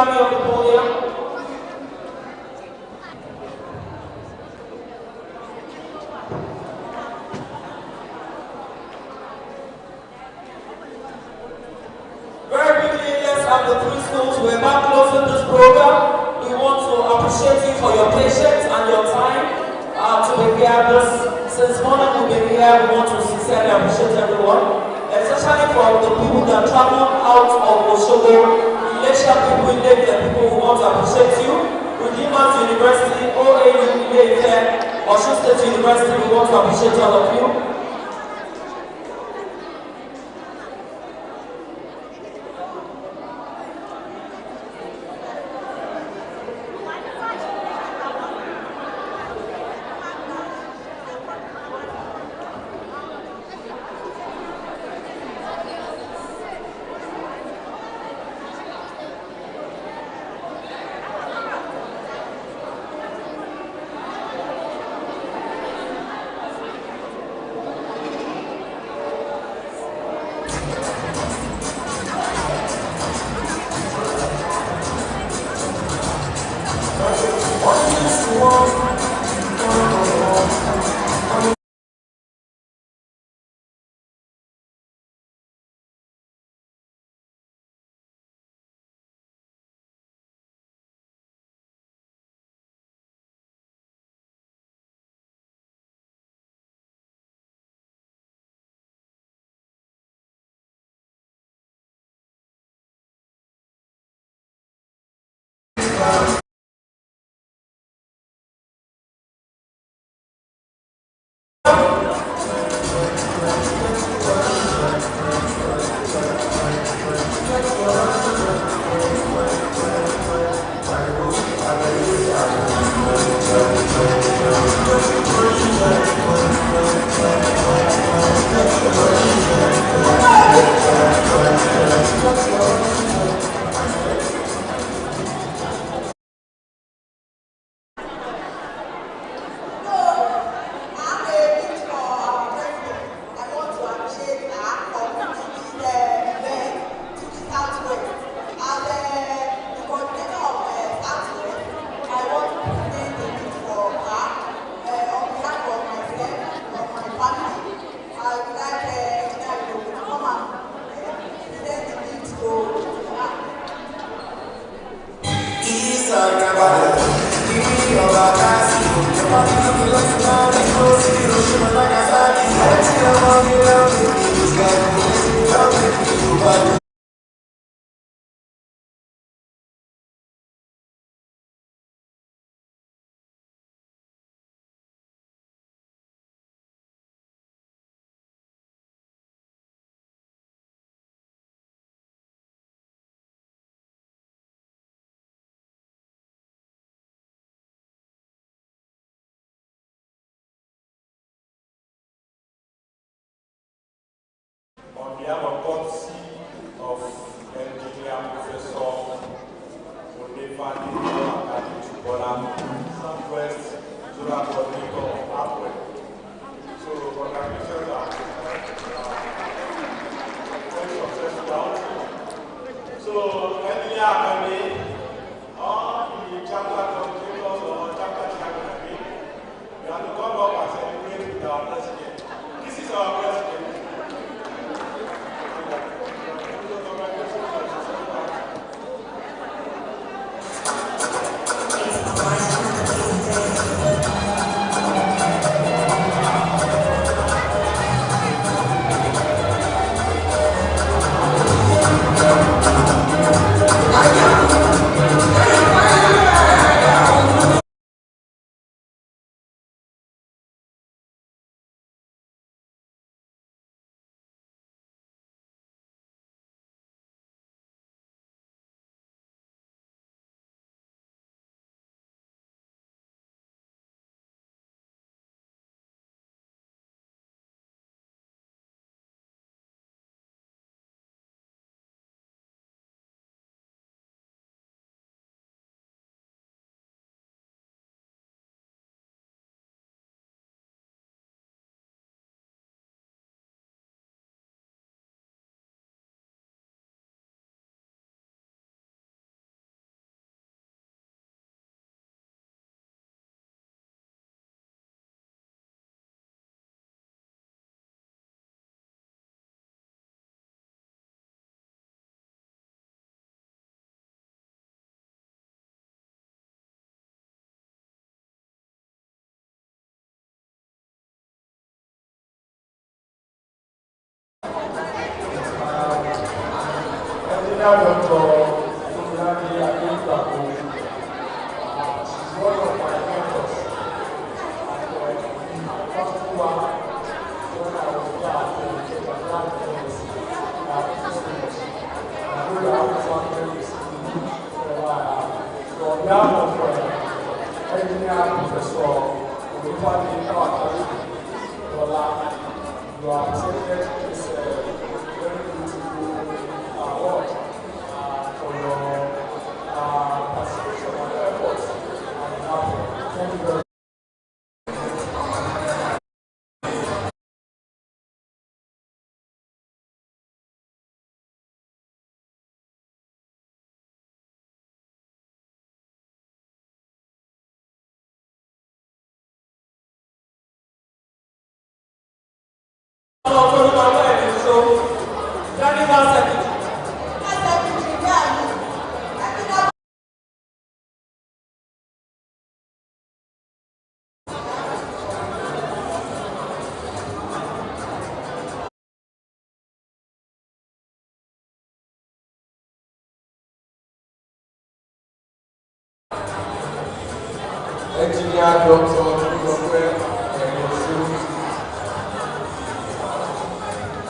join me on the podium? Very quickly, let's have the three schools. We're about closing this program. We want to appreciate you for your patience and your time to be here. Since morning we've been here, we want to sincerely appreciate everyone, especially for the people that traveled out of Osogbo, Malaysia people, Ilefe people, who want to appreciate you. Redeemers University, OAU, Ilefe, Osun State University, we want to appreciate all of you. On behalf of courtesy of Engineer Professor Onefani Akadichubola, Southwest Zonal Coordinator of APWEN. So congratulations and very successful outing. So Engineer Akadi, all the chapter coordinators or chapter chairman, you have to come up and celebrate with our president. This is our president. Engineer Dr.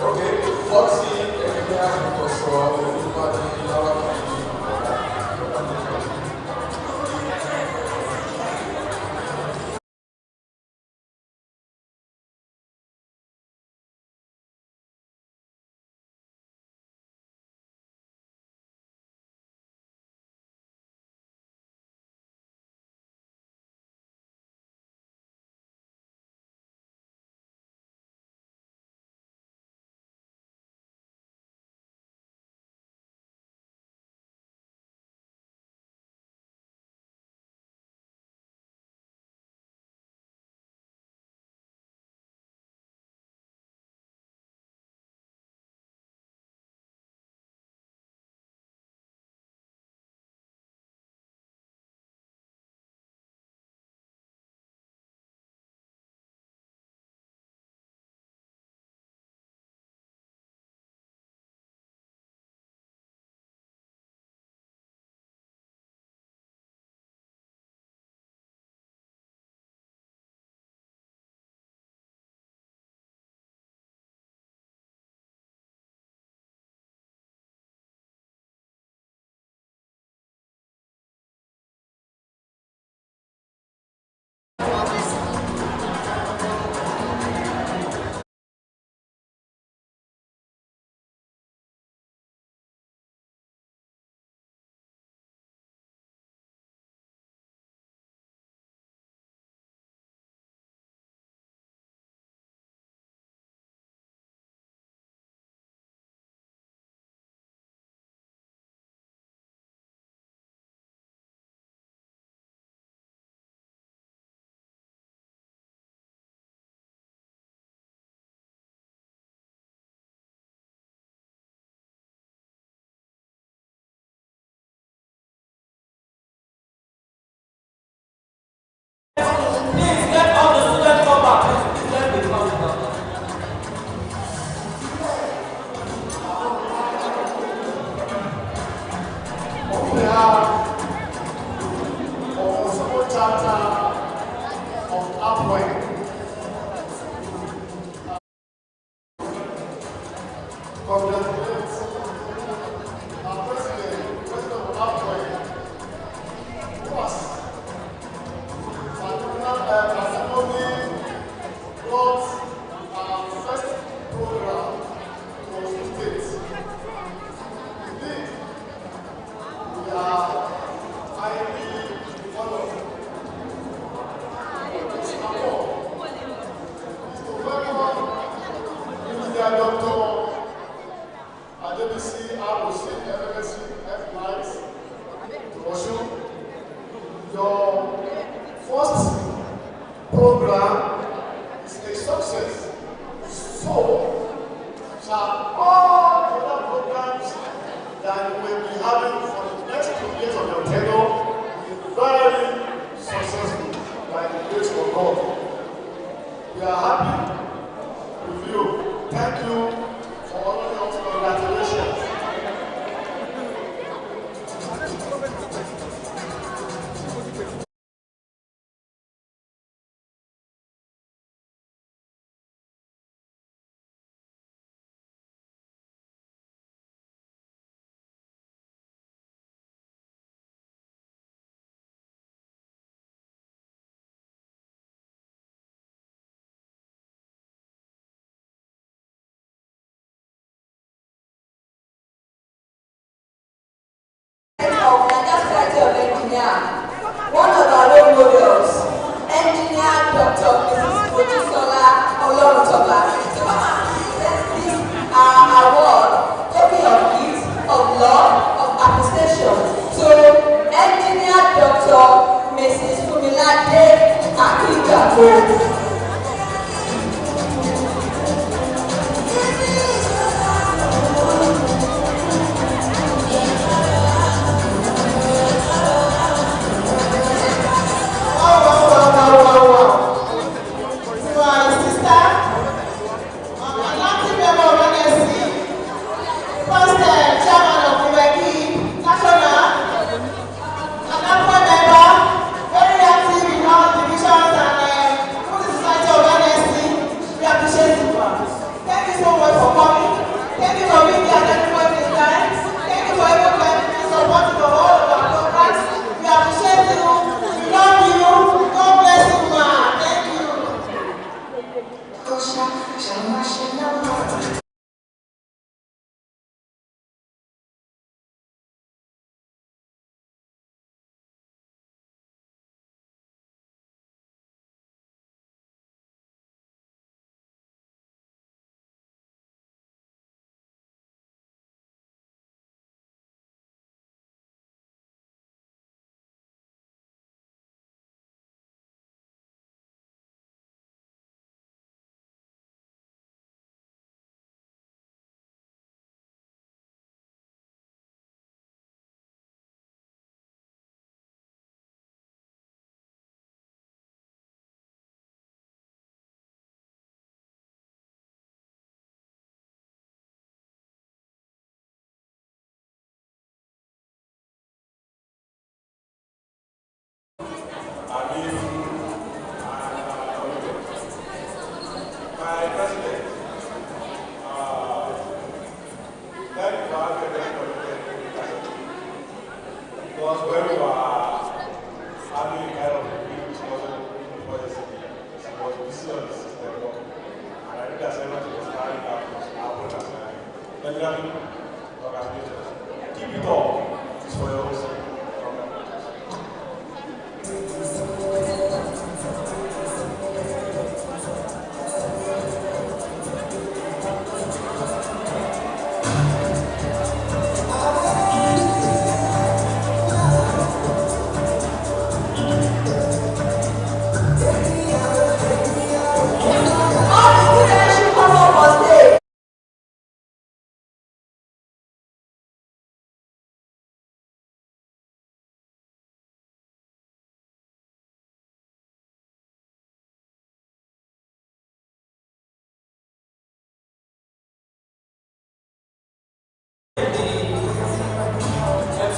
Okay, what's the engineer Osogbo chapter of APWEN. Congratulate our president of APWEN, who was ceremony brought our first program to Osun State. Indeed, we are highly honored. Dr.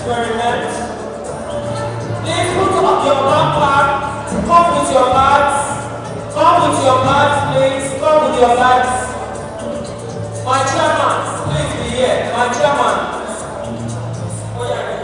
Experiment. Please put up your backpack. Come with your bags. Come with your bags, please. Come with your bags. My chairman, please be here. My chairman. Oh, yeah.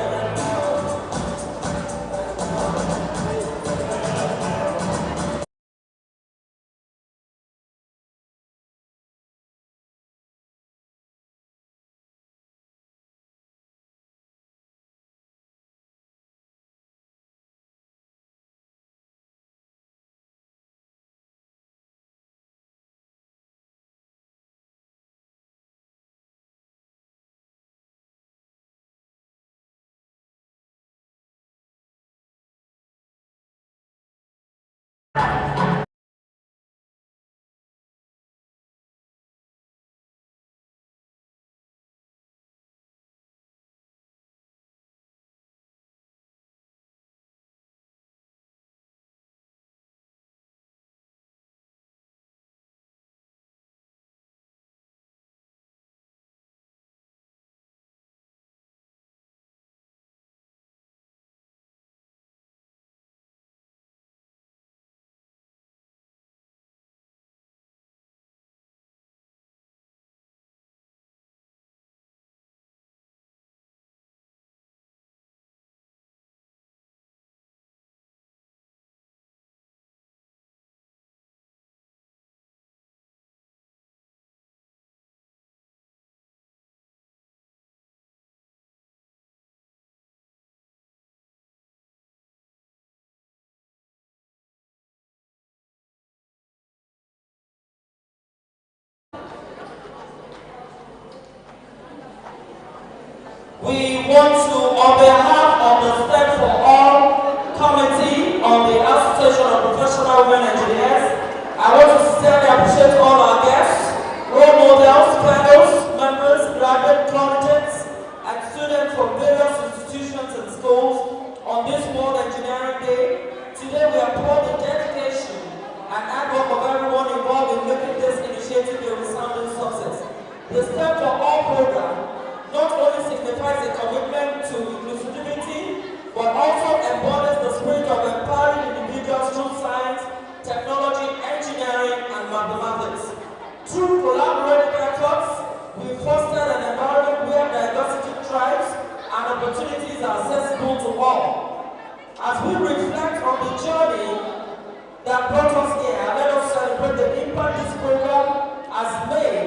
We want to, on behalf of the Step for All Committee on the Association of Professional Women Engineers, appreciate all our guests, role models, panels, members, graduate candidates, and students from various institutions and schools on this World Engineering Day. Today we applaud the dedication and hard work of everyone involved in making this initiative a resounding success. The Step for All program not only signifies a commitment to inclusivity, but also embodies the spirit of empowering individuals through science, technology, engineering, and mathematics. Through collaborative efforts, we fostered an environment where diversity thrives and opportunities are accessible to all. As we reflect on the journey that brought us here, let us celebrate the impact this program has made.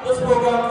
This program